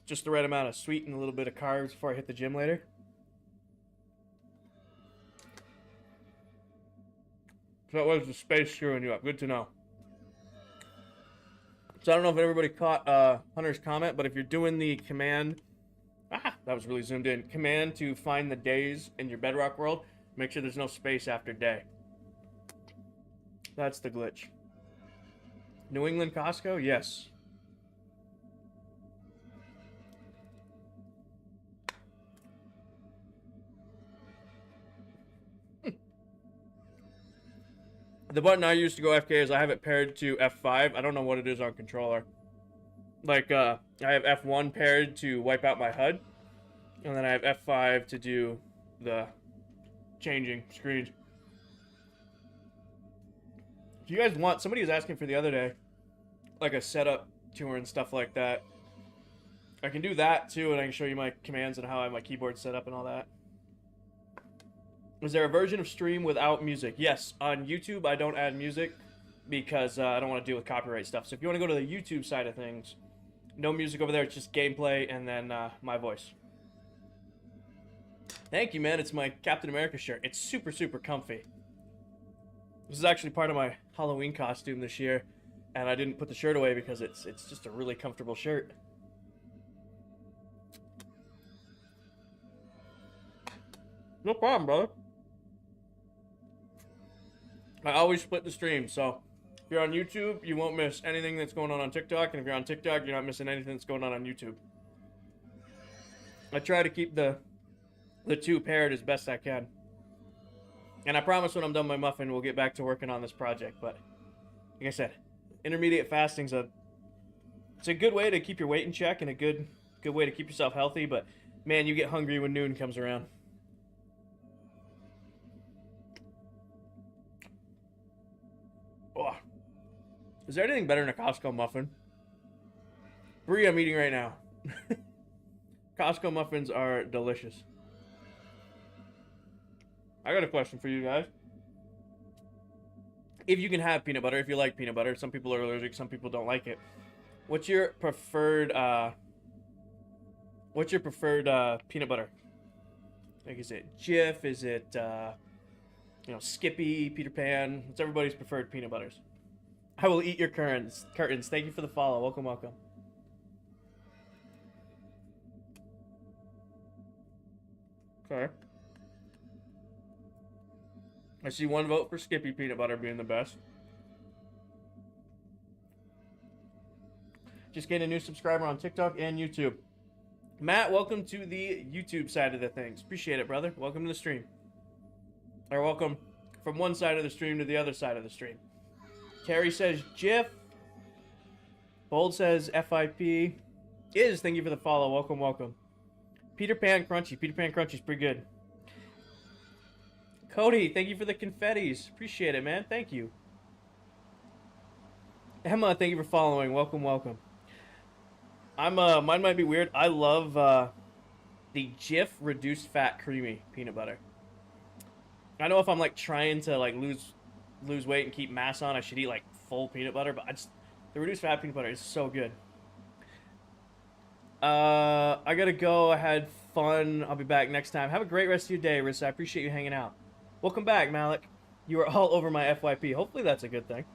Just the right amount of sweet and a little bit of carbs before I hit the gym later. So that was the space screwing you up. Good to know. So I don't know if everybody caught Hunter's comment, but if you're doing the command... that was really zoomed in. Command to find the days in your Bedrock world, make sure there's no space after day. That's the glitch. New England Costco? Yes. The button I use to go FK is I have it paired to F5. I don't know what it is on controller. Like, I have F1 paired to wipe out my HUD. And then I have F5 to do the changing screens. If you guys want, somebody was asking for the other day, like a setup tour and stuff like that. I can do that too, and I can show you my commands and how I have my keyboard set up and all that. Is there a version of stream without music? Yes, on YouTube I don't add music because I don't want to deal with copyright stuff. So if you want to go to the YouTube side of things, no music over there, it's just gameplay and then my voice. Thank you, man. It's my Captain America shirt. It's super, super comfy. This is actually part of my Halloween costume this year, and I didn't put the shirt away because it's just a really comfortable shirt. No problem, brother. I always split the stream, so if you're on YouTube, you won't miss anything that's going on TikTok, and if you're on TikTok, you're not missing anything that's going on YouTube. I try to keep the two paired as best I can. And I promise when I'm done my muffin, we'll get back to working on this project. But like I said, intermediate fasting's it's a good way to keep your weight in check and a good way to keep yourself healthy. But man, you get hungry when noon comes around. Oh. Is there anything better than a Costco muffin? Brie, I'm eating right now. Costco muffins are delicious. I got a question for you guys. If you can have peanut butter, if you like peanut butter, some people are allergic, some people don't like it. What's your preferred peanut butter? Like, is it Jif? Is it Skippy, Peter Pan? What's everybody's preferred peanut butters? I will eat your curtains. Thank you for the follow. Welcome, welcome. Okay. I see one vote for Skippy peanut butter being the best. Just getting a new subscriber on TikTok and YouTube. Matt, welcome to the YouTube side of the things. Appreciate it, brother. Welcome to the stream. Or welcome from one side of the stream to the other side of the stream. Carrie says Jif. Bold says FIP. Thank you for the follow. Welcome, welcome. Peter Pan Crunchy. Peter Pan Crunchy's pretty good. Cody, thank you for the confettis. Appreciate it, man. Thank you. Emma, thank you for following. Welcome, welcome. Mine might be weird. I love the Jif reduced fat creamy peanut butter. I know if I'm like trying to like lose weight and keep mass on, I should eat like full peanut butter, but the reduced fat peanut butter is so good. I gotta go. I had fun. I'll be back next time. Have a great rest of your day, Rissa. I appreciate you hanging out. Welcome back, Malik. You are all over my FYP. Hopefully that's a good thing.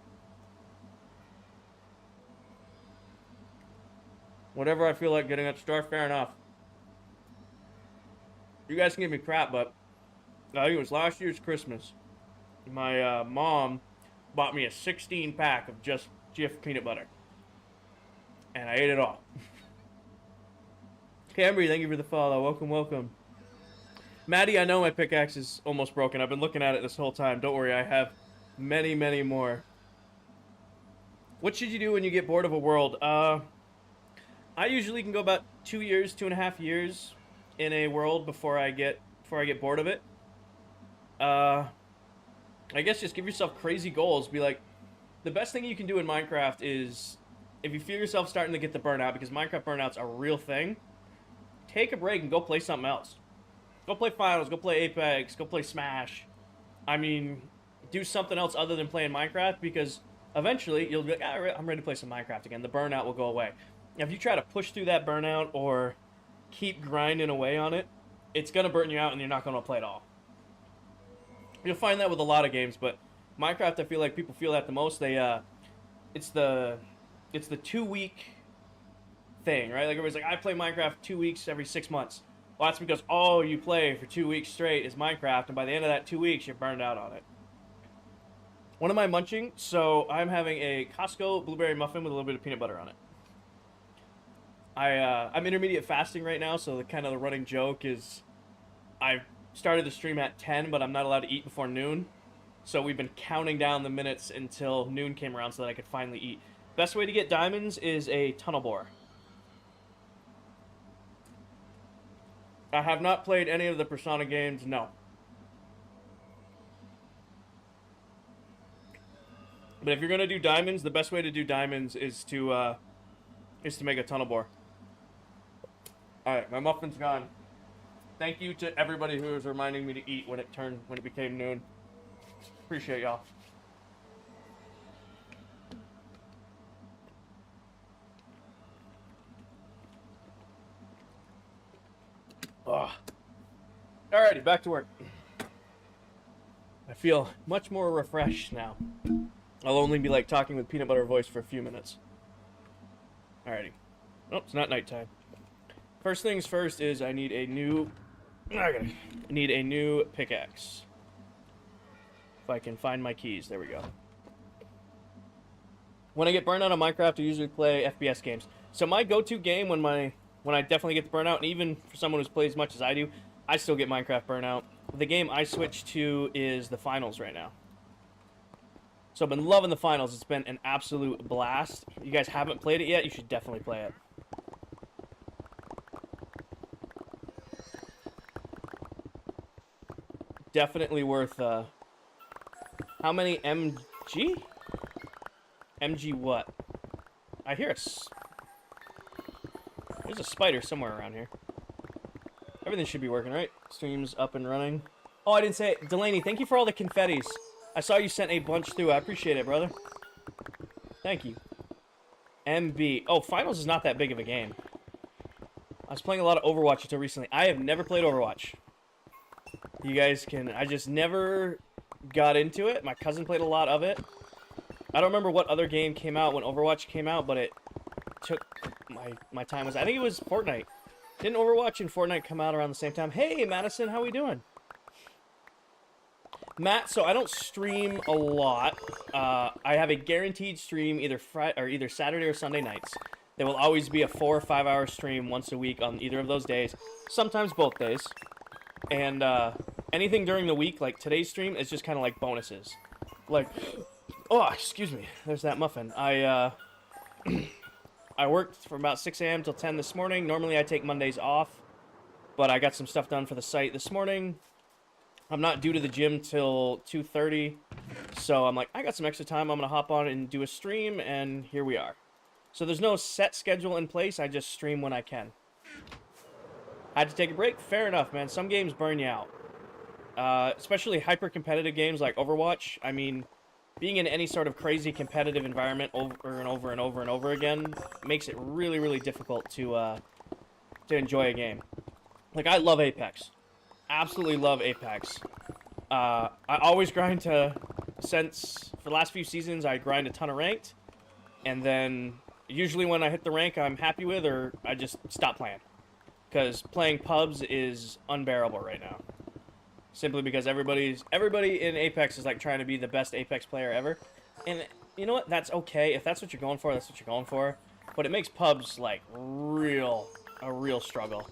Whatever I feel like getting at the store, fair enough. You guys can give me crap, but I think it was last year's Christmas. My mom bought me a 16-pack of just Jif peanut butter. And I ate it all. Camry, thank you for the follow. Welcome, welcome. Maddie, I know my pickaxe is almost broken. I've been looking at it this whole time. Don't worry, I have many, many more. What should you do when you get bored of a world? I usually can go about 2 years, 2.5 years in a world before I get bored of it. I guess just give yourself crazy goals. Be like, the best thing you can do in Minecraft is if you feel yourself starting to get the burnout, because Minecraft burnout's a real thing, take a break and go play something else. Go play Finals, go play Apex, go play Smash. I mean, do something else other than playing Minecraft, because eventually you'll be like, I'm ready to play some Minecraft again. The burnout will go away. If you try to push through that burnout or keep grinding away on it, it's going to burn you out and you're not going to play it all. You'll find that with a lot of games, but Minecraft, I feel like people feel that the most. It's the 2-week thing, right? Like everybody's like, I play Minecraft 2 weeks every 6 months. Well, that's because all you play for 2 weeks straight is Minecraft, and by the end of that 2 weeks, you're burned out on it. What am I munching? So I'm having a Costco blueberry muffin with a little bit of peanut butter on it. I'm intermediate fasting right now, so the running joke is I started the stream at 10, but I'm not allowed to eat before noon. So we've been counting down the minutes until noon came around so that I could finally eat. Best way to get diamonds is a tunnel bore. I have not played any of the Persona games, no. But if you're gonna do diamonds, the best way to do diamonds is to make a tunnel bore. All right, my muffin's gone. Thank you to everybody who was reminding me to eat when it became noon. Appreciate y'all. Alrighty, back to work. I feel much more refreshed now. I'll only be like talking with peanut butter voice for a few minutes. Alrighty. Oh, it's not nighttime. First things first is I need a new pickaxe. If I can find my keys, there we go. When I get burned out on Minecraft, I usually play FPS games. So my go-to game when I definitely get the burnout, and even for someone who's played as much as I do, I still get Minecraft burnout. The game I switched to is the finals right now. So I've been loving the finals. It's been an absolute blast. If you guys haven't played it yet, you should definitely play it. Definitely worth, how many MG? MG what? I hear there's a spider somewhere around here. Everything should be working, right? Stream's up and running. Oh, I didn't say it. Delaney, thank you for all the confettis. I saw you sent a bunch through. I appreciate it, brother. Thank you. MB. Oh, finals is not that big of a game. I was playing a lot of Overwatch until recently. I have never played Overwatch. You guys can... I just never got into it. My cousin played a lot of it. I don't remember what other game came out when Overwatch came out, but it took... My time was... I think it was Fortnite. Didn't Overwatch and Fortnite come out around the same time? Hey, Madison, how we doing? Matt, so I don't stream a lot. I have a guaranteed stream either Saturday or Sunday nights. There will always be a 4 or 5 hour stream once a week on either of those days. Sometimes both days. And anything during the week, like today's stream, is just kind of like bonuses. Like, oh, excuse me. There's that muffin. I worked from about 6 a.m. till 10 this morning. Normally I take Mondays off, but I got some stuff done for the site this morning. I'm not due to the gym till 2:30, so I'm like, I got some extra time. I'm going to hop on and do a stream, and here we are. So there's no set schedule in place. I just stream when I can. I had to take a break. Fair enough, man. Some games burn you out, especially hyper-competitive games like Overwatch. I mean, being in any sort of crazy competitive environment over and over and over and over again makes it really, really difficult to enjoy a game. Like, I love Apex. Absolutely love Apex. I always grind for the last few seasons, I grind a ton of ranked, and then usually when I hit the rank I'm happy with, or I just stop playing. Because playing pubs is unbearable right now. Simply because everybody in Apex is like trying to be the best Apex player ever. And you know what? That's okay. If that's what you're going for, that's what you're going for. But it makes pubs like a real struggle.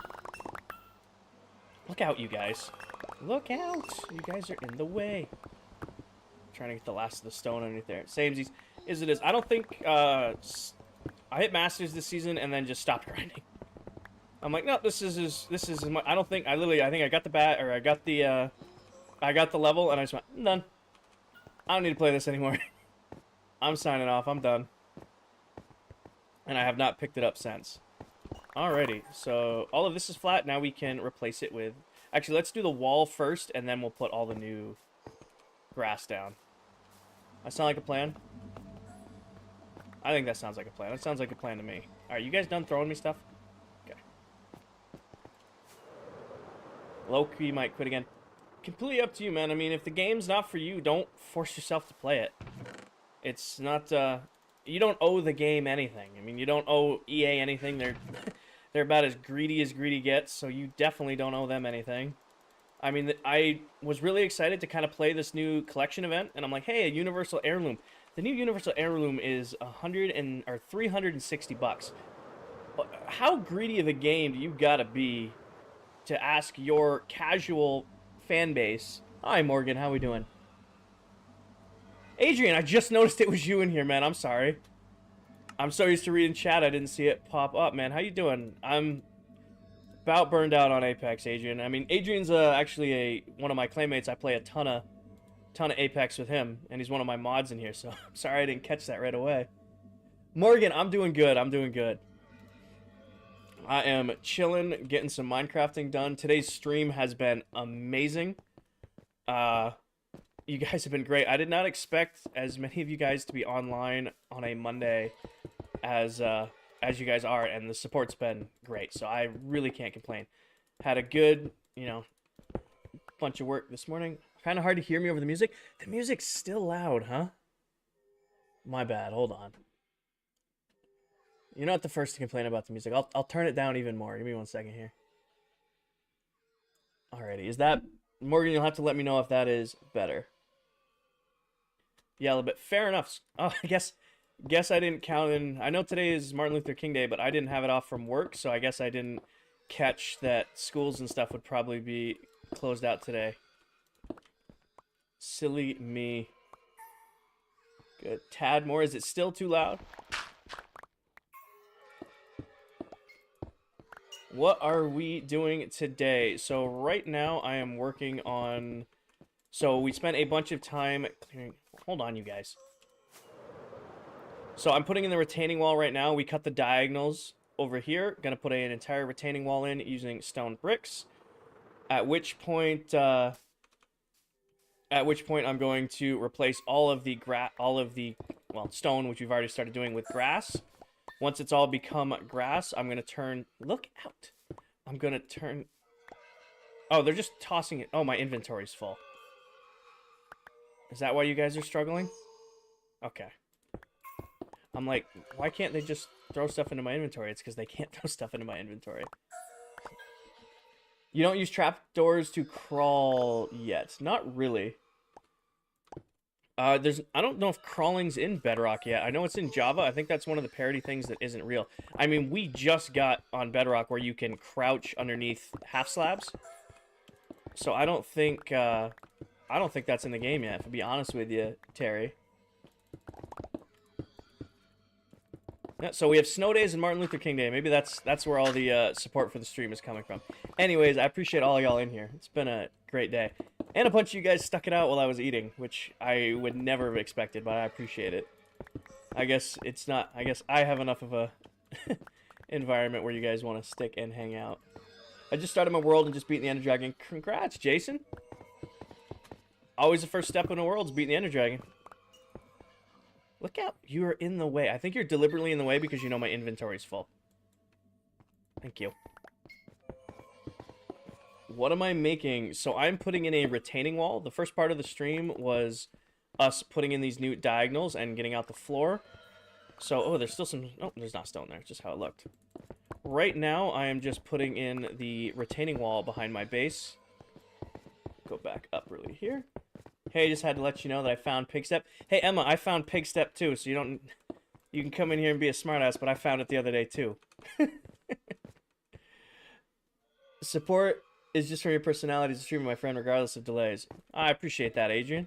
Look out, you guys. Look out. You guys are in the way. Trying to get the last of the stone underneath there. Samesies. Is it is. I don't think I hit Masters this season and then just stopped grinding. I'm like, no, this is my, I think I got the bat, or I got the level, and I just went, I'm done. I don't need to play this anymore. I'm signing off. I'm done. And I have not picked it up since. Alrighty, so all of this is flat. Now we can replace it with... Actually, let's do the wall first, and then we'll put all the new grass down. That sound like a plan? I think that sounds like a plan. That sounds like a plan to me. Alright, you guys done throwing me stuff? Okay. Loki might quit again. Completely up to you, man. I mean, if the game's not for you, don't force yourself to play it. It's not, you don't owe the game anything. I mean, you don't owe EA anything. They're about as greedy gets, so you definitely don't owe them anything. I mean, I was really excited to kind of play this new collection event, and I'm like, hey, a Universal Heirloom. The new Universal Heirloom is $360. How greedy of a game do you gotta be to ask your casual fan base? Hi, Morgan, how we doing? Adrian, I just noticed it was you in here, man. I'm sorry. I'm so used to reading chat, I didn't see it pop up, man. How you doing? I'm about burned out on Apex, Adrian. I mean, Adrian's actually one of my claymates I play a ton of ton of Apex with him, and he's one of my mods in here, so I'm sorry I didn't catch that right away. Morgan, I'm doing good. I'm doing good. I am chilling, getting some Minecrafting done. Today's stream has been amazing. You guys have been great. I did not expect as many of you guys to be online on a Monday as you guys are, and the support's been great. So I really can't complain. Had a good, bunch of work this morning. Kind of hard to hear me over the music. The music's still loud, huh? My bad. Hold on. You're not the first to complain about the music. I'll turn it down even more. Give me 1 second here. Alrighty. Is that... Morgan, you'll have to let me know if that is better. Yeah, a little bit. Fair enough. Oh, I guess I didn't count in... I know today is Martin Luther King Day, but I didn't have it off from work, so I guess I didn't catch that schools and stuff would probably be closed out today. Silly me. Good. Tad more. Is it still too loud? What are we doing today? So right now I am working on... So we spent a bunch of time clearing... Hold on, you guys. So I'm putting in the retaining wall right now. We cut the diagonals over here. Gonna put an entire retaining wall in using stone bricks. At which point I'm going to replace all of the stone, which we've already started doing, with grass. Once it's all become grass, I'm going to turn... Look out! I'm going to turn... Oh, they're just tossing it. Oh, my inventory's full. Is that why you guys are struggling? Okay. I'm like, why can't they just throw stuff into my inventory? It's because they can't throw stuff into my inventory. You don't use trapdoors to crawl yet. Not really. I don't know if crawling's in Bedrock yet. I know it's in Java. I think that's one of the parody things that isn't real. I mean, we just got on Bedrock where you can crouch underneath half slabs. So I don't think that's in the game yet, to be honest with you, Terry. Yeah, so we have snow days and Martin Luther King Day. Maybe that's where all the support for the stream is coming from. Anyways, I appreciate all y'all in here. It's been a great day. And a bunch of you guys stuck it out while I was eating, which I would never have expected, but I appreciate it. I guess it's not... I guess I have enough of a environment where you guys want to stick and hang out. I just started my world and just beat the Ender Dragon. Congrats, Jason. Always the first step in a world is beating the Ender Dragon. Look out. You are in the way. I think you're deliberately in the way because you know my inventory's full. Thank you. What am I making? So I'm putting in a retaining wall. The first part of the stream was us putting in these new diagonals and getting out the floor. So, oh, there's still some... Oh, there's not stone there. Just how it looked. Right now, I am just putting in the retaining wall behind my base. Go back up really here. Hey, just had to let you know that I found Pig Step. Hey, Emma, I found Pig Step too, so you can come in here and be a smartass, but I found it the other day too. Support is just from your personality as a streamer, my friend, regardless of delays. I appreciate that, Adrian.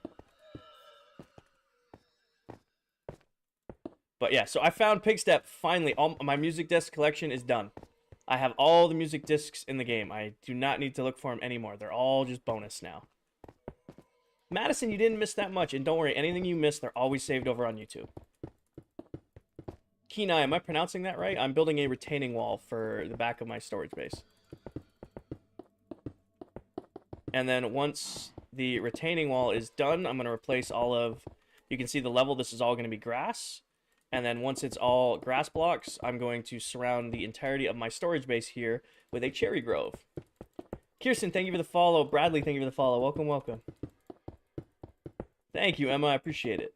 But yeah, so I found Pig Step, finally. All my music disc collection is done. I have all the music discs in the game. I do not need to look for them anymore. They're all just bonus now. Madison, you didn't miss that much. And don't worry, anything you miss, they're always saved over on YouTube. Kenai, am I pronouncing that right? I'm building a retaining wall for the back of my storage base. And then once the retaining wall is done, I'm going to replace all of... You can see the level. This is all going to be grass. And then once it's all grass blocks, I'm going to surround the entirety of my storage base here with a cherry grove. Kirsten, thank you for the follow. Bradley, thank you for the follow. Welcome, welcome. Thank you, Emma. I appreciate it.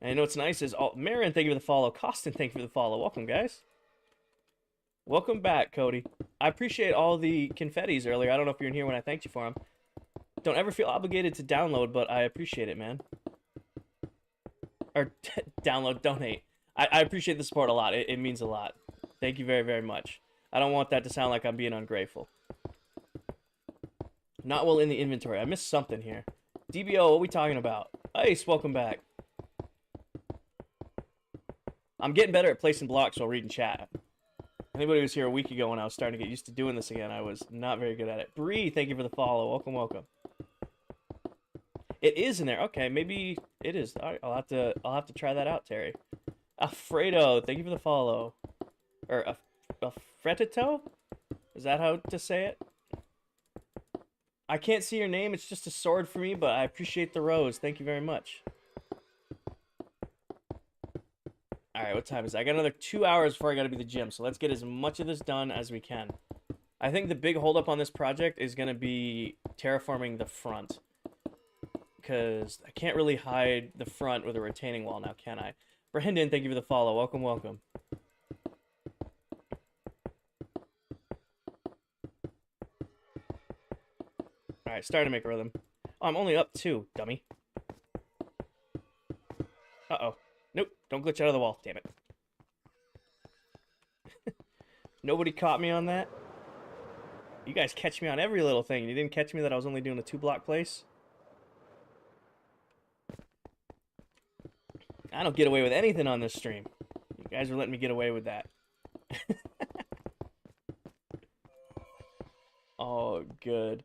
And you know what's nice is... Marin, thank you for the follow. Costin, thank you for the follow. Welcome, guys. Welcome back, Cody. I appreciate all the confettis earlier. I don't know if you're in here when I thanked you for them. Don't ever feel obligated to download, but I appreciate it, man. Or download, donate. I appreciate the support a lot. It means a lot. Thank you very, very much. I don't want that to sound like I'm being ungrateful. Not well in the inventory. I missed something here. DBO, what are we talking about? Ice, welcome back. I'm getting better at placing blocks while reading chat. Anybody who was here a week ago when I was starting to get used to doing this again, I was not very good at it. Bree, thank you for the follow. Welcome, welcome. It is in there. Okay, maybe it is. All right, I'll have to try that out, Terry. Alfredo, thank you for the follow. Or Alfredito? Is that how to say it? I can't see your name. It's just a sword for me, but I appreciate the rose. Thank you very much. All right, what time is it? I got another 2 hours before I got to be at the gym, so let's get as much of this done as we can. I think the big holdup on this project is going to be terraforming the front. Because I can't really hide the front with a retaining wall now, can I? Brandon, thank you for the follow. Welcome, welcome. Alright, starting to make a rhythm. Oh, I'm only up 2, dummy. Uh-oh. Nope, don't glitch out of the wall, damn it. Nobody caught me on that? You guys catch me on every little thing. You didn't catch me that I was only doing a 2-block place? I don't get away with anything on this stream. You guys are letting me get away with that. Oh, good.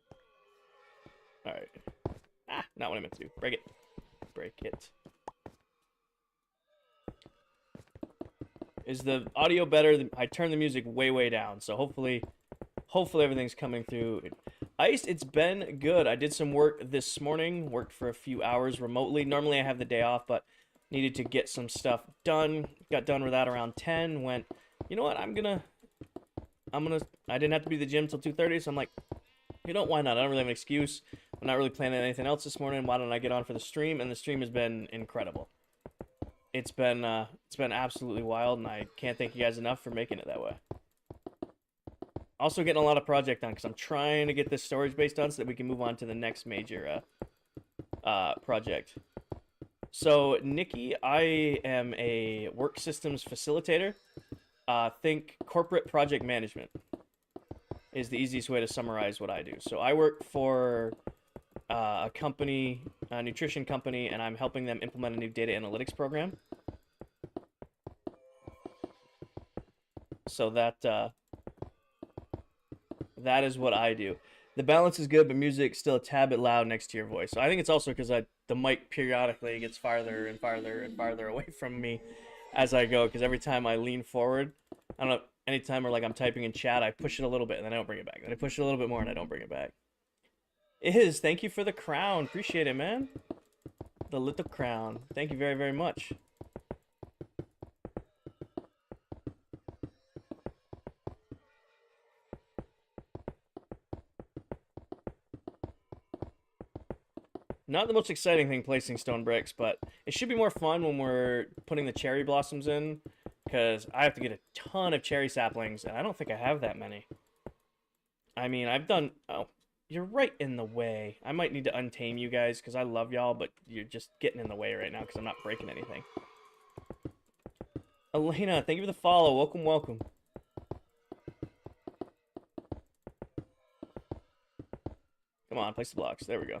Alright. Ah, not what I meant to do. Break it. Break it. Is the audio better? I turned the music way, way down, so hopefully everything's coming through. Ice, it's been good. I did some work this morning. Worked for a few hours remotely. Normally I have the day off, but needed to get some stuff done. Got done with that around 10. Went, you know what? I didn't have to be at the gym till 2:30, so I'm like, you know, why not? I don't really have an excuse. I'm not really planning anything else this morning. Why don't I get on for the stream? And the stream has been incredible. It's been absolutely wild, and I can't thank you guys enough for making it that way. Also getting a lot of project done because I'm trying to get this storage base done so that we can move on to the next major project. So, Nikki, I am a work systems facilitator. Think corporate project management is the easiest way to summarize what I do. So I work for a company, a nutrition company, and I'm helping them implement a new data analytics program. So that is what I do. The balance is good, but music's still a tad bit loud next to your voice. So I think it's also because the mic periodically gets farther and farther and farther away from me as I go. Because every time I lean forward, I don't know, anytime where like I'm typing in chat, I push it a little bit and then I don't bring it back. Then I push it a little bit more and I don't bring it back. Thank you for the crown. Appreciate it, man. The little crown. Thank you very, very much. Not the most exciting thing placing stone bricks, but it should be more fun when we're putting the cherry blossoms in, because I have to get a ton of cherry saplings, and I don't think I have that many. I mean, I've done... Oh, you're right in the way. I might need to untame you guys, because I love y'all, but you're just getting in the way right now, because I'm not breaking anything. Elena, thank you for the follow. Welcome, welcome. Come on, place the blocks. There we go.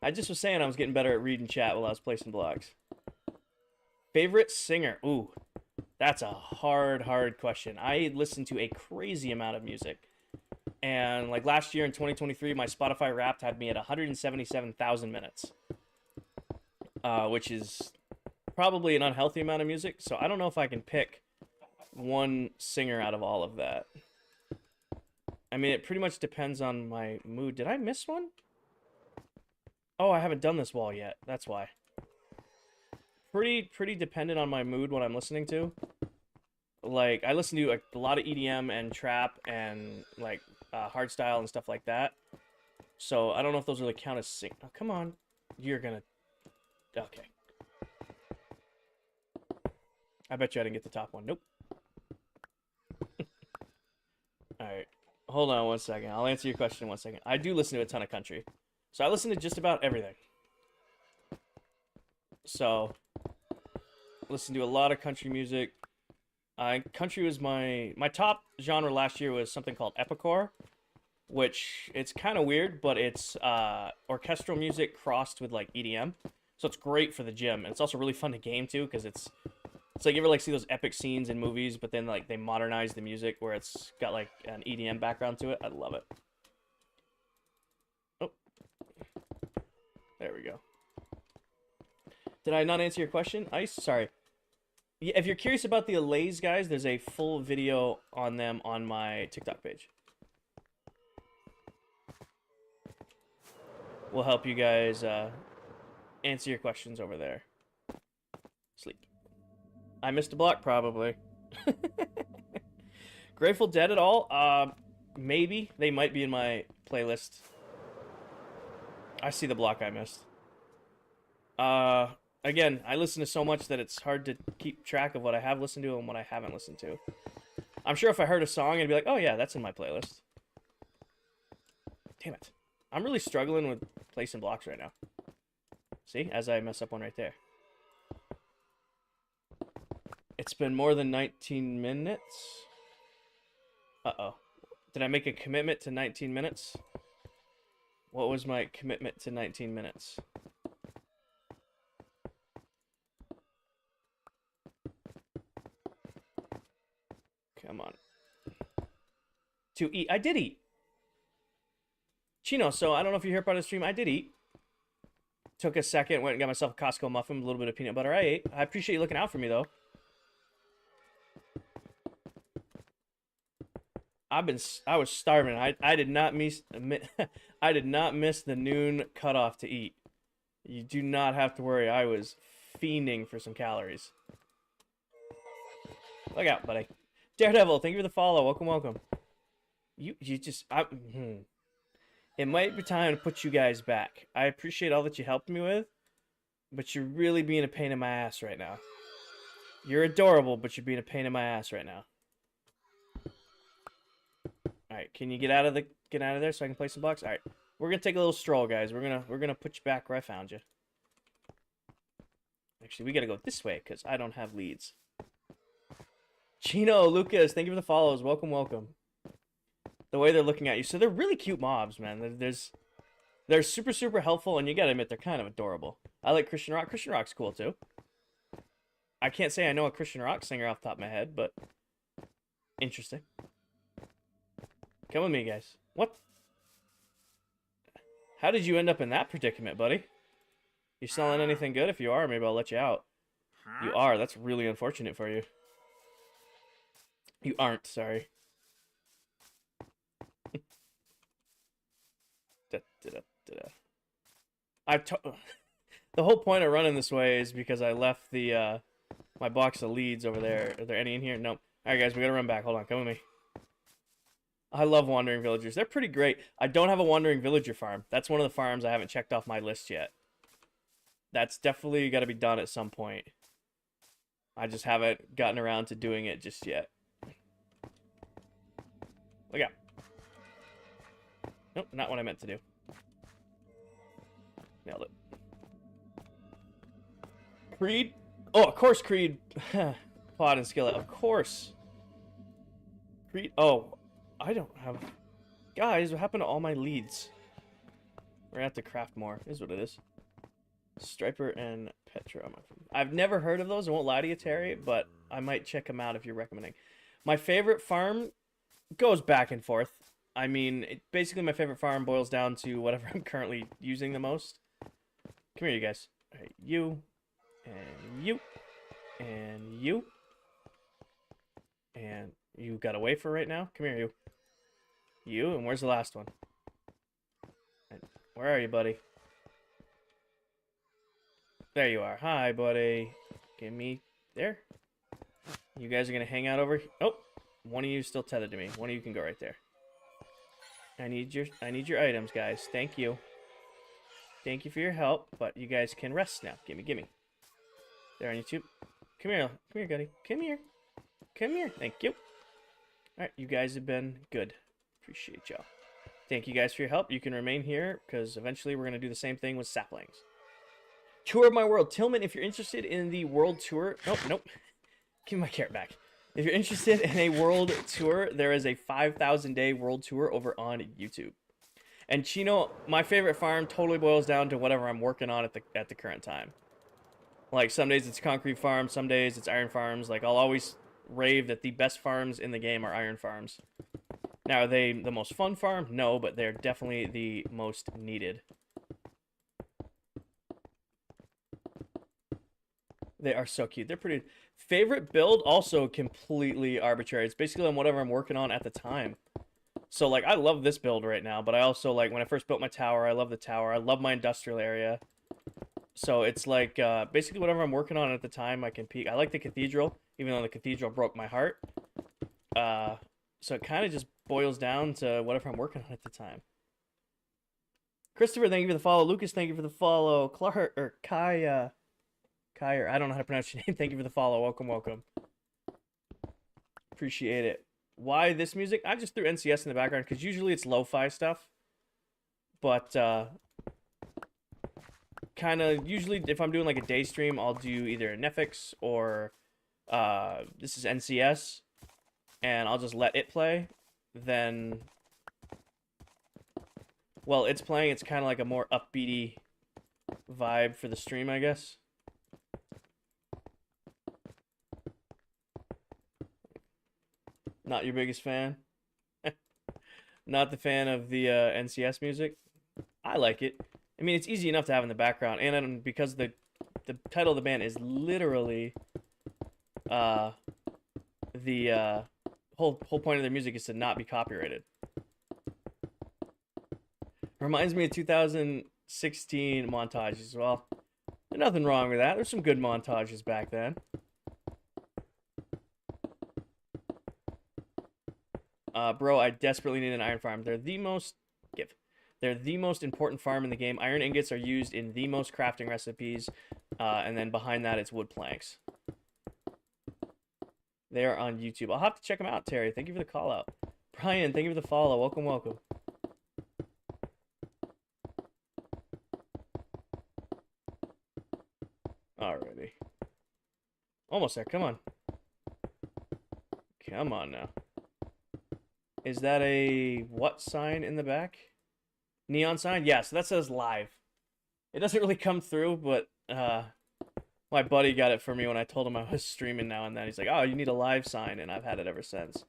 I just was saying I was getting better at reading chat while I was placing blocks. Favorite singer? Ooh, that's a hard question. I listen to a crazy amount of music. And like last year in 2023, my Spotify Wrapped had me at 177,000 minutes. Which is probably an unhealthy amount of music. So I don't know if I can pick one singer out of all of that. I mean, it pretty much depends on my mood. Did I miss one? Oh, I haven't done this wall yet. That's why. Pretty dependent on my mood what I'm listening to. Like, I listen to like a lot of EDM and trap and like hardstyle and stuff like that. So I don't know if those really count as sing. Oh, come on, you're gonna. Okay. I bet you I didn't get the top one. Nope. All right. Hold on one second. I'll answer your question in 1 second. I do listen to a ton of country. So I listen to just about everything. So, listen to a lot of country music. Country was my top genre last year was something called epicore, which it's kind of weird, but it's orchestral music crossed with like EDM. So it's great for the gym, and it's also really fun to game too because it's It's like, you ever like see those epic scenes in movies, but then like they modernize the music where it's got like an EDM background to it? I love it. Oh, there we go. Did I not answer your question, Ice? Sorry. Yeah, if you're curious about the allays, guys, there's a full video on them on my TikTok page. We'll help you guys answer your questions over there. Sleep. I missed a block, probably. Grateful Dead at all? Maybe. They might be in my playlist. I see the block I missed. Again, I listen to so much that it's hard to keep track of what I have listened to and what I haven't listened to. I'm sure if I heard a song, I'd be like, oh yeah, that's in my playlist. Damn it. I'm really struggling with placing blocks right now. See? As I mess up one right there. It's been more than 19 minutes. Uh-oh. Did I make a commitment to 19 minutes? What was my commitment to 19 minutes? Come on. To eat. I did eat. Chino, so I don't know if you heard part of the stream. I did eat. Took a second, went and got myself a Costco muffin with a little bit of peanut butter. I ate. I appreciate you looking out for me, though. I was starving. I did not miss I did not miss the noon cutoff to eat. You do not have to worry. I was fiending for some calories. Look out, buddy. Daredevil, thank you for the follow. Welcome, welcome. You just It might be time to put you guys back. I appreciate all that you helped me with, but you're really being a pain in my ass right now. You're adorable, but you're being a pain in my ass right now. All right, can you get out of there so I can play some blocks? All right, we're gonna take a little stroll, guys. We're gonna put you back where I found you. Actually, we gotta go this way because I don't have leads. Chino, Lucas, thank you for the follows. Welcome, welcome. The way they're looking at you, so they're really cute mobs, man. They're super, super helpful, and you gotta admit they're kind of adorable. I like Christian Rock. Christian Rock's cool too. I can't say I know a Christian Rock singer off the top of my head, but interesting. Come with me, guys. What? How did you end up in that predicament, buddy? You selling anything good? If you are, maybe I'll let you out. You are. That's really unfortunate for you. You aren't, sorry. The whole point of running this way is because I left the my box of leads over there. Are there any in here? Nope. All right, guys, we gotta run back. Hold on, come with me. I love wandering villagers. They're pretty great. I don't have a wandering villager farm. That's one of the farms I haven't checked off my list yet. That's definitely got to be done at some point. I just haven't gotten around to doing it just yet. Look out. Nope, not what I meant to do. Nailed it. Creed? Oh, of course, Creed. Pod and skillet. Of course. Creed. Oh, I don't have... Guys, what happened to all my leads? We're gonna have to craft more. Is what it is. Striper and Petra. I've never heard of those. I won't lie to you, Terry, but I might check them out if you're recommending. My favorite farm goes back and forth. I mean, basically my favorite farm boils down to whatever I'm currently using the most. Come here, you guys. All right, you, and you, and you, and you got a wafer right now? Come here, you. You, and where's the last one? And where are you, buddy? There you are. Hi, buddy. Give me... There. You guys are going to hang out over... Oh, one of you is still tethered to me. One of you can go right there. I need your items, guys. Thank you. Thank you for your help, but you guys can rest now. Gimme. There on YouTube. Come here, Gutty. Come here. Come here. Thank you. Alright, you guys have been good. Appreciate y'all. Thank you guys for your help. You can remain here, because eventually we're going to do the same thing with saplings. Tour of my world. Tillman, if you're interested in the world tour... Nope. Give me my carrot back. If you're interested in a world tour, there is a 5,000-day world tour over on YouTube. And Chino, my favorite farm totally boils down to whatever I'm working on at the current time. Like some days it's concrete farms, some days it's iron farms. Like I'll always rave that the best farms in the game are iron farms. Now, are they the most fun farm? No, but they're definitely the most needed. They are so cute. They're pretty. Favorite build, also completely arbitrary. It's basically on whatever I'm working on at the time. So, like, I love this build right now, but I also, like, when I first built my tower, I love the tower. I love my industrial area. So, it's like, basically whatever I'm working on at the time, I can peak. I like the cathedral, even though the cathedral broke my heart. So it kind of just boils down to whatever I'm working on at the time. Christopher, thank you for the follow. Lucas, thank you for the follow. Clark, or Kaya, I don't know how to pronounce your name. Thank you for the follow. Welcome, welcome. Appreciate it. Why this music? I just threw NCS in the background because usually it's lo-fi stuff. But kind of usually if I'm doing like a day stream, I'll do either Netflix or this is NCS, and I'll just let it play. Then, well, it's playing. It's kind of like a more upbeaty vibe for the stream, I guess. Not your biggest fan? Not the fan of the NCS music? I like it. I mean, it's easy enough to have in the background, and because the title of the band is literally the whole point of their music is to not be copyrighted. Reminds me of 2016 montages as well. There's nothing wrong with that. There's some good montages back then. Bro, I desperately need an iron farm. They're the most important farm in the game. Iron ingots are used in the most crafting recipes, and then behind that it's wood planks. They are on YouTube. I'll have to check them out, Terry. Thank you for the call out. Brian, thank you for the follow. Welcome, welcome. Alrighty. Almost there. Come on. Come on now. Is that a what sign in the back? Neon sign? Yeah, so that says live. It doesn't really come through, but my buddy got it for me when I told him I was streaming now and then. He's like, oh, you need a live sign, and I've had it ever since.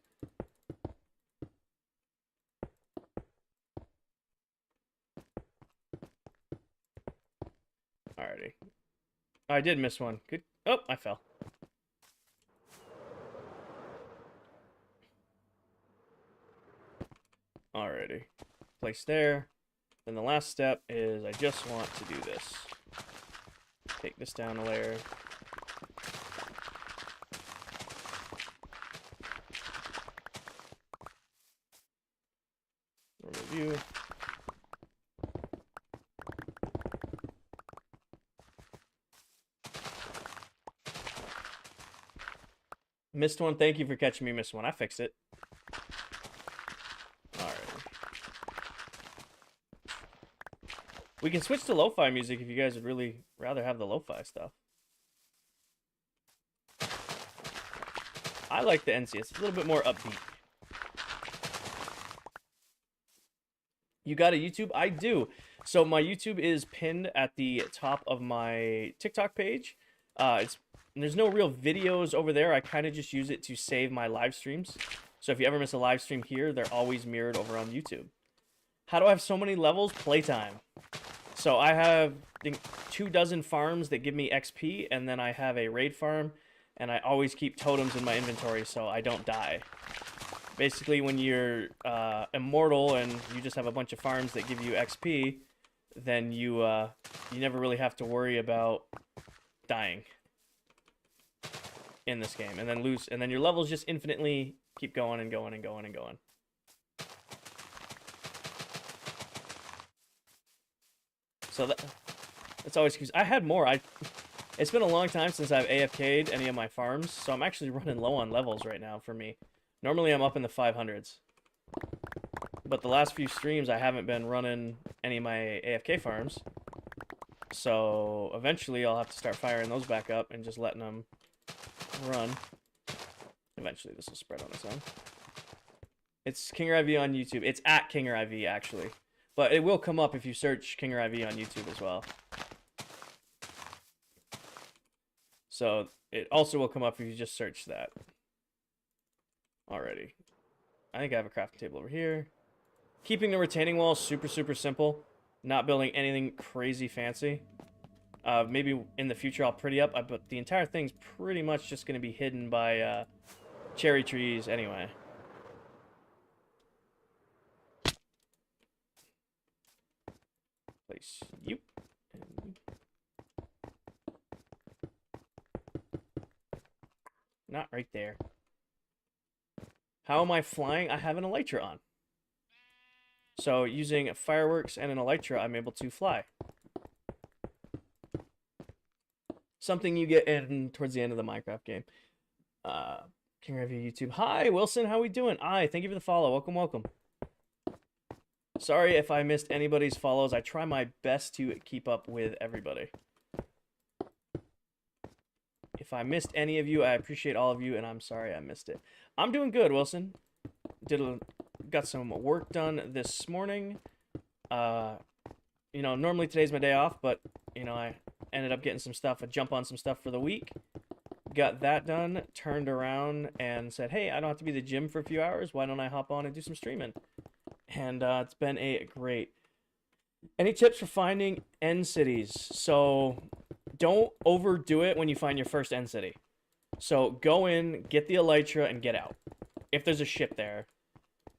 Alrighty. I did miss one. Good. Oh, I fell. Alrighty. Place there. Then the last step is I just want to do this. Take this down a layer. Review. Missed one. Thank you for catching me. Missed one. I fixed it. Alright. We can switch to lo-fi music if you guys would really rather have the lo-fi stuff. I like the NC. It's a little bit more upbeat. You got a YouTube? I do. So my YouTube is pinned at the top of my TikTok page. There's no real videos over there. I kind of just use it to save my live streams. So if you ever miss a live stream here, they're always mirrored over on YouTube. How do I have so many levels? Playtime. So I have, I think, 24 farms that give me XP, and then I have a raid farm, and I always keep totems in my inventory so I don't die. Basically, when you're immortal and you just have a bunch of farms that give you XP, then you never really have to worry about dying in this game, and then your levels just infinitely keep going and going and going and going. So that's always because I had more. It's been a long time since I've AFK'd any of my farms, so I'm actually running low on levels right now for me. Normally I'm up in the 500s, but the last few streams I haven't been running any of my AFK farms, so eventually I'll have to start firing those back up and just letting them run. Eventually this will spread on its own. It's KingerIV on YouTube. It's at KingerIV actually, but it will come up if you search KingerIV on YouTube as well. So it also will come up if you just search that. Alrighty. I think I have a crafting table over here. Keeping the retaining wall super, super simple. Not building anything crazy fancy. Maybe in the future I'll pretty up, but the entire thing's pretty much just going to be hidden by cherry trees anyway. Place you. Not right there. How am I flying? I have an elytra on. So using fireworks and an elytra, I'm able to fly. Something you get in towards the end of the Minecraft game. King Review YouTube. Hi, Wilson. How we doing? Thank you for the follow. Welcome, welcome. Sorry if I missed anybody's follows. I try my best to keep up with everybody. If I missed any of you, I appreciate all of you, and I'm sorry I missed it. I'm doing good, Wilson. Got some work done this morning. You know, normally today's my day off, but, you know, I ended up getting some stuff, a jump on some stuff for the week. Got that done, turned around, and said, hey, I don't have to be at the gym for a few hours. Why don't I hop on and do some streaming? And it's been a great. Any tips for finding end cities? So don't overdo it when you find your first end city. So go in, get the elytra, and get out. If there's a ship there.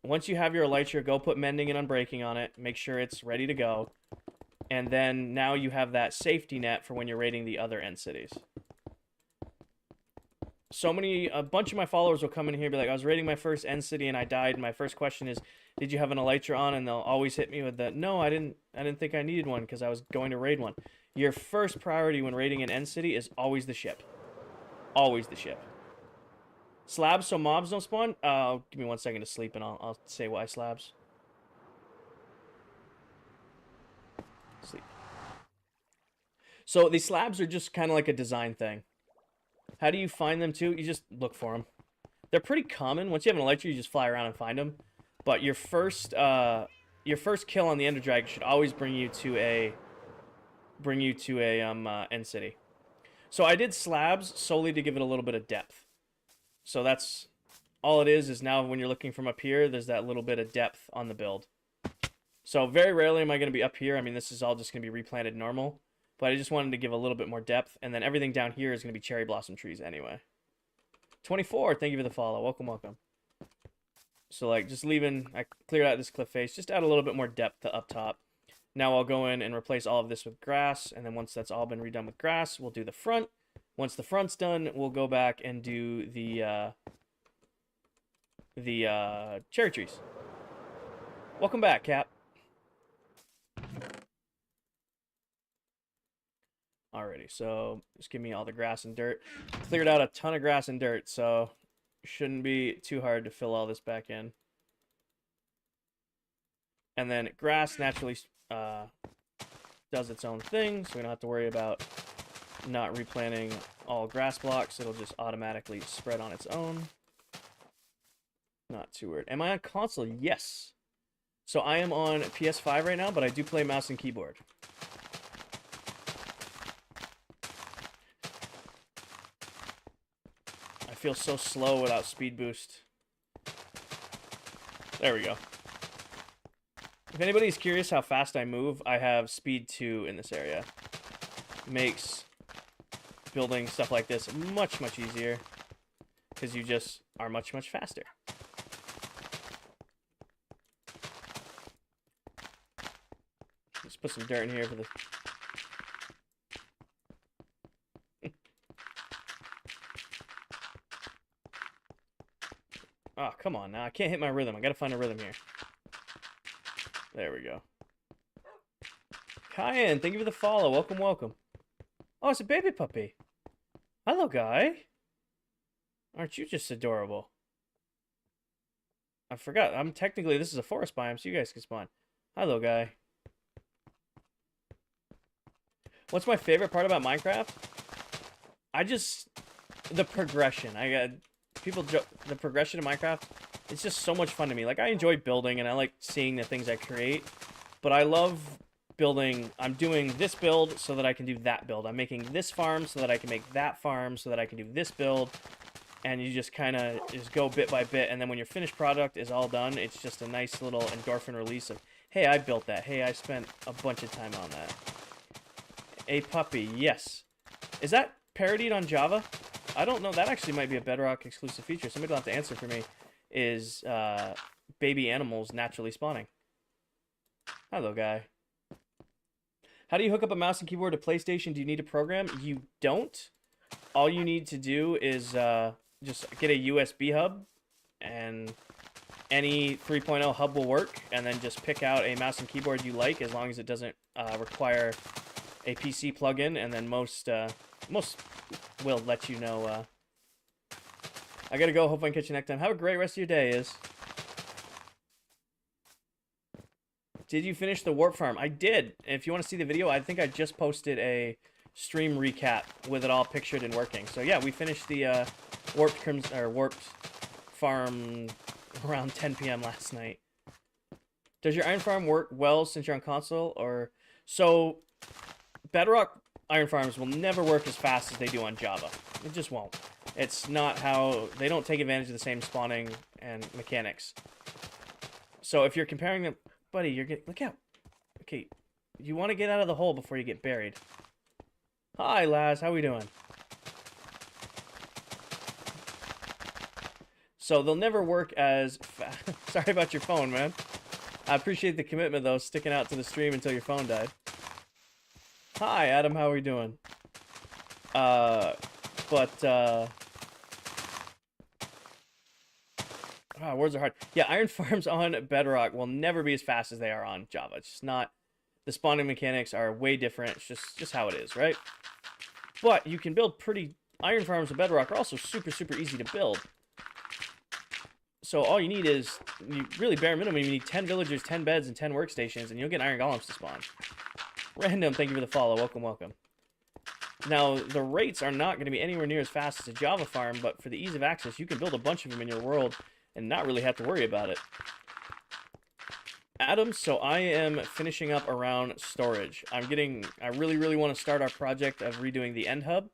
Once you have your elytra, go put mending and unbreaking on it. Make sure it's ready to go. And then now you have that safety net for when you're raiding the other end cities. A bunch of my followers will come in here and be like, I was raiding my first end city and I died. And my first question is, did you have an elytra on? And they'll always hit me with the, no, I didn't think I needed one because I was going to raid one. Your first priority when raiding an end city is always the ship. Always the ship. Slabs so mobs don't spawn? Give me 1 second to sleep and I'll say why slabs. Sleep. So these slabs are just kind of like a design thing. How do you find them too? You just look for them. They're pretty common. Once you have an elytra, you just fly around and find them. But your first kill on the Ender Dragon should always bring you to a end city. So I did slabs solely to give it a little bit of depth. So that's all it is now when you're looking from up here, there's that little bit of depth on the build. So very rarely am I going to be up here. I mean, this is all just going to be replanted normal. But I just wanted to give a little bit more depth. And then everything down here is going to be cherry blossom trees anyway. 24, thank you for the follow. Welcome, welcome. So, like, just leaving, I cleared out this cliff face. Just add a little bit more depth to up top. Now I'll go in and replace all of this with grass. And then once that's all been redone with grass, we'll do the front. Once the front's done, we'll go back and do the cherry trees. Welcome back, Cap. Alrighty, so just give me all the grass and dirt. Cleared out a ton of grass and dirt, so shouldn't be too hard to fill all this back in. And then grass naturally does its own thing, so we don't have to worry about not replanting all grass blocks. It'll just automatically spread on its own. Not too weird. Am I on console? Yes. So I am on PS5 right now, but I do play mouse and keyboard. I feel so slow without speed boost. There we go. If anybody's curious how fast I move, I have speed 2 in this area. Makes building stuff like this much, much easier. Because you just are much, much faster. Let's put some dirt in here for the... Oh, come on now. I can't hit my rhythm. I gotta find a rhythm here. There we go. Cayenne, thank you for the follow. Welcome, welcome. Oh, it's a baby puppy. Hello, guy. Aren't you just adorable? I forgot. This is a forest biome, so you guys can spawn. Hello, guy. What's my favorite part about Minecraft? The progression. The progression of Minecraft, it's just so much fun to me. Like, I enjoy building and I like seeing the things I create, but I love I'm doing this build so that I can do that build. I'm making this farm so that I can make that farm so that I can do this build. And you just kind of just go bit by bit, and then when your finished product is all done, it's just a nice little endorphin release of, hey, I built that. Hey, I spent a bunch of time on that. A puppy, yes. Is that parodied on Java? I don't know. That actually might be a Bedrock exclusive feature. Somebody will have to answer for me. Is baby animals naturally spawning? Hello, guy. How do you hook up a mouse and keyboard to PlayStation? Do you need a program? You don't. All you need to do is just get a USB hub, and any 3.0 hub will work, and then just pick out a mouse and keyboard you like, as long as it doesn't require a PC plugin, and then most will let you know. I gotta go. Hope I can catch you next time. Have a great rest of your day, Is. Did you finish the warp farm? I did. If you want to see the video, I think I just posted a stream recap with it all pictured and working. So yeah, we finished the warped farm around 10 p.m. last night. Does your iron farm work well since you're on console? Or so Bedrock iron farms will never work as fast as they do on Java. It just won't. It's not how they don't take advantage of the same spawning and mechanics. So if you're comparing them, buddy, you're getting, look out. Okay, you want to get out of the hole before you get buried. Hi, Laz. How we doing? So they'll never work as fast. Sorry about your phone, man. I appreciate the commitment, though, sticking out to the stream until your phone died. Hi, Adam. How are we doing? Words are hard. Yeah, iron farms on Bedrock will never be as fast as they are on Java. It's just not. The spawning mechanics are way different. It's just how it is, right? But you can build pretty... Iron farms on Bedrock are also super, super easy to build. So all you need is... You really, bare minimum, you need 10 villagers, 10 beds, and 10 workstations, and you'll get iron golems to spawn. Random, thank you for the follow. Welcome, welcome. Now, the rates are not going to be anywhere near as fast as a Java farm, but for the ease of access, you can build a bunch of them in your world and not really have to worry about it. Adam, so I am finishing up around storage. I really, really want to start our project of redoing the end hub,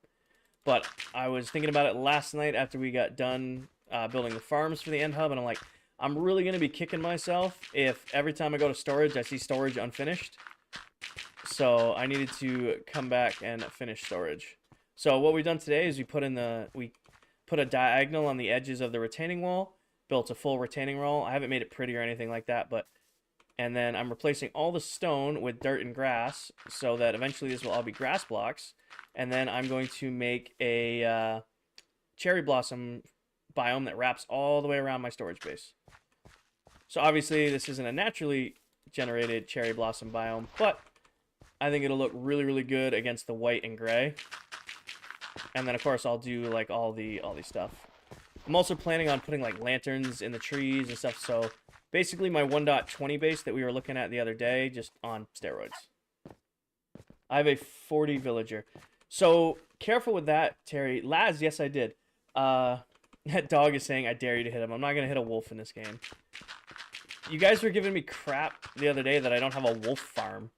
but I was thinking about it last night after we got done building the farms for the end hub, and I'm like, I'm really going to be kicking myself if every time I go to storage, I see storage unfinished. So I needed to come back and finish storage. So what we've done today is we put a diagonal on the edges of the retaining wall, built a full retaining wall. I haven't made it pretty or anything like that, but... And then I'm replacing all the stone with dirt and grass so that eventually this will all be grass blocks. And then I'm going to make a cherry blossom biome that wraps all the way around my storage base. So obviously this isn't a naturally generated cherry blossom biome, but I think it'll look really, really good against the white and gray. And then of course I'll do like all these stuff. I'm also planning on putting like lanterns in the trees and stuff, so basically my 1.20 base that we were looking at the other day, just on steroids. I have a 40 villager. So, careful with that, Terry. Laz, yes I did. That dog is saying, I dare you to hit him. I'm not going to hit a wolf in this game. You guys were giving me crap the other day that I don't have a wolf farm.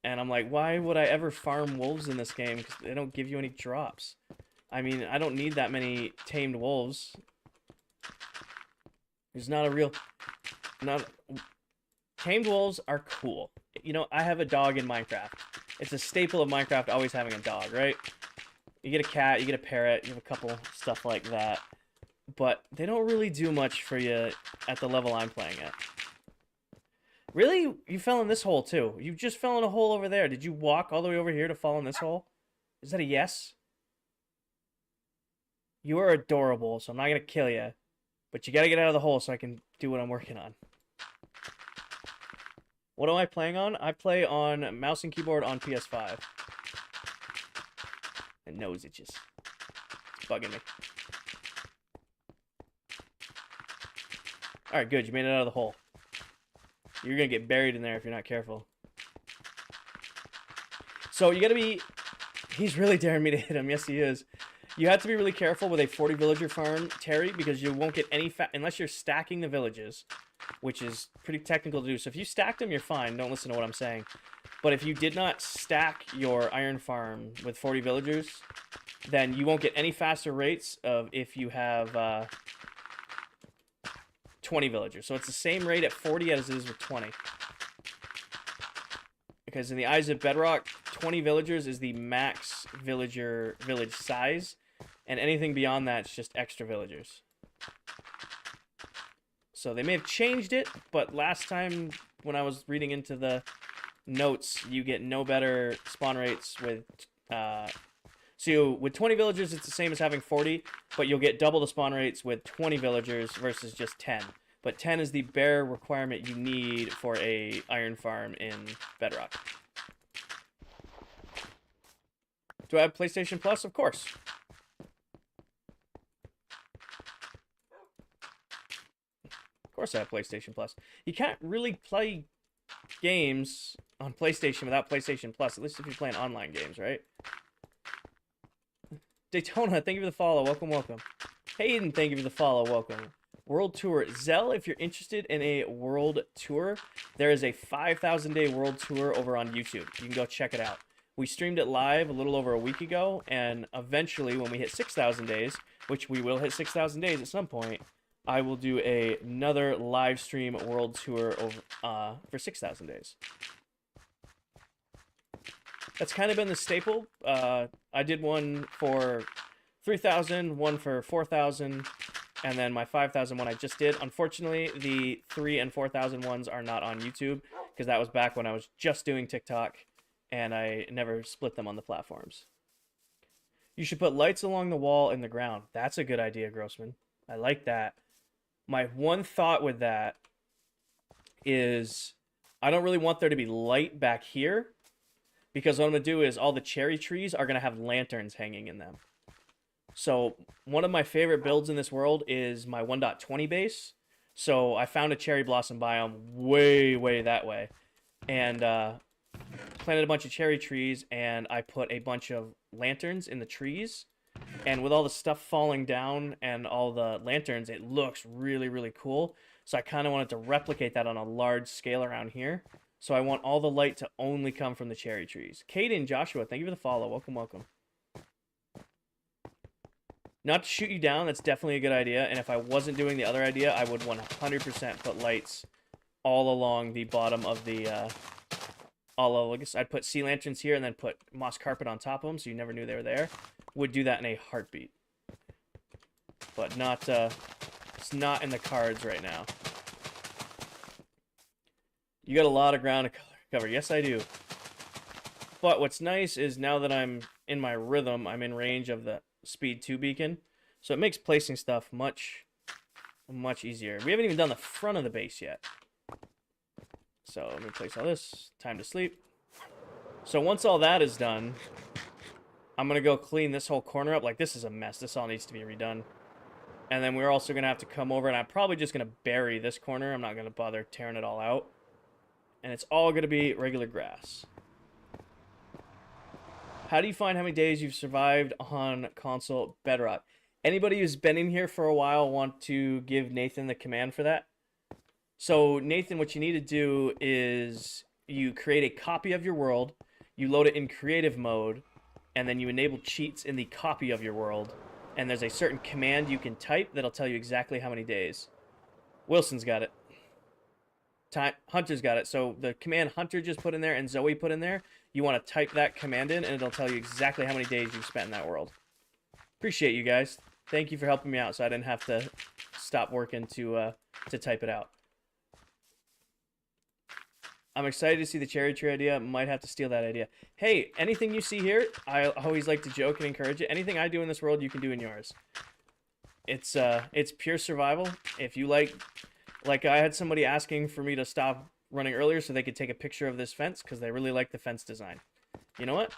And I'm like, why would I ever farm wolves in this game? Because they don't give you any drops. I mean, I don't need that many tamed wolves. There's not a real... Tamed wolves are cool. You know, I have a dog in Minecraft. It's a staple of Minecraft always having a dog, right? You get a cat, you get a parrot, you have a couple stuff like that. But they don't really do much for you at the level I'm playing at. Really? You fell in this hole, too. You just fell in a hole over there. Did you walk all the way over here to fall in this hole? Is that a yes? You are adorable, so I'm not going to kill you. But you got to get out of the hole so I can do what I'm working on. What am I playing on? I play on mouse and keyboard on PS5. And nose itches. It's bugging me. Alright, good. You made it out of the hole. You're going to get buried in there if you're not careful. So you got to be... He's really daring me to hit him. Yes, he is. You have to be really careful with a 40 villager farm, Terry, because you won't get any unless you're stacking the villages. which is pretty technical to do. So if you stacked them, you're fine. Don't listen to what I'm saying. But if you did not stack your iron farm with 40 villagers, then you won't get any faster rates of if you have 20 villagers. So it's the same rate at 40 as it is with 20. Because in the eyes of Bedrock, 20 villagers is the max village size, and anything beyond that is just extra villagers. So they may have changed it, but last time when I was reading into the notes, you get no better spawn rates with so with 20 villagers it's the same as having 40, but you'll get double the spawn rates with 20 villagers versus just 10. But 10 is the bare requirement you need for a iron farm in Bedrock. Do I have PlayStation Plus? Of course. Of course I have PlayStation Plus. You can't really play games on PlayStation without PlayStation Plus, at least if you're playing online games, right? Daytona, thank you for the follow. Welcome, welcome. Hayden, thank you for the follow. Welcome. World Tour. Zell, if you're interested in a world tour, there is a 5,000-day world tour over on YouTube. You can go check it out. We streamed it live a little over a week ago, and eventually when we hit 6,000 days, which we will hit 6,000 days at some point, I will do another live stream world tour over, for 6,000 days. That's kind of been the staple. I did one for 3,000, one for 4,000, and then my 5,000 one I just did. Unfortunately, the 3,000 and 4,000 ones are not on YouTube, because that was back when I was just doing TikTok, and I never split them on the platforms. You should put lights along the wall and the ground. That's a good idea, Grossman. I like that. My one thought with that is I don't really want there to be light back here, because what I'm going to do is all the cherry trees are going to have lanterns hanging in them. So one of my favorite builds in this world is my 1.20 base. So I found a cherry blossom biome way that way. And planted a bunch of cherry trees, and I put a bunch of lanterns in the trees. And with all the stuff falling down and all the lanterns, it looks really cool. So I kind of wanted to replicate that on a large scale around here. So I want all the light to only come from the cherry trees. Caden, Joshua, thank you for the follow. Welcome, welcome. Not to shoot you down, that's definitely a good idea. And if I wasn't doing the other idea, I would 100% put lights all along the bottom of the... I'd put sea lanterns here and then put moss carpet on top of them so you never knew they were there. Would do that in a heartbeat. But not, it's not in the cards right now. You got a lot of ground to cover. Yes, I do. But what's nice is now that I'm in my rhythm, I'm in range of the speed 2 beacon. So it makes placing stuff much easier. We haven't even done the front of the base yet. So let me place all this. Time to sleep. So once all that is done, I'm going to go clean this whole corner up. Like, this is a mess. This all needs to be redone. And then we're also going to have to come over, and I'm probably just going to bury this corner. I'm not going to bother tearing it all out. And it's all going to be regular grass. How do you find how many days you've survived on console Bedrock? Anybody who's been in here for a while want to give Nathan the command for that? So, Nathan, what you need to do is you create a copy of your world, you load it in creative mode, and then you enable cheats in the copy of your world. And there's a certain command you can type that'll tell you exactly how many days. Wilson's got it. Hunter's got it. So the command Hunter just put in there and Zoe put in there, you want to type that command in, and it'll tell you exactly how many days you've spent in that world. Appreciate you guys. Thank you for helping me out so I didn't have to stop working to type it out. I'm excited to see the cherry tree idea. Might have to steal that idea. Hey, anything you see here, I always like to joke and encourage it. Anything I do in this world, you can do in yours. It's pure survival. If you like I had somebody asking for me to stop running earlier so they could take a picture of this fence because they really like the fence design. You know what?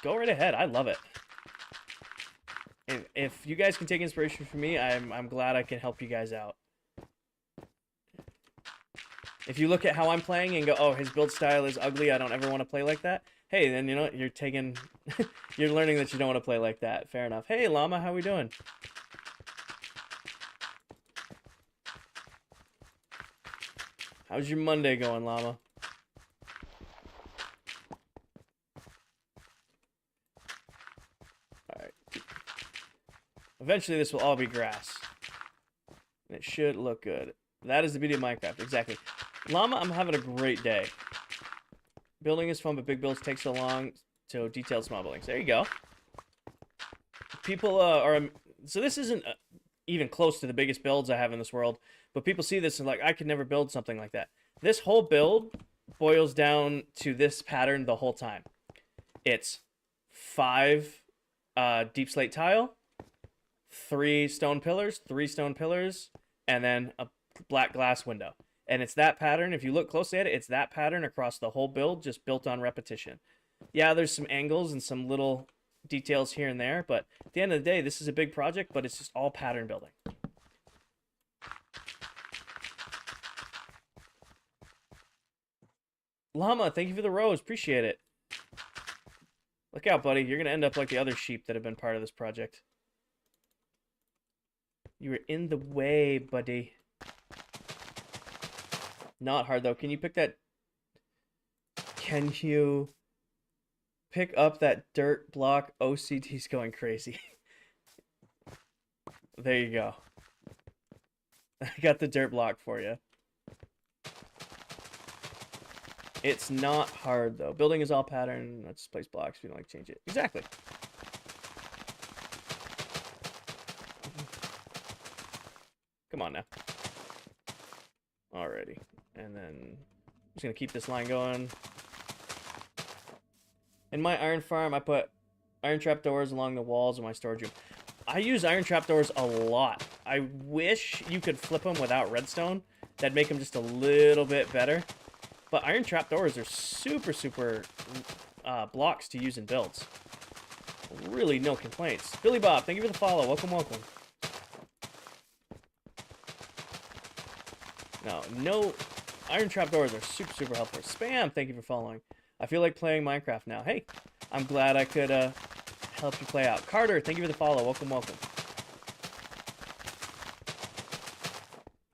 Go right ahead. I love it. If you guys can take inspiration from me, I'm glad I can help you guys out. If you look at how I'm playing and go, oh, his build style is ugly, I don't ever want to play like that. Hey, then you know you're taking, you're learning that you don't want to play like that. Fair enough. Hey, Llama, how we doing? How's your Monday going, Llama? Alright. Eventually this will all be grass. And it should look good. That is the beauty of Minecraft, exactly. Llama, I'm having a great day. Building is fun, but big builds take so long, so detailed small buildings. There you go. People so this isn't even close to the biggest builds I have in this world, but people see this and like, I could never build something like that. This whole build boils down to this pattern the whole time. It's 5 deep slate tile, 3 stone pillars, and then a black glass window. And it's that pattern. If you look closely at it, it's that pattern across the whole build, just built on repetition. Yeah, there's some angles and some little details here and there, but at the end of the day, this is a big project, but it's just all pattern building. Llama, thank you for the rose. Appreciate it. Look out, buddy. You're going to end up like the other sheep that have been part of this project. You were in the way, buddy. Not hard, though. Can you pick that... Can you pick up that dirt block? OCD's going crazy. There you go. I got the dirt block for you. It's not hard, though. Building is all pattern. Let's place blocks if you don't like change it. Exactly. Come on now. Alrighty. And then I'm just going to keep this line going. In my iron farm, I put iron trapdoors along the walls of my storage room. I use iron trapdoors a lot. I wish you could flip them without redstone. That'd make them just a little bit better. But iron trapdoors are super blocks to use in builds. Really no complaints. Billy Bob, thank you for the follow. Welcome, welcome. No, iron trapdoors are super helpful. Spam, thank you for following. I feel like playing Minecraft now. Hey, I'm glad I could help you play out. Carter, thank you for the follow. Welcome, welcome.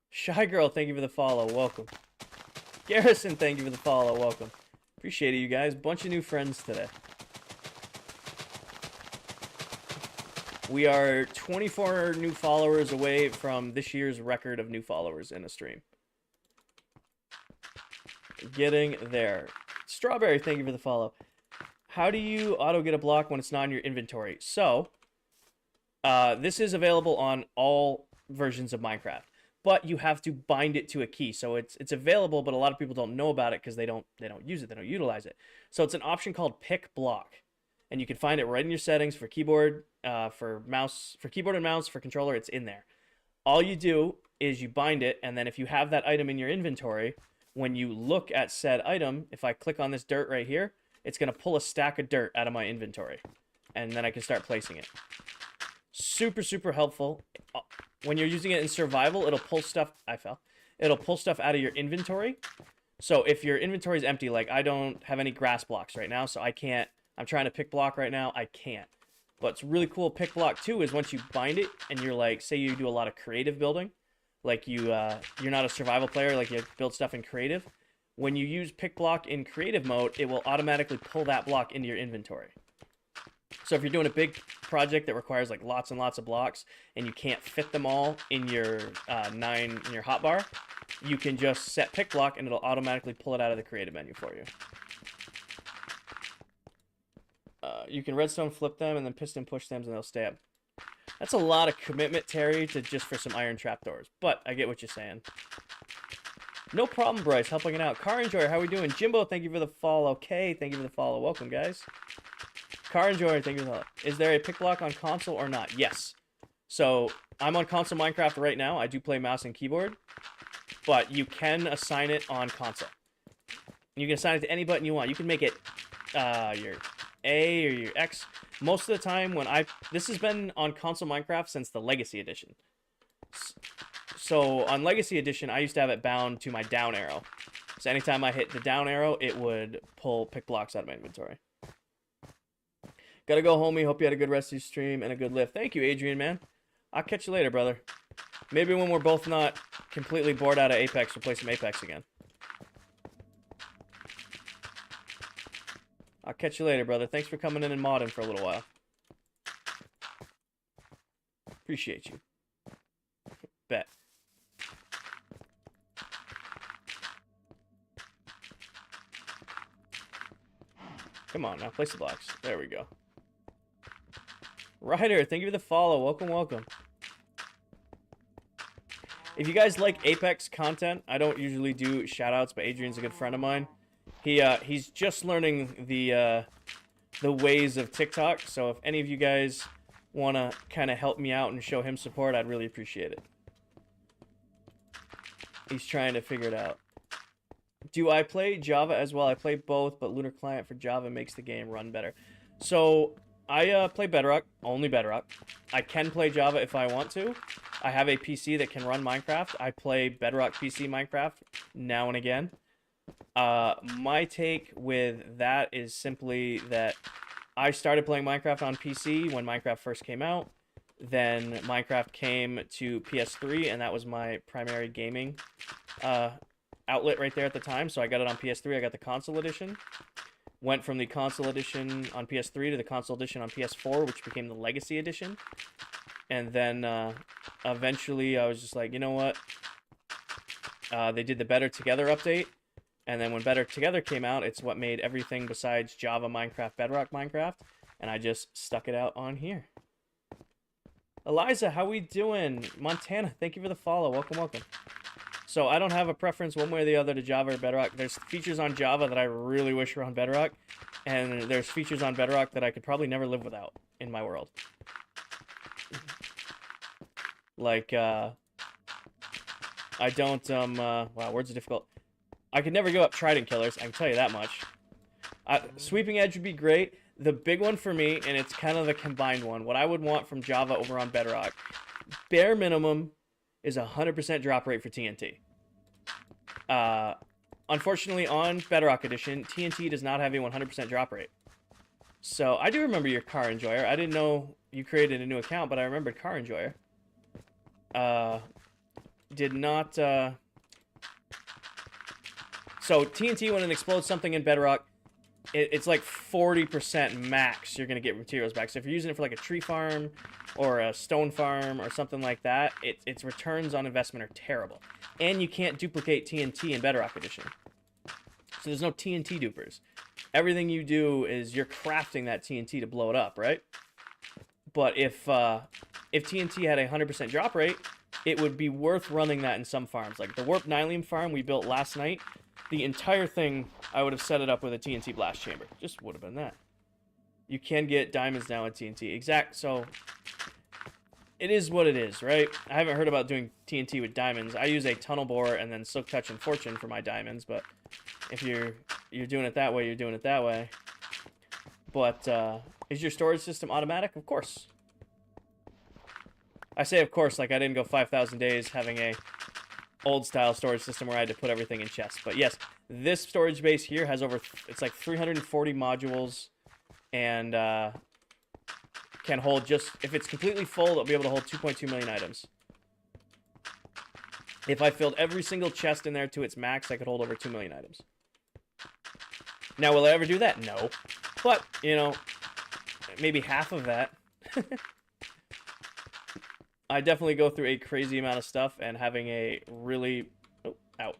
Shy Girl, thank you for the follow. Welcome. Garrison, thank you for the follow. Welcome. Appreciate it, you guys. Bunch of new friends today. We are 24 new followers away from this year's record of new followers in a stream. Getting there. Strawberry, thank you for the follow. How do you auto get a block when it's not in your inventory? So, this is available on all versions of Minecraft, but you have to bind it to a key. So it's available, but a lot of people don't know about it because they don't use it, they don't utilize it. So it's an option called Pick Block, and you can find it right in your settings for keyboard, for mouse, for keyboard and mouse, for controller. It's in there. All you do is you bind it, and then if you have that item in your inventory, when you look at said item, if I click on this dirt right here, it's going to pull a stack of dirt out of my inventory, and then I can start placing it. Super helpful. When you're using it in survival, it'll pull stuff. It'll pull stuff out of your inventory. So if your inventory is empty, like I don't have any grass blocks right now, so I can't. I'm trying to pick block right now. I can't. What's really cool, pick block too, is once you bind it and you're like, say you do a lot of creative building, like you're not a survival player, like you build stuff in creative. When you use pick block in creative mode, it will automatically pull that block into your inventory. So if you're doing a big project that requires like lots and lots of blocks and you can't fit them all in your in your hotbar, you can just set pick block and it'll automatically pull it out of the creative menu for you. You can redstone flip them and then piston push them and they'll stay up. That's a lot of commitment, Terry, to just for some iron trapdoors, but I get what you're saying. No problem, Bryce. Helping it out. Car Enjoyer, how we doing? Jimbo, thank you for the follow. Kay, thank you for the follow. Welcome, guys. Car Enjoyer, thank you for the follow. Is there a pick block on console or not? Yes. So, I'm on console Minecraft right now. I do play mouse and keyboard, but you can assign it on console. You can assign it to any button you want. You can make it your A or your X. Most of the time when this has been on console Minecraft since the Legacy Edition. So on Legacy Edition, I used to have it bound to my down arrow. So anytime I hit the down arrow, it would pull pick blocks out of my inventory. Gotta go, homie. Hope you had a good rest of your stream and a good lift. Thank you, Adrian, man. I'll catch you later, brother. Maybe when we're both not completely bored out of Apex, we'll play some Apex again. I'll catch you later, brother. Thanks for coming in and modding for a little while. Appreciate you. Bet. Come on, now place the blocks. There we go. Ryder, thank you for the follow. Welcome, welcome. If you guys like Apex content, I don't usually do shoutouts, but Adrian's a good friend of mine. He's just learning the ways of TikTok, so if any of you guys want to kind of help me out and show him support, I'd really appreciate it. He's trying to figure it out. Do I play Java as well? I play both, but Lunar Client for Java makes the game run better. So, I play Bedrock, only Bedrock. I can play Java if I want to. I have a PC that can run Minecraft. I play Bedrock PC Minecraft now and again. My take with that is simply that I started playing Minecraft on PC when Minecraft first came out. Then Minecraft came to PS3, and that was my primary gaming outlet right there at the time. So I got it on PS3. I got the console edition. Went from the console edition on PS3 to the console edition on PS4, which became the Legacy edition. And then eventually I was just like, you know what? They did the Better Together update. And then when Better Together came out, it's what made everything besides Java, Minecraft, Bedrock, Minecraft. And I just stuck it out on here. Eliza, how we doing? Montana, thank you for the follow. Welcome, welcome. So I don't have a preference one way or the other to Java or Bedrock. There's features on Java that I really wish were on Bedrock. And there's features on Bedrock that I could probably never live without in my world. Like, I don't, wow, words are difficult. I could never go up Trident Killers, I can tell you that much. Sweeping Edge would be great. The big one for me, and it's kind of the combined one, what I would want from Java over on Bedrock, bare minimum is 100% drop rate for TNT. Unfortunately, on Bedrock Edition, TNT does not have a 100% drop rate. So, I do remember your Car Enjoyer. I didn't know you created a new account, but I remembered Car Enjoyer. Did not, So, TNT, when it explodes something in Bedrock, it's like 40% max you're going to get materials back. So if you're using it for like a tree farm or a stone farm or something like that, its returns on investment are terrible. And you can't duplicate TNT in Bedrock Edition. So there's no TNT dupers. Everything you do is you're crafting that TNT to blow it up, right? But if TNT had a 100% drop rate, it would be worth running that in some farms. Like the Warp Nylium farm we built last night, the entire thing, I would have set it up with a TNT blast chamber. Just would have been that. You can get diamonds now in TNT. So, it is what it is, right? I haven't heard about doing TNT with diamonds. I use a tunnel bore and then Silk Touch and Fortune for my diamonds, but if you're doing it that way, you're doing it that way. But, is your storage system automatic? Of course. I say of course, like I didn't go 5,000 days having a old style storage system where I had to put everything in chests. But yes, this storage base here has it's like 340 modules and can hold just, if it's completely full, it'll be able to hold 2.2 million items. If I filled every single chest in there to its max, I could hold over 2 million items. Now, will I ever do that? No. But, you know, maybe half of that. I definitely go through a crazy amount of stuff, and having a really... Oh, ow.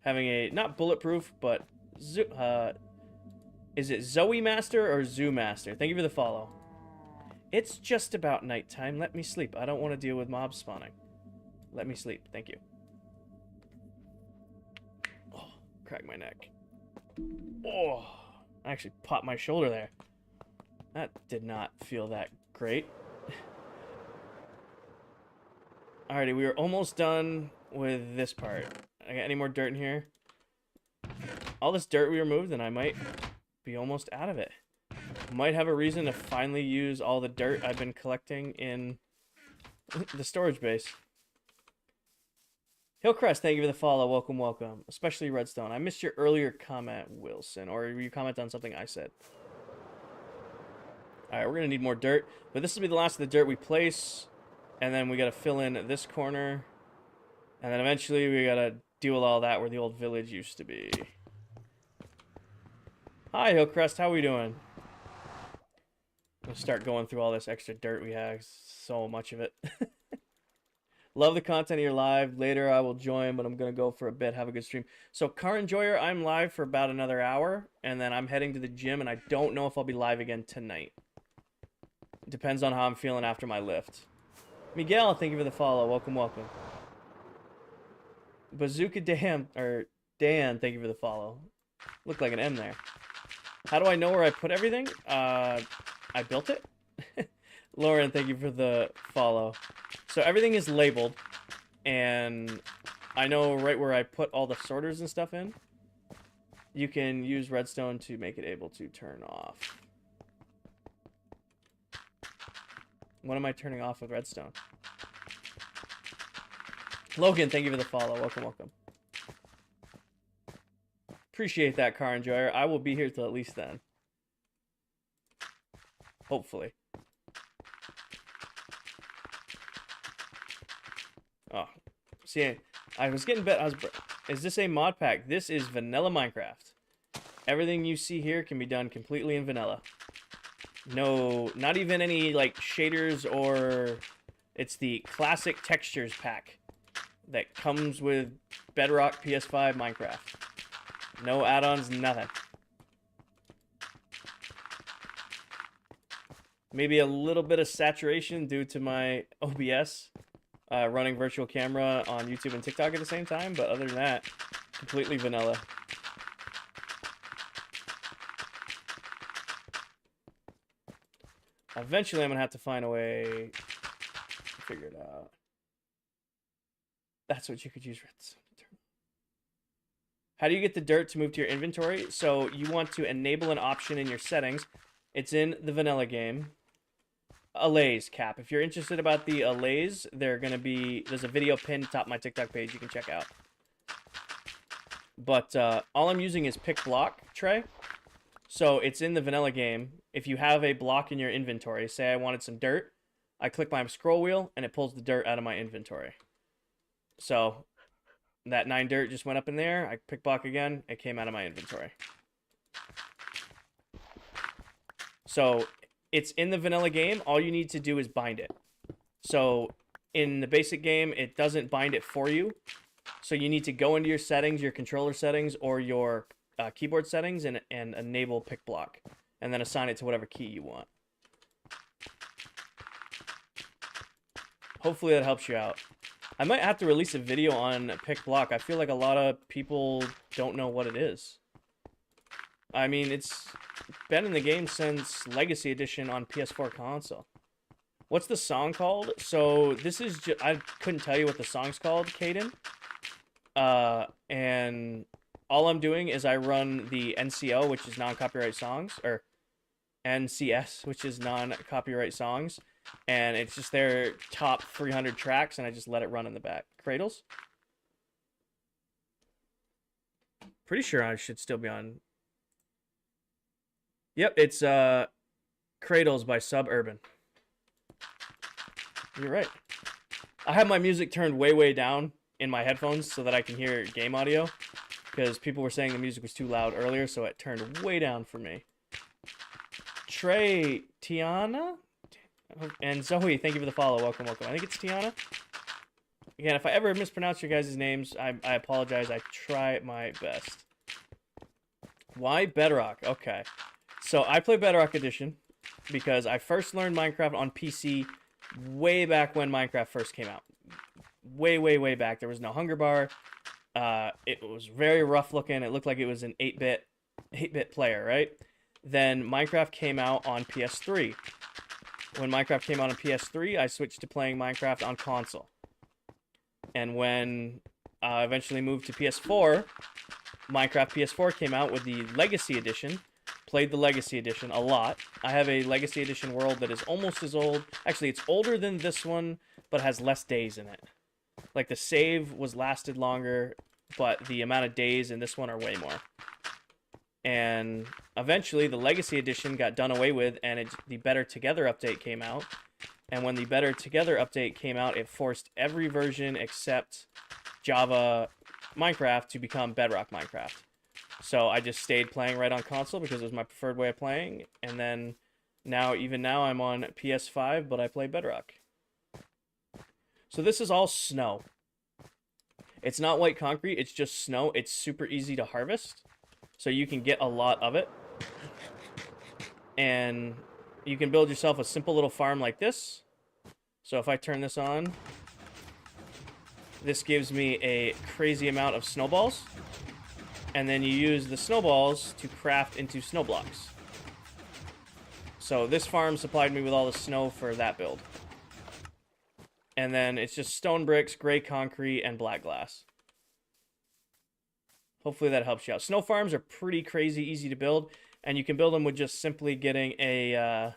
Having a, not bulletproof, but... is it Zoe Master or Zoo Master? Thank you for the follow. It's just about nighttime. Let me sleep. I don't want to deal with mobs spawning. Let me sleep. Thank you. Oh, cracked my neck. Oh, I actually popped my shoulder there. That did not feel that great. Alrighty, we are almost done with this part. I got any more dirt in here? All this dirt we removed, and I might be almost out of it. Might have a reason to finally use all the dirt I've been collecting in the storage base. Hillcrest, thank you for the follow. Welcome, welcome. Especially Redstone. I missed your earlier comment, Wilson. Or you comment on something I said. Alright, we're going to need more dirt. But this will be the last of the dirt we place. And then we got to fill in this corner. And then eventually we got to deal with all that where the old village used to be. Hi, Hillcrest. How we doing? We'll start going through all this extra dirt we have. So much of it. Love the content of your live. Later I will join, but I'm going to go for a bit. Have a good stream. So, Car Enjoyer, I'm live for about another hour, and then I'm heading to the gym, and I don't know if I'll be live again tonight. It depends on how I'm feeling after my lift. Miguel, thank you for the follow. Welcome, welcome. Bazooka Dan, thank you for the follow. Looked like an M there. How do I know where I put everything? I built it. Lauren, thank you for the follow. So everything is labeled, and I know right where I put all the sorters and stuff in. You can use redstone to make it able to turn off. What am I turning off with redstone? Logan, thank you for the follow. Welcome, welcome. Appreciate that, Car Enjoyer. I will be here till at least then. Hopefully. Oh, see, I was getting bet. Is this a mod pack? This is vanilla Minecraft. Everything you see here can be done completely in vanilla. No, not even any like shaders or. It's the classic textures pack that comes with Bedrock PS5 Minecraft. No add-ons, nothing. Maybe a little bit of saturation due to my OBS. Running virtual camera on YouTube and TikTok at the same time, but other than that, completely vanilla. Eventually, I'm gonna have to find a way to figure it out. That's what you could use redstone. How do you get the dirt to move to your inventory? So you want to enable an option in your settings. It's in the vanilla game. Allays cap. If you're interested about the allays, there's a video pinned top of my TikTok page you can check out. But all I'm using is pick block tray. So it's in the vanilla game. If you have a block in your inventory, say I wanted some dirt, I click my scroll wheel and it pulls the dirt out of my inventory. So that 9 dirt just went up in there. I pick block again, it came out of my inventory. So it's in the vanilla game. All you need to do is bind it. So in the basic game, it doesn't bind it for you. So you need to go into your settings, your controller settings, or your keyboard settings and enable pick block. And then assign it to whatever key you want. Hopefully that helps you out. I might have to release a video on pick block. I feel like a lot of people don't know what it is. I mean, it's been in the game since Legacy Edition on PS4 console. What's the song called? So this is I couldn't tell you what the song's called, Caden. And all I'm doing is I run the NCO, which is non-copyright songs, or NCS, which is non-copyright songs, and it's just their top 300 tracks, and I just let it run in the back. Cradles? Pretty sure I should still be on. Yep, it's Cradles by Suburban. You're right. I have my music turned way, way down in my headphones so that I can hear game audio, because people were saying the music was too loud earlier, so it turned way down for me. Trey, Tiana, and Zoe, thank you for the follow. Welcome, welcome. I think it's Tiana. Again, if I ever mispronounce your guys' names, I apologize. I try my best. Why Bedrock? Okay. So I play Bedrock Edition because I first learned Minecraft on PC way back when Minecraft first came out. Way, way, way back. There was no hunger bar. It was very rough looking. It looked like it was an 8-bit player, right? Then Minecraft came out on PS3. When Minecraft came out on PS3, I switched to playing Minecraft on console. And when I eventually moved to PS4, Minecraft PS4 came out with the Legacy Edition. Played the Legacy Edition a lot. I have a Legacy Edition world that is almost as old. Actually, it's older than this one, but has less days in it. Like, the save was lasted longer, but the amount of days in this one are way more. And eventually, the Legacy Edition got done away with, and the Better Together update came out. And when the Better Together update came out, it forced every version except Java Minecraft to become Bedrock Minecraft. So I just stayed playing right on console because it was my preferred way of playing. And then even now I'm on PS5, but I play Bedrock. So this is all snow. It's not white concrete, it's just snow. It's super easy to harvest. So you can get a lot of it. And you can build yourself a simple little farm like this. So if I turn this on, this gives me a crazy amount of snowballs. And then you use the snowballs to craft into snow blocks. So this farm supplied me with all the snow for that build. And then it's just stone bricks, gray concrete, and black glass. Hopefully that helps you out. Snow farms are pretty crazy easy to build, and you can build them with just simply getting a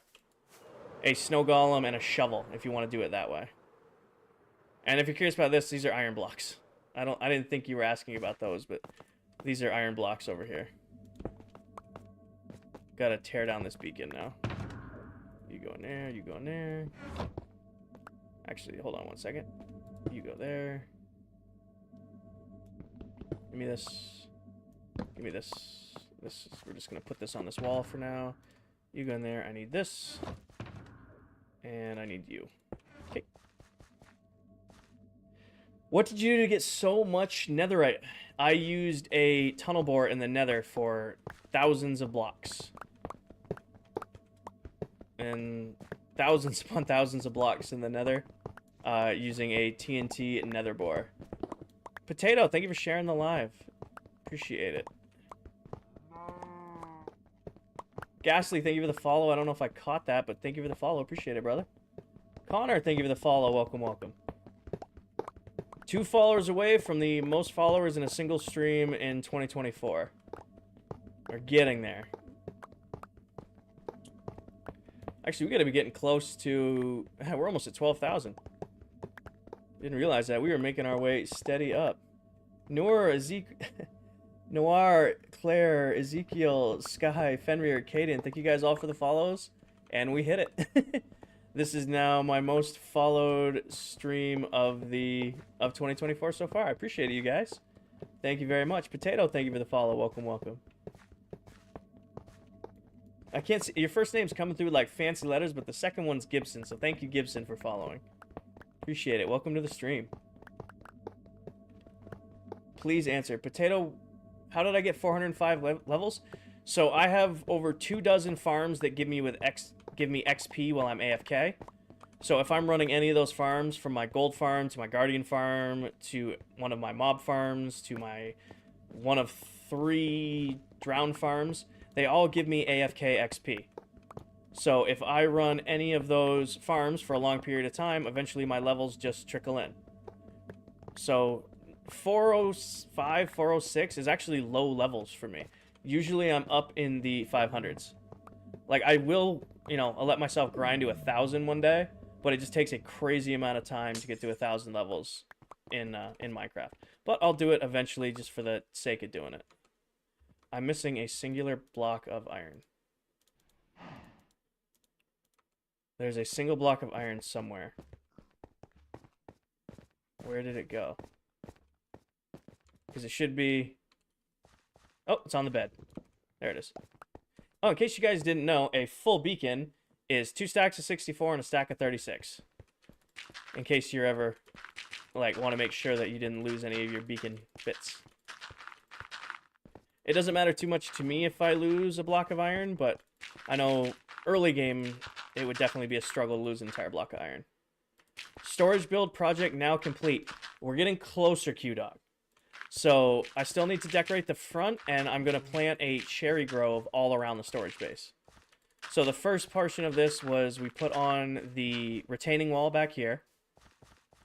snow golem and a shovel if you want to do it that way. And if you're curious about this, these are iron blocks. I didn't think you were asking about those, but these are iron blocks over here. Gotta tear down this beacon now. You go in there, you go in there. Actually, hold on one second. You go there. Give me this. Give me this. We're just gonna put this on this wall for now. You go in there. I need this. And I need you. Okay. What did you do to get so much netherite? I used a tunnel bore in the nether for thousands of blocks. And thousands upon thousands of blocks in the nether. Using a TNT nether bore. Potato, thank you for sharing the live. Appreciate it. Ghastly, thank you for the follow. I don't know if I caught that, but thank you for the follow. Appreciate it, brother. Connor, thank you for the follow. Welcome, welcome. 2 followers away from the most followers in a single stream in 2024. We're getting there. Actually, we gotta be getting close to... We're almost at 12,000. Didn't realize that. We were making our way steady up. Noir, Claire, Ezekiel, Sky, Fenrir, Caden, thank you guys all for the follows. And we hit it. This is now my most followed stream of 2024 so far. I appreciate it, you guys. Thank you very much. Potato, thank you for the follow. Welcome, welcome. I can't see... Your first name's coming through like fancy letters, but the second one's Gibson. So thank you, Gibson, for following. Appreciate it. Welcome to the stream. Please answer. Potato, how did I get 405 levels? So I have over 24 farms that give me XP while I'm AFK. So if I'm running any of those farms, from my gold farm to my guardian farm to one of my mob farms to my one of 3 drown farms, they all give me AFK XP. So if I run any of those farms for a long period of time, eventually my levels just trickle in. So 405, 406 is actually low levels for me. Usually I'm up in the 500s. Like I will, I'll let myself grind to 1,000 one day, but it just takes a crazy amount of time to get to 1,000 levels in Minecraft. But I'll do it eventually just for the sake of doing it. I'm missing a singular block of iron. There's a single block of iron somewhere. Where did it go? Because it should be... Oh, it's on the bed. There it is. Oh, in case you guys didn't know, a full beacon is 2 stacks of 64 and a stack of 36. In case you're ever, want to make sure that you didn't lose any of your beacon bits. It doesn't matter too much to me if I lose a block of iron, but I know early game, it would definitely be a struggle to lose an entire block of iron. Storage build project now complete. We're getting closer, Q-Dog. So I still need to decorate the front, and I'm going to plant a cherry grove all around the storage base. So the first portion of this was we put on the retaining wall back here.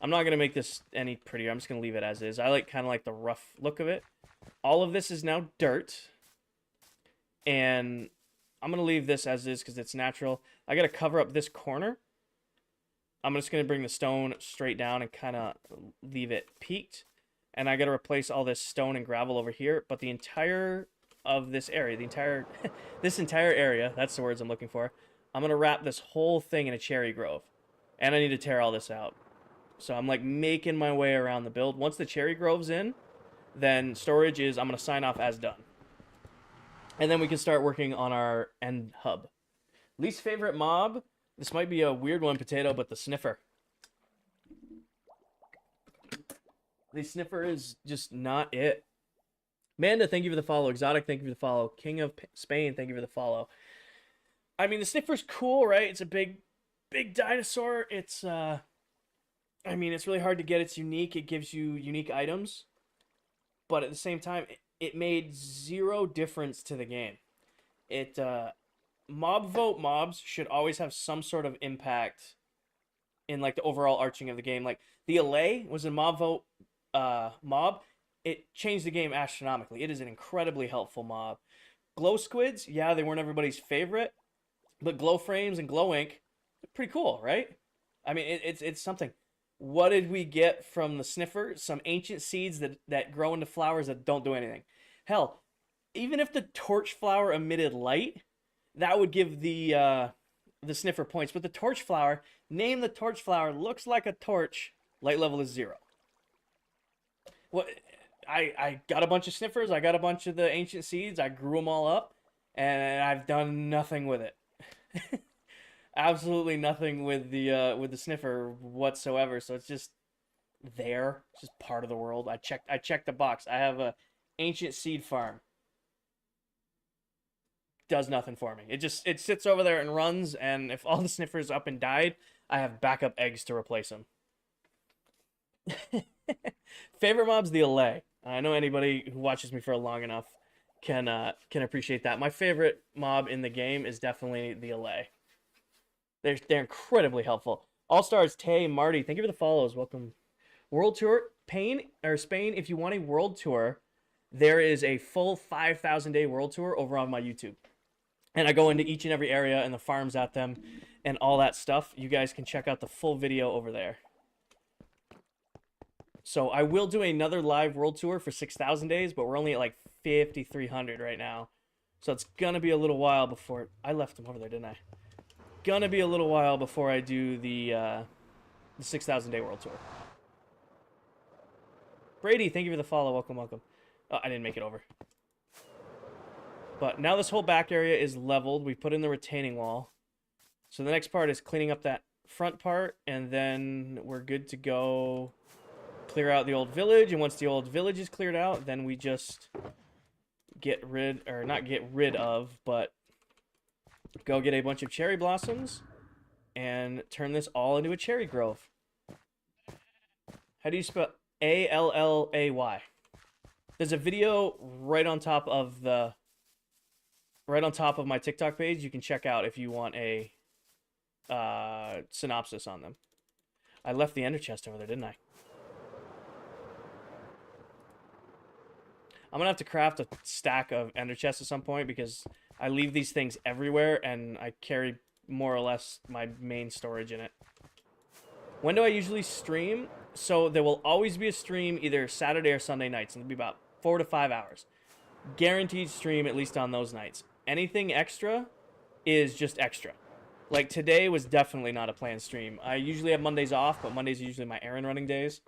I'm not going to make this any prettier. I'm just going to leave it as is. I kind of like the rough look of it. All of this is now dirt. And I'm going to leave this as is because it's natural. I got to cover up this corner. I'm just going to bring the stone straight down and kind of leave it peaked. And I got to replace all this stone and gravel over here. But the entire of this area, this entire area, that's the words I'm looking for. I'm going to wrap this whole thing in a cherry grove. And I need to tear all this out. So I'm making my way around the build. Once the cherry grove's in, then storage is, I'm going to sign off as done. And then we can start working on our end hub. Least favorite mob? This might be a weird one, Potato, but the Sniffer. The Sniffer is just not it. Manda, thank you for the follow. Exotic, thank you for the follow. King of Spain, thank you for the follow. I mean, the Sniffer's cool, right? It's a big dinosaur. It's, I mean, it's really hard to get. It's unique. It gives you unique items. But at the same time, it made zero difference to the game. It, mob vote mobs should always have some sort of impact in, like, the overall arching of the game. Like, the Allay was a mob vote mob. It changed the game astronomically. It is an incredibly helpful mob. Glow squids, yeah, they weren't everybody's favorite, but glow frames and glow ink, pretty cool, right? I mean, it's something. What did we get from the Sniffer? Some ancient seeds that grow into flowers that don't do anything. Hell, even if the torch flower emitted light, that would give the Sniffer points. But the torch flower, name the torch flower, looks like a torch. Light level is 0. What? I got a bunch of Sniffers. I got a bunch of the ancient seeds. I grew them all up, and I've done nothing with it. Absolutely nothing with the Sniffer whatsoever. So it's just there. It's just part of the world. I checked the box. I have a ancient seed farm. Does nothing for me. It sits over there and runs. And if all the Sniffers up and died, I have backup eggs to replace them. Favorite mob's the Allay. I know anybody who watches me for long enough can appreciate that. My favorite mob in the game is definitely the Allay. They're incredibly helpful. All Stars, Tay, Marty, thank you for the follows. Welcome. World Tour, Spain. If you want a world tour, there is a full 5,000 day world tour over on my YouTube, and I go into each and every area and the farms at them and all that stuff. You guys can check out the full video over there. So I will do another live world tour for 6,000 days, but we're only at like 5,300 right now. So it's going to be a little while before... I left them over there, didn't I? Gonna be a little while before I do the 6,000 day world tour. Brady, thank you for the follow. Welcome, welcome. Oh, I didn't make it over. But now this whole back area is leveled. We put in the retaining wall. So the next part is cleaning up that front part, and then we're good to go... Clear out the old village, and once the old village is cleared out, then we just get rid, or not get rid of, but go get a bunch of cherry blossoms and turn this all into a cherry grove. How do you spell Allay? There's a video right on top of my TikTok page you can check out if you want a synopsis on them. I left the ender chest over there, didn't I? I'm going to have to craft a stack of ender chests at some point because I leave these things everywhere and I carry more or less my main storage in it. When do I usually stream? So there will always be a stream either Saturday or Sunday nights. It'll be about 4 to 5 hours. Guaranteed stream at least on those nights. Anything extra is just extra. Like today was definitely not a planned stream. I usually have Mondays off, but Mondays are usually my errand running days.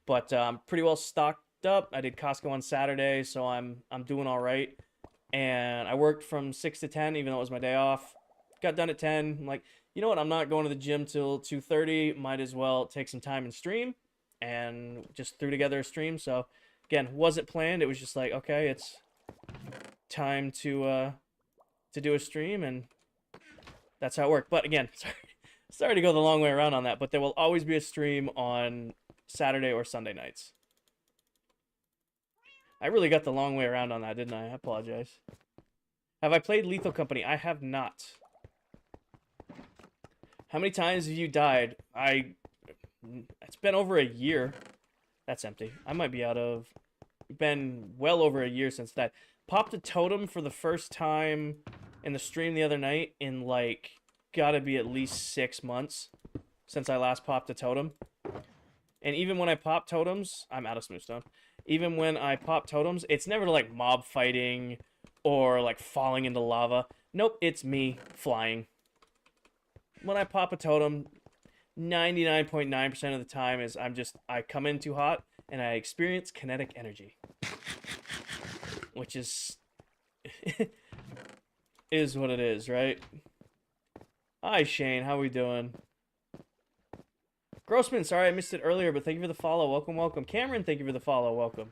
But I'm pretty well stocked up. I did Costco on Saturday, so I'm doing all right. And I worked from 6 to 10, even though it was my day off. Got done at 10. I'm like, you know what? I'm not going to the gym till 2:30. Might as well take some time and stream. And just threw together a stream. So again, wasn't planned. It was just like, okay, it's time to do a stream, and that's how it worked. But again, sorry to go the long way around on that. But there will always be a stream on Saturday or Sunday nights. I really got the long way around on that, didn't I? I apologize. Have I played Lethal Company? I have not. How many times have you died? It's been over a year. That's empty. I might be out of... Been well over a year since that. Popped a totem for the first time in the stream the other night in, like, gotta be at least 6 months since I last popped a totem. And even when I pop totems... I'm out of smoothstone. Even when I pop totems, it's never like mob fighting or like falling into lava. Nope, it's me flying. When I pop a totem, 99.9% of the time is I come in too hot and I experience kinetic energy. Which is is what it is, right? Hi, Shane. How we doing? Grossman, sorry I missed it earlier, but thank you for the follow. Welcome, welcome. Cameron, thank you for the follow. Welcome.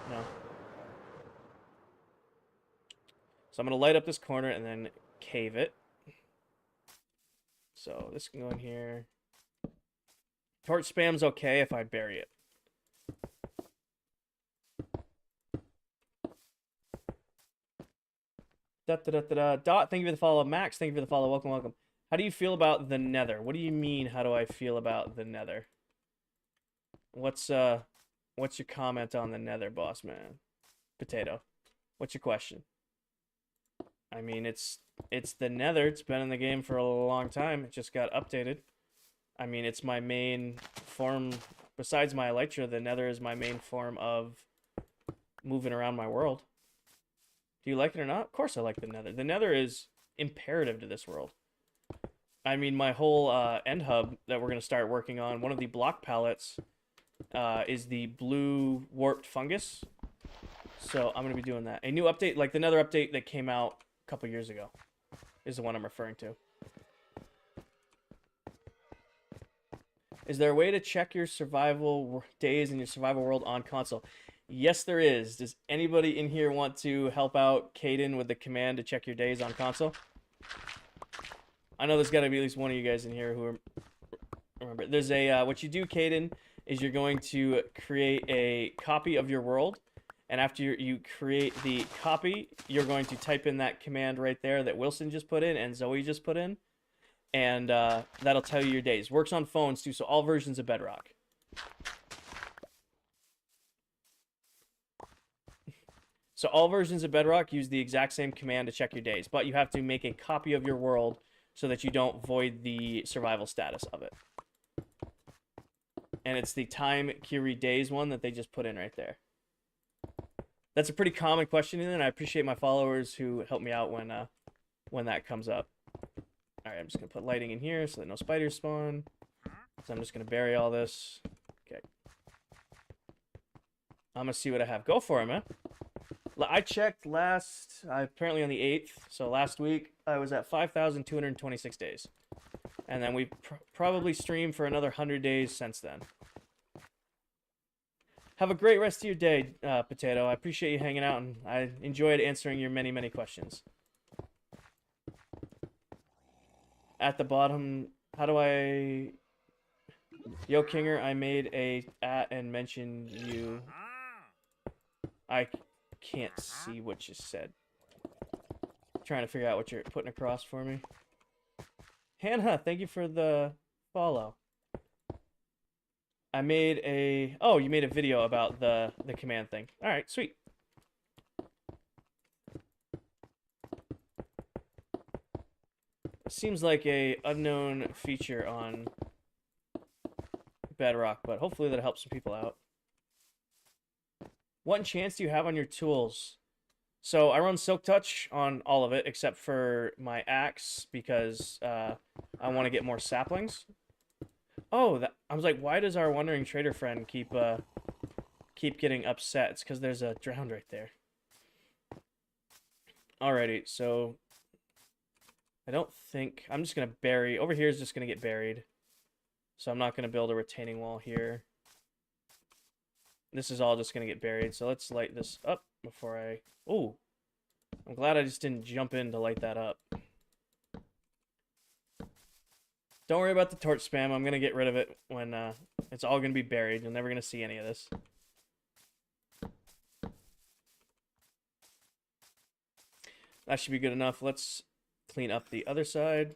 No. So I'm going to light up this corner and then cave it. So this can go in here. Torch spam's okay if I bury it. Dot, thank you for the follow. Max, thank you for the follow. Welcome, welcome. How do you feel about the Nether? What do you mean, how do I feel about the Nether? What's your comment on the Nether, boss man? Potato. What's your question? I mean, it's the Nether. It's been in the game for a long time. It just got updated. I mean, it's my main form. Besides my Elytra, the Nether is my main form of moving around my world. Do you like it or not? Of course I like the Nether. The Nether is imperative to this world. I mean, my whole end hub that we're going to start working on, one of the block palettes is the blue warped fungus. So I'm going to be doing that. A new update, like the Nether update that came out a couple years ago, is the one I'm referring to. Is there a way to check your survival days in your survival world on console? Yes, there is. Does anybody in here want to help out Caden with the command to check your days on console? I know there's got to be at least one of you guys in here who remember. There's a what you do, Caden, is you're going to create a copy of your world, and after you create the copy, you're going to type in that command right there that Wilson just put in and Zoe just put in, and that'll tell you your days. Works on phones too, so all versions of Bedrock. So all versions of Bedrock use the exact same command to check your days, but you have to make a copy of your world so that you don't void the survival status of it. And it's the time Curie days one that they just put in right there. That's a pretty common question, and I appreciate my followers who help me out when that comes up. All right, I'm just gonna put lighting in here so that no spiders spawn. So I'm just gonna bury all this. Okay. I'm gonna see what I have. Go for it, man. I checked apparently on the 8th, so last week, I was at 5,226 days. And then we probably streamed for another 100 days since then. Have a great rest of your day, Potato. I appreciate you hanging out, and I enjoyed answering your many, many questions. At the bottom, how do I... Yo, Kinger, I made a @ and mentioned you. I can't see what you said. I'm trying to figure out what you're putting across for me. Hannah, thank you for the follow. I made a... Oh, you made a video about the command thing. Alright, sweet. Seems like a unknown feature on Bedrock, but hopefully that'll help some people out. What enchants do you have on your tools? So I run Silk Touch on all of it except for my axe because I want to get more saplings. Oh, I was like, why does our wandering trader friend keep getting upset? It's because there's a drowned right there. Alrighty, so I don't think I'm just gonna bury. Over here is just gonna get buried, so I'm not gonna build a retaining wall here. This is all just going to get buried, so let's light this up before I... Oh! I'm glad I just didn't jump in to light that up. Don't worry about the torch spam. I'm going to get rid of it when it's all going to be buried. You're never going to see any of this. That should be good enough. Let's clean up the other side.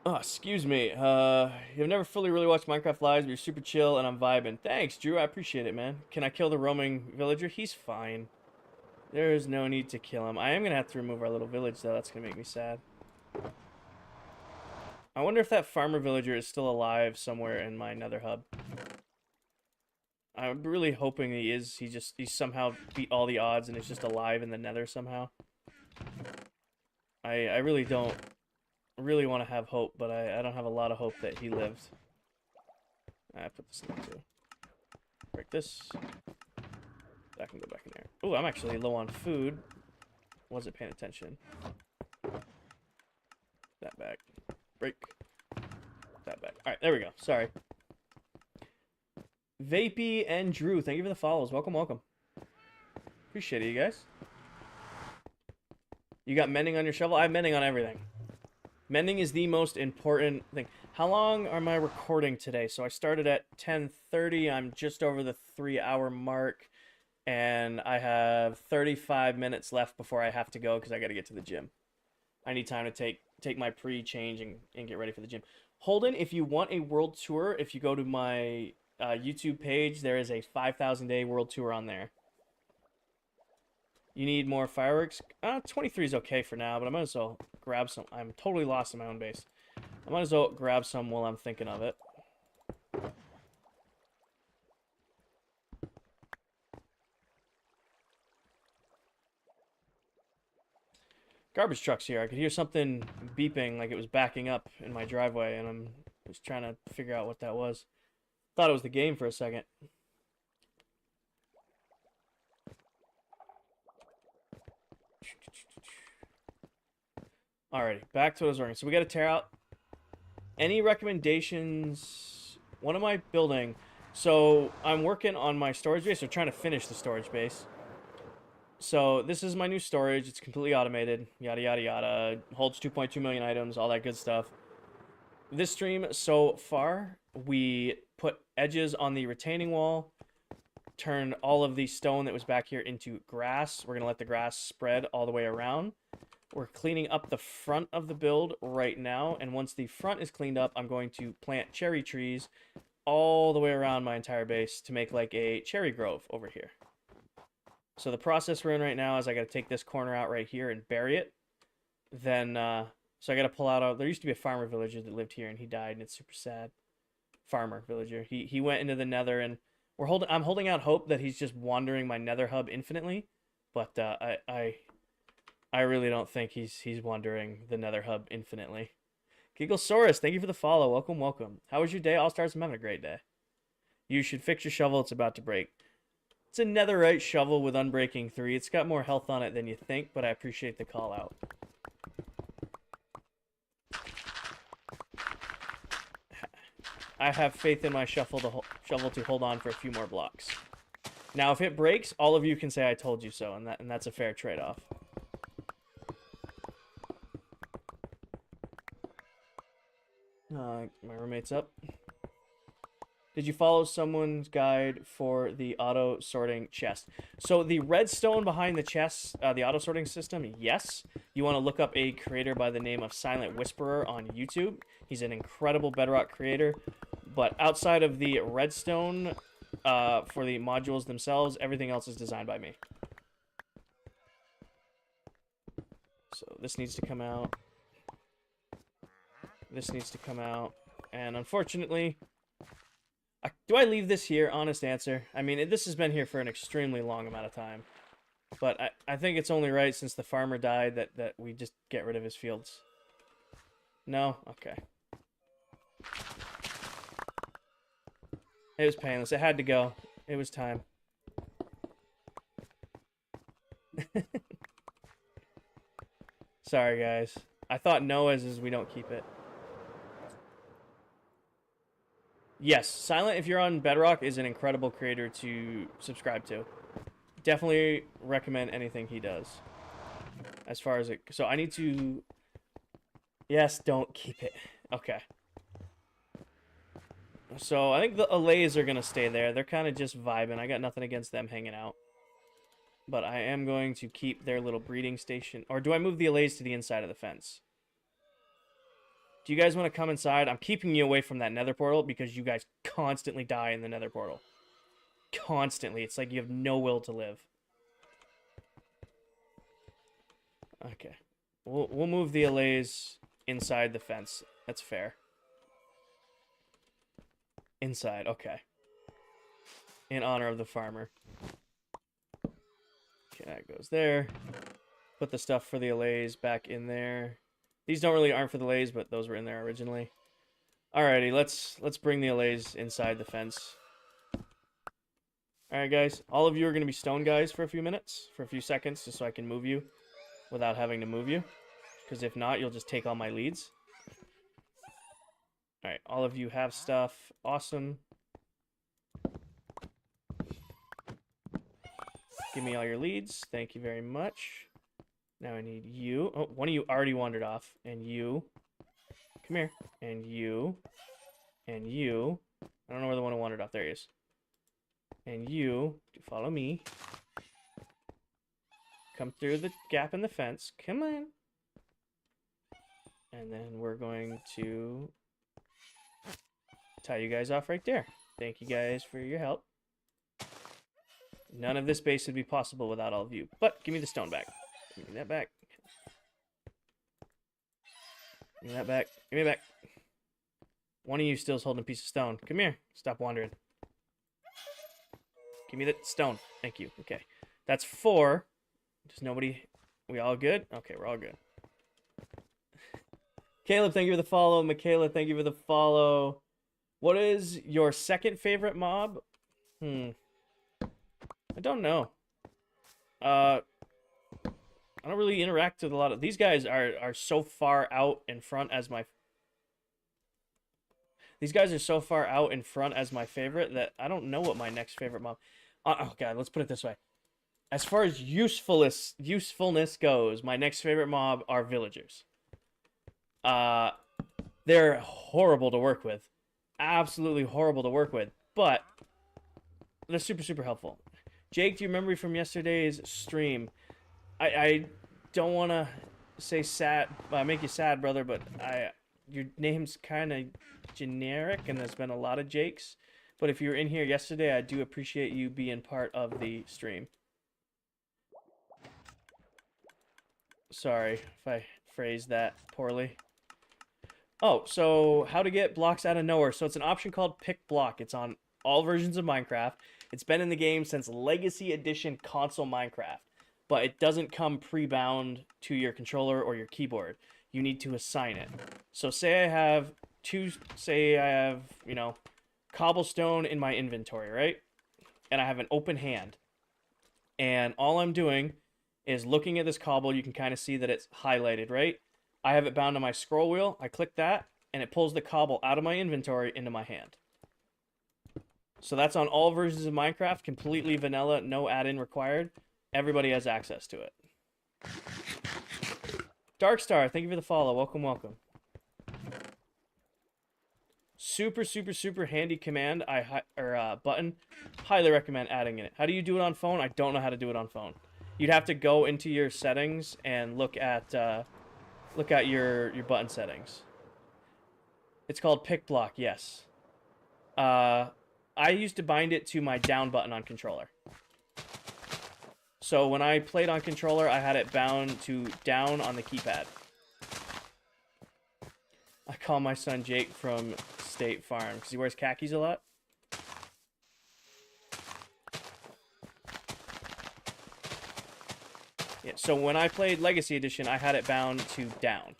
Oh, excuse me. You've never fully really watched Minecraft Lives, but you're super chill and I'm vibing. Thanks, Drew. I appreciate it, man. Can I kill the roaming villager? He's fine. There is no need to kill him. I am going to have to remove our little village, though. That's going to make me sad. I wonder if that farmer villager is still alive somewhere in my nether hub. I'm really hoping he is. He somehow beat all the odds and is just alive in the nether somehow. I really don't really want to have hope, but I don't have a lot of hope that he lived. I put this in there too. Break this. That can go back in there. Oh, I'm actually low on food. Wasn't paying attention. That back. Break. That back. Alright, there we go. Sorry. Vapey and Drew, thank you for the follows. Welcome, welcome. Appreciate it, you guys. You got mending on your shovel? I have mending on everything. Mending is the most important thing. How long am I recording today? So I started at 10:30. I'm just over the 3-hour mark. And I have 35 minutes left before I have to go because I got to get to the gym. I need time to take my pre-change and get ready for the gym. Holden, if you want a world tour, if you go to my YouTube page, there is a 5,000-day world tour on there. You need more fireworks? 23 is okay for now, but I might as well grab some. I'm totally lost in my own base. I might as well grab some while I'm thinking of it. Garbage truck's here. I could hear something beeping like it was backing up in my driveway, and I'm just trying to figure out what that was. Thought it was the game for a second. Alrighty, back to what I was working. So we got to tear out. Any recommendations? What am I building? So I'm working on my storage base. Or trying to finish the storage base. So this is my new storage. It's completely automated. Yada, yada, yada. Holds 2.2 million items. All that good stuff. This stream so far, we put edges on the retaining wall. Turned all of the stone that was back here into grass. We're going to let the grass spread all the way around. We're cleaning up the front of the build right now. And once the front is cleaned up, I'm going to plant cherry trees all the way around my entire base to make like a cherry grove over here. So the process we're in right now is I got to take this corner out right here and bury it. Then, so I got to pull out. There used to be a farmer villager that lived here and he died, and it's super sad. Farmer villager. He went into the Nether, and I'm holding out hope that he's just wandering my Nether hub infinitely, but I really don't think he's wandering the Nether hub infinitely. Gigglesaurus, thank you for the follow. Welcome, welcome. How was your day? All Stars, I'm having a great day. You should fix your shovel. It's about to break. It's a netherite shovel with Unbreaking 3. It's got more health on it than you think, but I appreciate the call out. I have faith in my shovel to hold on for a few more blocks. Now, if it breaks, all of you can say I told you so, and that's a fair trade-off. My roommate's up. Did you follow someone's guide for the auto sorting chest? So the redstone behind the chest, the auto sorting system, yes. You want to look up a creator by the name of Silent Whisperer on YouTube. He's an incredible bedrock creator. But outside of the redstone for the modules themselves, everything else is designed by me. So this needs to come out. This needs to come out. And unfortunately... do I leave this here? Honest answer. I mean, this has been here for an extremely long amount of time. But I think it's only right, since the farmer died, that we just get rid of his fields. No? Okay. It was painless. It had to go. It was time. Sorry, guys. I thought Noah's is we don't keep it. Yes, Silent, if you're on Bedrock, is an incredible creator to subscribe to. Definitely recommend anything he does. As far as it... So I need to... Yes, don't keep it. Okay. So I think the Allays are going to stay there. They're kind of just vibing. I got nothing against them hanging out. But I am going to keep their little breeding station. Or do I move the Allays to the inside of the fence? Do you guys want to come inside? I'm keeping you away from that nether portal because you guys constantly die in the nether portal. Constantly. It's like you have no will to live. Okay. We'll move the Allays inside the fence. That's fair. Inside. Okay. In honor of the farmer. Okay, that goes there. Put the stuff for the Allays back in there. These aren't for the Allays, but those were in there originally. Alrighty, let's bring the Allays inside the fence. Alright, guys. All of you are going to be stone guys for a few minutes, for a few seconds, just so I can move you without having to move you. Because if not, you'll just take all my leads. Alright, all of you have stuff. Awesome. Give me all your leads. Thank you very much. Now I need you. Oh, one of you already wandered off. And you. Come here. And you. And you. I don't know where the one who wandered off. There he is. And you. Follow me. Come through the gap in the fence. Come on. And then we're going to tie you guys off right there. Thank you guys for your help. None of this base would be possible without all of you. But give me the stone back. Give me that back. Give me that back. Give me back. One of you still is holding a piece of stone. Come here. Stop wandering. Give me that stone. Thank you. Okay. That's 4. Does nobody... We all good? Okay, we're all good. Caleb, thank you for the follow. Michaela, thank you for the follow. What is your second favorite mob? I don't know. I don't really interact with a lot of... These guys are so far out in front as my... These guys are so far out in front as my favorite that I don't know what my next favorite mob... Oh, God, let's put it this way. As far as usefulness goes, my next favorite mob are villagers. They're horrible to work with. Absolutely horrible to work with. But they're super, super helpful. Jake, do you remember me from yesterday's stream? I don't want to say sad, make you sad, brother, but your name's kind of generic, and there's been a lot of Jakes. But if you were in here yesterday, I do appreciate you being part of the stream. Sorry if I phrased that poorly. Oh, so how to get blocks out of nowhere. So it's an option called Pick Block. It's on all versions of Minecraft. It's been in the game since Legacy Edition console Minecraft. But it doesn't come pre-bound to your controller or your keyboard. You need to assign it. So say I have you know, cobblestone in my inventory, right? And I have an open hand. And all I'm doing is looking at this cobble. You can kind of see that it's highlighted, right? I have it bound to my scroll wheel. I click that, and it pulls the cobble out of my inventory into my hand. So that's on all versions of Minecraft, completely vanilla, no add-in required. Everybody has access to it. Darkstar, thank you for the follow. Welcome, welcome. Super, super, super handy command, button. Highly recommend adding in it. How do you do it on phone? I don't know how to do it on phone. You'd have to go into your settings and look at your button settings. It's called Pick Block, yes. I used to bind it to my down button on controller. So when I played on controller, I had it bound to down on the keypad. I call my son Jake from State Farm because he wears khakis a lot. Yeah, so when I played Legacy Edition, I had it bound to down.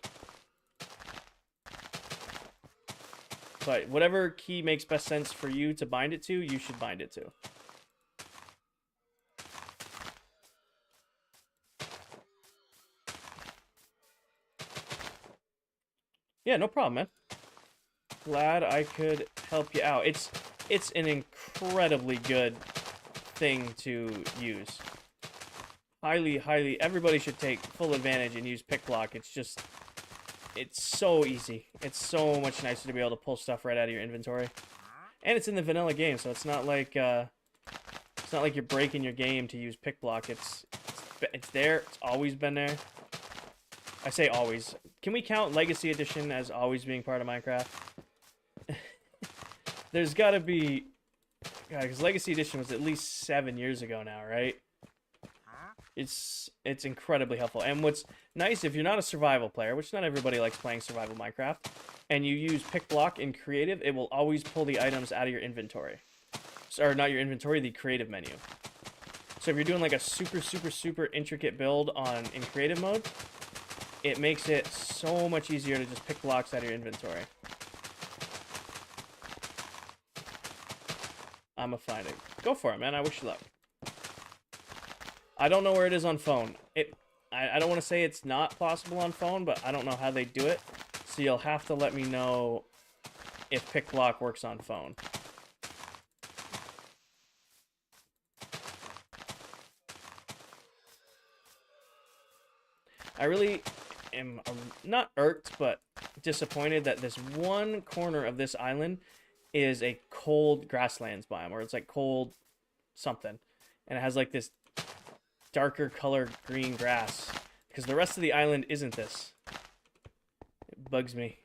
But whatever key makes best sense for you to bind it to, you should bind it to. Yeah, no problem, man. Glad I could help you out. It's an incredibly good thing to use. Highly, everybody should take full advantage and use Pick Block. It's so easy. It's so much nicer to be able to pull stuff right out of your inventory. And it's in the vanilla game, so it's not like you're breaking your game to use Pick Block. It's there. It's always been there. I say always. Can we count Legacy Edition as always being part of Minecraft? There's got to be... God, because Legacy Edition was at least 7 years ago now, right? It's incredibly helpful. And what's nice, if you're not a survival player, which not everybody likes playing survival Minecraft, and you use Pick Block in creative, it will always pull the items out of your inventory. Or not your inventory, the creative menu. So if you're doing like a super, super, super intricate build in creative mode, it makes it so much easier to just pick blocks out of your inventory. I'ma find it. Go for it, man. I wish you luck. I don't know where it is on phone. I don't want to say it's not possible on phone, but I don't know how they do it. So you'll have to let me know if pick block works on phone. I really am not irked, but disappointed that this one corner of this island is a cold grasslands biome, or it's like cold something. And it has like this darker color green grass. Because the rest of the island isn't this. It bugs me.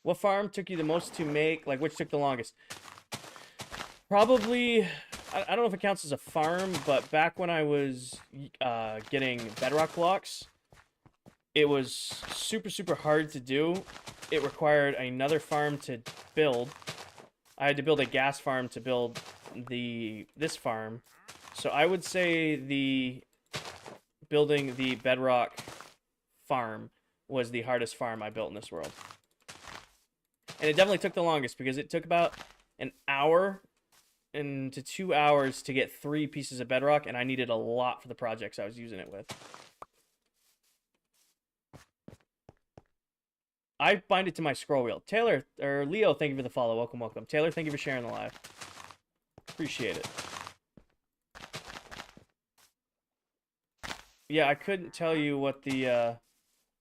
What farm took you the most to make? Like, which took the longest? Probably, I don't know if it counts as a farm, but back when I was getting bedrock blocks, it was super, super hard to do. It required another farm to build. I had to build a gas farm to build this farm. So I would say building the bedrock farm was the hardest farm I built in this world. And it definitely took the longest because it took about an hour to 2 hours to get 3 pieces of bedrock, and I needed a lot for the projects I was using it with. I bind it to my scroll wheel. Taylor, or Leo, thank you for the follow. Welcome, welcome. Taylor, thank you for sharing the live. Appreciate it. Yeah, I couldn't tell you what the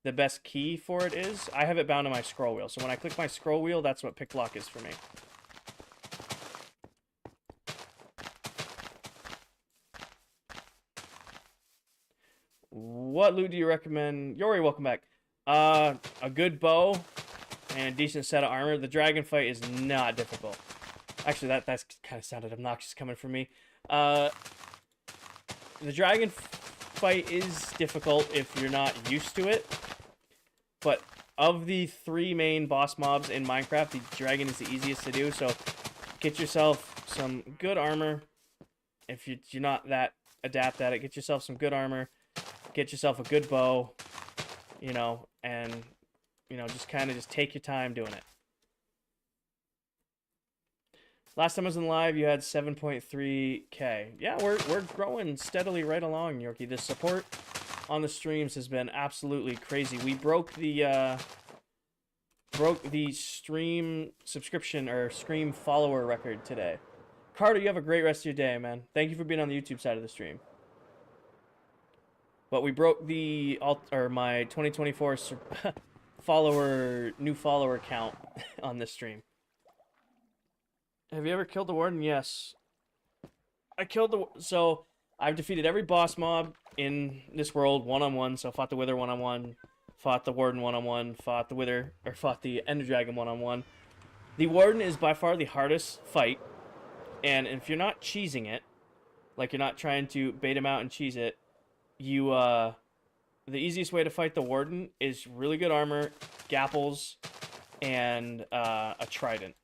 best key for it is. I have it bound to my scroll wheel. So when I click my scroll wheel, that's what pick block is for me. What loot do you recommend? Yori, welcome back. A good bow and a decent set of armor. The dragon fight is not difficult. Actually, that's kind of sounded obnoxious coming from me. The dragon fight is difficult if you're not used to it. But of the 3 main boss mobs in Minecraft, the dragon is the easiest to do. So get yourself some good armor. If you're not that adept at it, get yourself some good armor. Get yourself a good bow, you know, and, you know, just kind of take your time doing it. Last time I was in live, you had 7.3K. Yeah, we're growing steadily right along, Yorkie. The support on the streams has been absolutely crazy. We broke the stream subscription or stream follower record today. Carter, you have a great rest of your day, man. Thank you for being on the YouTube side of the stream. But we broke my 2024 new follower count on this stream. Have you ever killed the warden? Yes. I killed so I've defeated every boss mob in this world one-on-one. So I fought the Wither one-on-one, fought the warden one-on-one, fought the Ender Dragon one-on-one. The warden is by far the hardest fight. And if you're not cheesing it, like you're not trying to bait him out and cheese it, the easiest way to fight the warden is really good armor, gapples, and a trident,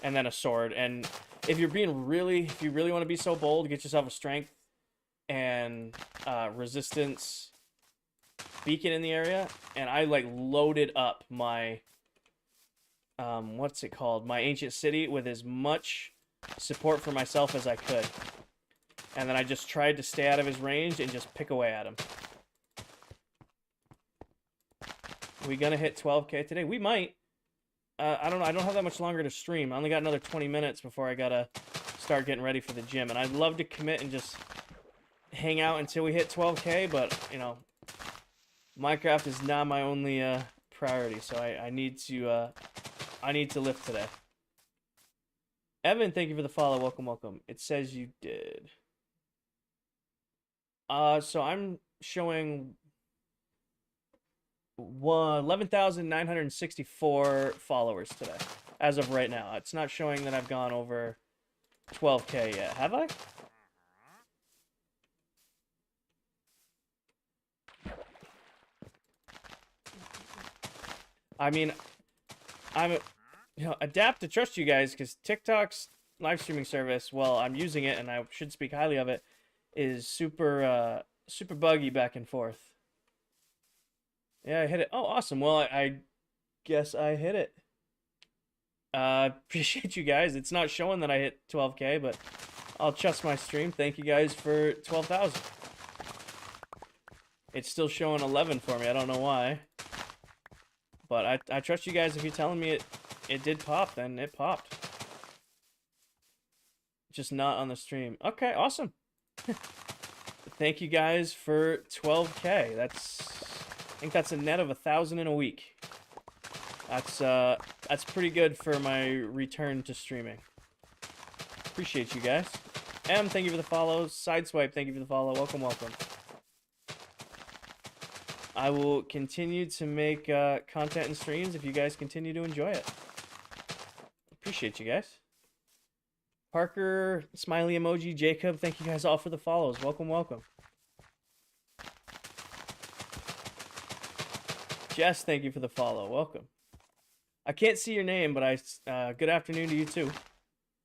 and then a sword. And if you really want to be so bold, get yourself a strength and resistance beacon in the area. And I like loaded up my what's it called, my ancient city with as much support for myself as I could. And then I just tried to stay out of his range and just pick away at him. We gonna hit 12K today? We might. I don't know. I don't have that much longer to stream. I only got another 20 minutes before I gotta start getting ready for the gym. And I'd love to commit and just hang out until we hit 12K, but, you know, Minecraft is not my only priority, so I need to lift today. Evan, thank you for the follow. Welcome, welcome. It says you did. So I'm showing 11,964 followers today, as of right now. It's not showing that I've gone over 12K yet. Have I? I mean, adapt to trust you guys, because TikTok's live streaming service, well, I'm using it and I should speak highly of it, is super buggy back and forth. Yeah, I hit it. Oh, awesome. Well, I guess I hit it. Appreciate you guys. It's not showing that I hit 12K, but I'll trust my stream. Thank you guys for 12,000. It's still showing 11 for me. I don't know why. But I trust you guys. If you're telling me it did pop, then it popped. Just not on the stream. Okay, awesome. Thank you guys for 12K. I think that's a net of 1,000 in a week. That's pretty good for my return to streaming. Appreciate you guys. M, thank you for the follow. Sideswipe, thank you for the follow. Welcome, welcome. I will continue to make content and streams if you guys continue to enjoy it. Appreciate you guys. Parker, smiley emoji, Jacob, thank you guys all for the follows. Welcome, welcome. Jess, thank you for the follow. Welcome. I can't see your name, but good afternoon to you too.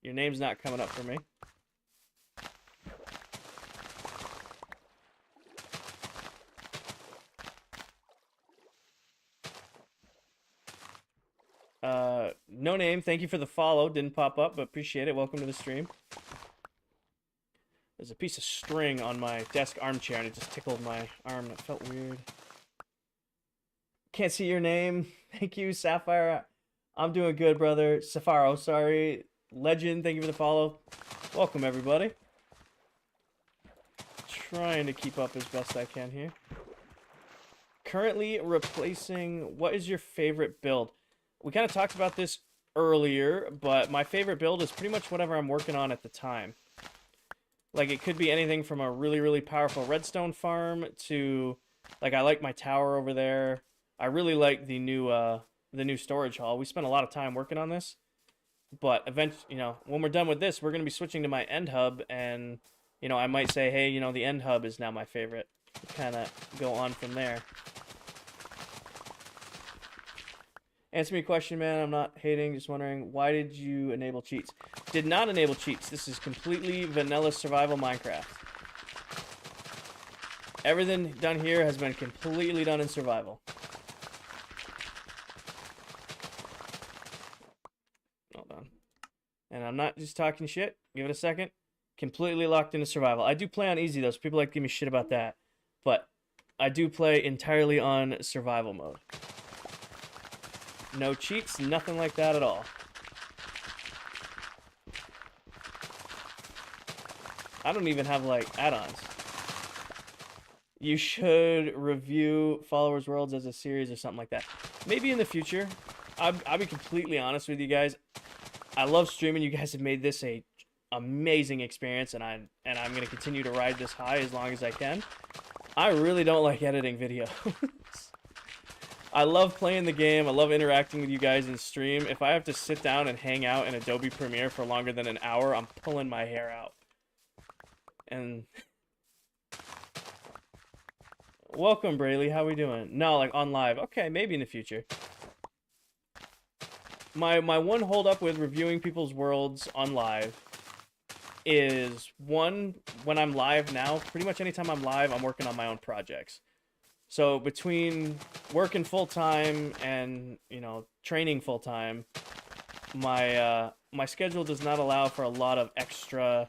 Your name's not coming up for me. No name, thank you for the follow. Didn't pop up, but appreciate it. Welcome to the stream. There's a piece of string on my desk armchair, and it just tickled my arm. It felt weird. Can't see your name. Thank you, Sapphire. I'm doing good, brother. Safaro, sorry. Legend, thank you for the follow. Welcome, everybody. Trying to keep up as best I can here. Currently replacing... What is your favorite build? We kind of talked about this earlier, but my favorite build is pretty much whatever I'm working on at the time. Like, it could be anything from a really, really powerful redstone farm to... Like, I like my tower over there. I really like the new storage hall. We spent a lot of time working on this. But eventually, you know, when we're done with this, we're going to be switching to my end hub. And, you know, I might say, hey, you know, the end hub is now my favorite. Kind of go on from there. Answer me a question, man. I'm not hating. Just wondering, why did you enable cheats? Did not enable cheats. This is completely vanilla survival Minecraft. Everything done here has been completely done in survival. Hold on. And I'm not just talking shit. Give it a second. Completely locked into survival. I do play on easy, though, so people like to give me shit about that. But I do play entirely on survival mode. No cheats, nothing like that at all. I don't even have, like, add-ons. You should review Followers Worlds as a series or something like that. Maybe in the future. I'll be completely honest with you guys. I love streaming. You guys have made this a amazing experience, and I'm going to continue to ride this high as long as I can. I really don't like editing videos. I love playing the game. I love interacting with you guys in stream. If I have to sit down and hang out in Adobe Premiere for longer than an hour, I'm pulling my hair out. And welcome, Brayley. How we doing? No, like on live. Okay, maybe in the future. My one hold up with reviewing people's worlds on live is, one, when I'm live now, pretty much anytime I'm live, I'm working on my own projects. So between working full-time and, you know, training full-time, my schedule does not allow for a lot of extra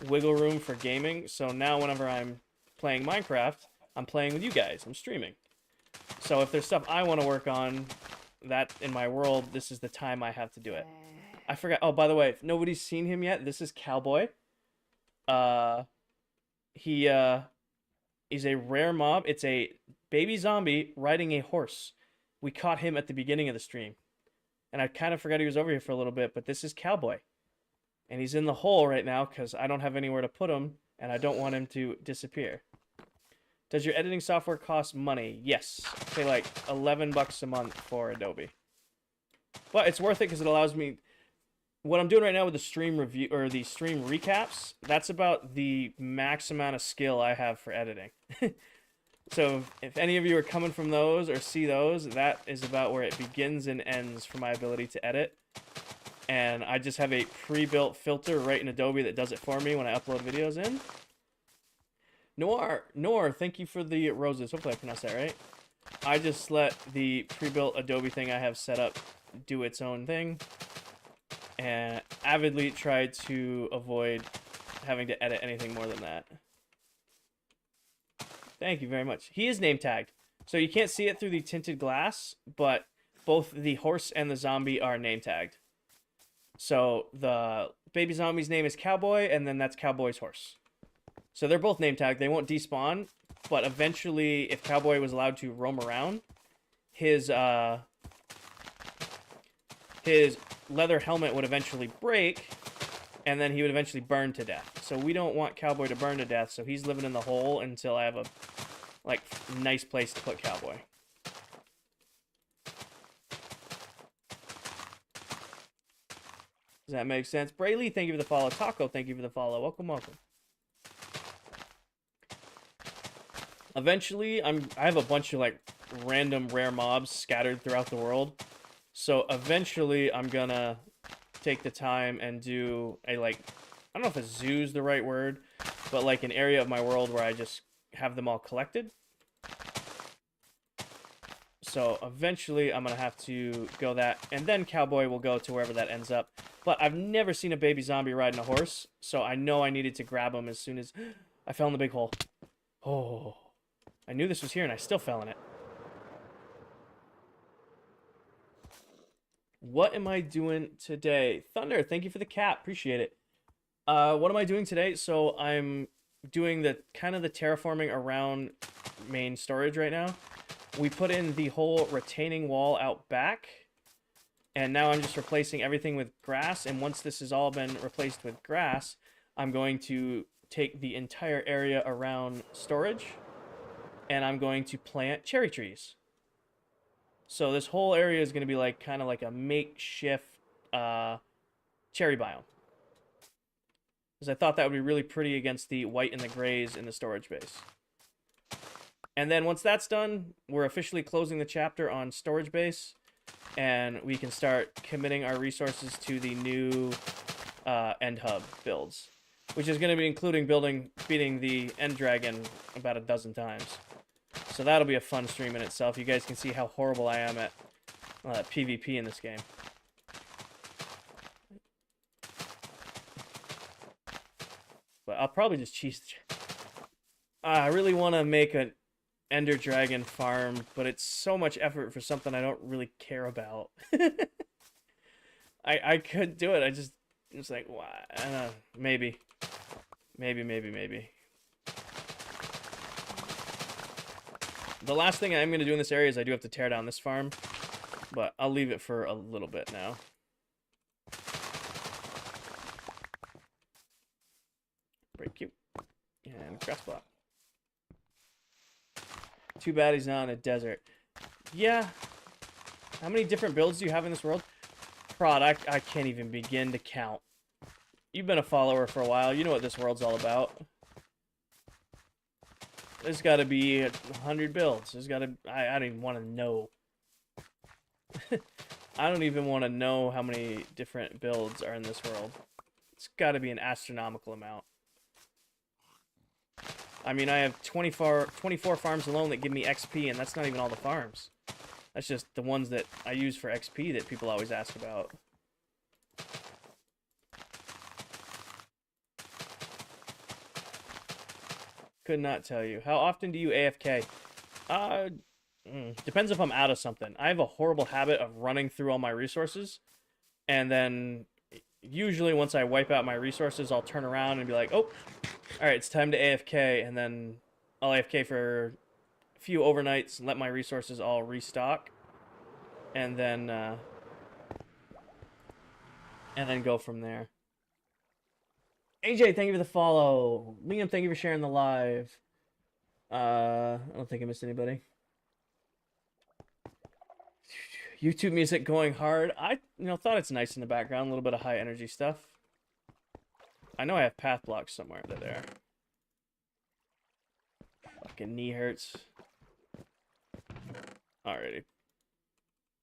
wiggle room for gaming. So now whenever I'm playing Minecraft, I'm playing with you guys. I'm streaming. So if there's stuff I want to work on that in my world, this is the time I have to do it. I forgot. Oh, by the way, if nobody's seen him yet, this is Cowboy. He is a rare mob. It's a baby zombie riding a horse. We caught him at the beginning of the stream. And I kind of forgot he was over here for a little bit, but this is Cowboy. And he's in the hole right now because I don't have anywhere to put him, and I don't want him to disappear. Does your editing software cost money? Yes. I pay like $11 a month for Adobe. But it's worth it because it allows me... What I'm doing right now with the stream review, or the stream recaps, that's about the max amount of skill I have for editing. So if any of you are coming from those or see those, that is about where it begins and ends for my ability to edit. And I just have a pre-built filter right in Adobe that does it for me when I upload videos in. Noir, thank you for the roses. Hopefully I pronounced that right. I just let the pre-built Adobe thing I have set up do its own thing, and avidly tried to avoid having to edit anything more than that. Thank you very much. He is name tagged, so you can't see it through the tinted glass, but both the horse and the zombie are name tagged. So the baby zombie's name is Cowboy, and then that's Cowboy's horse. So they're both name tagged. They won't despawn, but eventually, if Cowboy was allowed to roam around, his leather helmet would eventually break, and then he would eventually burn to death. So we don't want Cowboy to burn to death, so he's living in the hole until I have a, like, nice place to put Cowboy. Does that make sense? Brayley, thank you for the follow. Taco, thank you for the follow. Welcome, welcome. Eventually, I have a bunch of, like, random rare mobs scattered throughout the world. So eventually, I'm gonna take the time and do a, like, I don't know if a zoo's the right word, but like an area of my world where I just have them all collected. So eventually, I'm gonna have to go that, and then Cowboy will go to wherever that ends up. But I've never seen a baby zombie riding a horse, so I know I needed to grab him as soon as I fell in the big hole. Oh, I knew this was here, and I still fell in it. What am I doing today? Thunder, thank you for the cap. Appreciate it. What am I doing today? So I'm doing the kind of the terraforming around main storage right now. We put in the whole retaining wall out back, and now I'm just replacing everything with grass. And once this has all been replaced with grass, I'm going to take the entire area around storage, and I'm going to plant cherry trees. So this whole area is going to be like kind of like a makeshift cherry biome. Because I thought that would be really pretty against the white and the grays in the storage base. And then once that's done, we're officially closing the chapter on storage base, and we can start committing our resources to the new end hub builds, which is going to be including beating the end dragon about a dozen times. So that'll be a fun stream in itself. You guys can see how horrible I am at PvP in this game. But I'll probably just cheese. I really want to make an Ender Dragon farm, but it's so much effort for something I don't really care about. I could do it. It's like, why? Maybe. The last thing I'm going to do in this area is I do have to tear down this farm, but I'll leave it for a little bit now. Very cute. And grass block. Too bad he's not in a desert. Yeah. How many different builds do you have in this world? Prod, I can't even begin to count. You've been a follower for a while. You know what this world's all about. There's got to be 100 builds. There's got to... I don't even want to know. I don't even want to know how many different builds are in this world. It's got to be an astronomical amount. I mean, I have 24 farms alone that give me XP, and that's not even all the farms. That's just the ones that I use for XP that people always ask about. Could not tell you. How often do you AFK? Depends if I'm out of something. I have a horrible habit of running through all my resources, and then usually once I wipe out my resources, I'll turn around and be like, oh, alright, it's time to AFK, and then I'll AFK for a few overnights, let my resources all restock, and then go from there. AJ, thank you for the follow. Liam, thank you for sharing the live. I don't think I missed anybody. YouTube music going hard. I thought it's nice in the background, a little bit of high energy stuff. I know I have path blocks somewhere under there. Fucking knee hurts. Alrighty.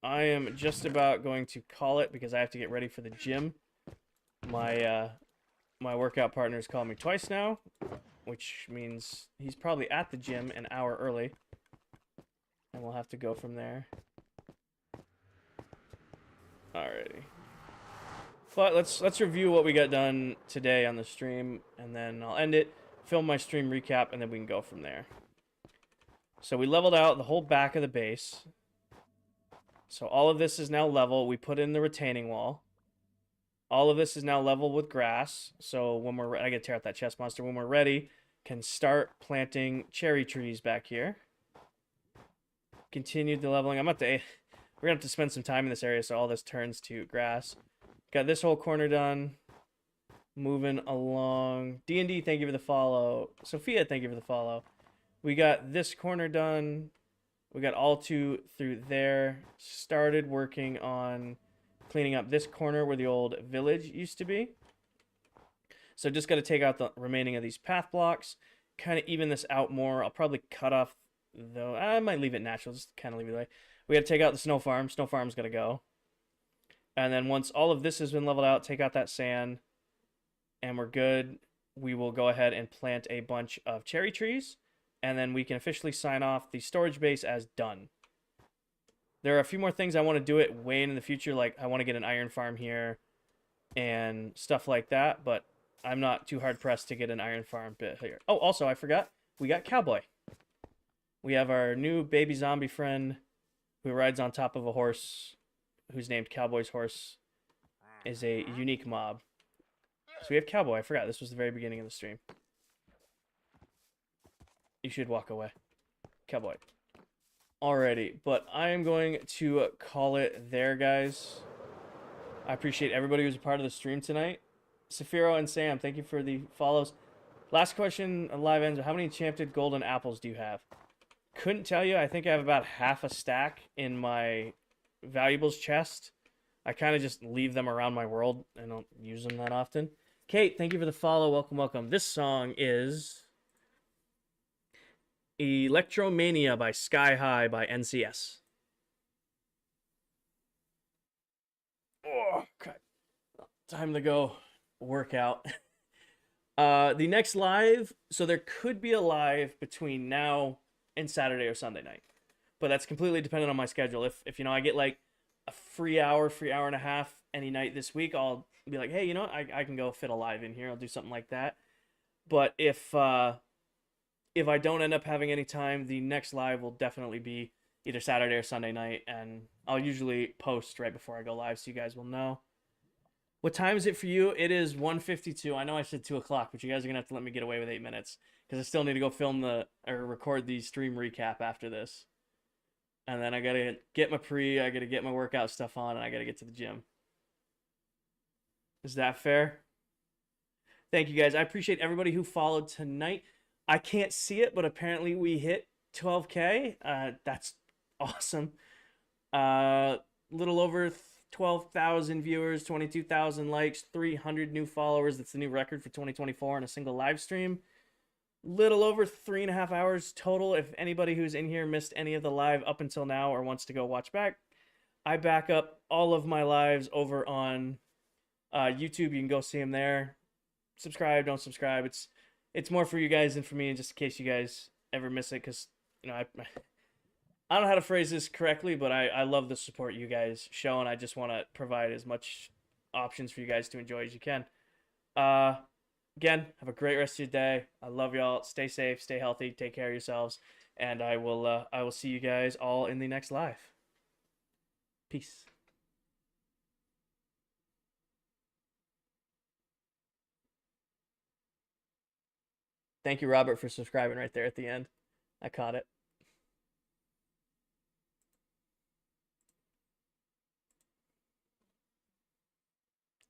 I am just about going to call it because I have to get ready for the gym. My workout partner's called me twice now, which means he's probably at the gym an hour early. and we'll have to go from there. Alrighty. But let's review what we got done today on the stream, and then I'll end it, film my stream recap, and then we can go from there. So we leveled out the whole back of the base. So all of this is now level. We put in the retaining wall. All of this is now level with grass. So when we're I gotta tear out that chest monster. When we're ready, can start planting cherry trees back here. Continue the leveling. We're gonna have to spend some time in this area, so all this turns to grass. Got this whole corner done. Moving along. D&D, thank you for the follow. Sophia, thank you for the follow. We got this corner done. We got all two through there. Started working on cleaning up this corner where the old village used to be. So just got to take out the remaining of these path blocks. Kind of even this out more. I'll probably cut off, though. I might leave it natural. Just kind of leave it away. We got to take out the snow farm. Snow farm's got to go. And then once all of this has been leveled out, take out that sand. And we're good. We will go ahead and plant a bunch of cherry trees. And then we can officially sign off the storage base as done. There are a few more things I want to do it way in the future. Like I want to get an iron farm here and stuff like that. But I'm not too hard pressed to get an iron farm bit here. Oh, also I forgot. We got Cowboy. We have our new baby zombie friend who rides on top of a horse who's named Cowboy's Horse. Is a unique mob. So we have Cowboy. I forgot. This was the very beginning of the stream. You should walk away. Cowboy. Alrighty, but I am going to call it there, guys. I appreciate everybody who's a part of the stream tonight. Safiro and Sam, thank you for the follows. Last question, live ends. How many enchanted golden apples do you have? Couldn't tell you. I think I have about half a stack in my valuables chest. I kind of just leave them around my world. I don't use them that often. Kate, thank you for the follow. Welcome, welcome. This song is Electromania by Sky High by NCS. Oh, God. Time to go work out. The next live, so there could be a live between now and Saturday or Sunday night. But that's completely dependent on my schedule. If you know, I get like a free hour and a half any night this week, I'll be like, hey, you know what? I can go fit a live in here. I'll do something like that. But if I don't end up having any time, the next live will definitely be either Saturday or Sunday night, and I'll usually post right before I go live so you guys will know. What time is it for you? It is 1:52. I know I said 2 o'clock, but you guys are gonna have to let me get away with 8 minutes because I still need to go record the stream recap after this, and then I gotta get my I gotta get my workout stuff on, and I gotta get to the gym. Is that fair? Thank you guys. I appreciate everybody who followed tonight. I can't see it, but apparently we hit 12K. That's awesome. Little over 12,000 viewers, 22,000 likes, 300 new followers. That's the new record for 2024 in a single live stream. Little over 3.5 hours total. If anybody who's in here missed any of the live up until now or wants to go watch back, I back up all of my lives over on YouTube. You can go see them there. Subscribe, don't subscribe. It's more for you guys than for me, just in case you guys ever miss it, because you know I don't know how to phrase this correctly, but I love the support you guys show, and I just want to provide as much options for you guys to enjoy as you can. Again, have a great rest of your day. I love y'all. Stay safe, stay healthy, take care of yourselves, and I will see you guys all in the next live. Peace. Thank you, Robert, for subscribing right there at the end. I caught it.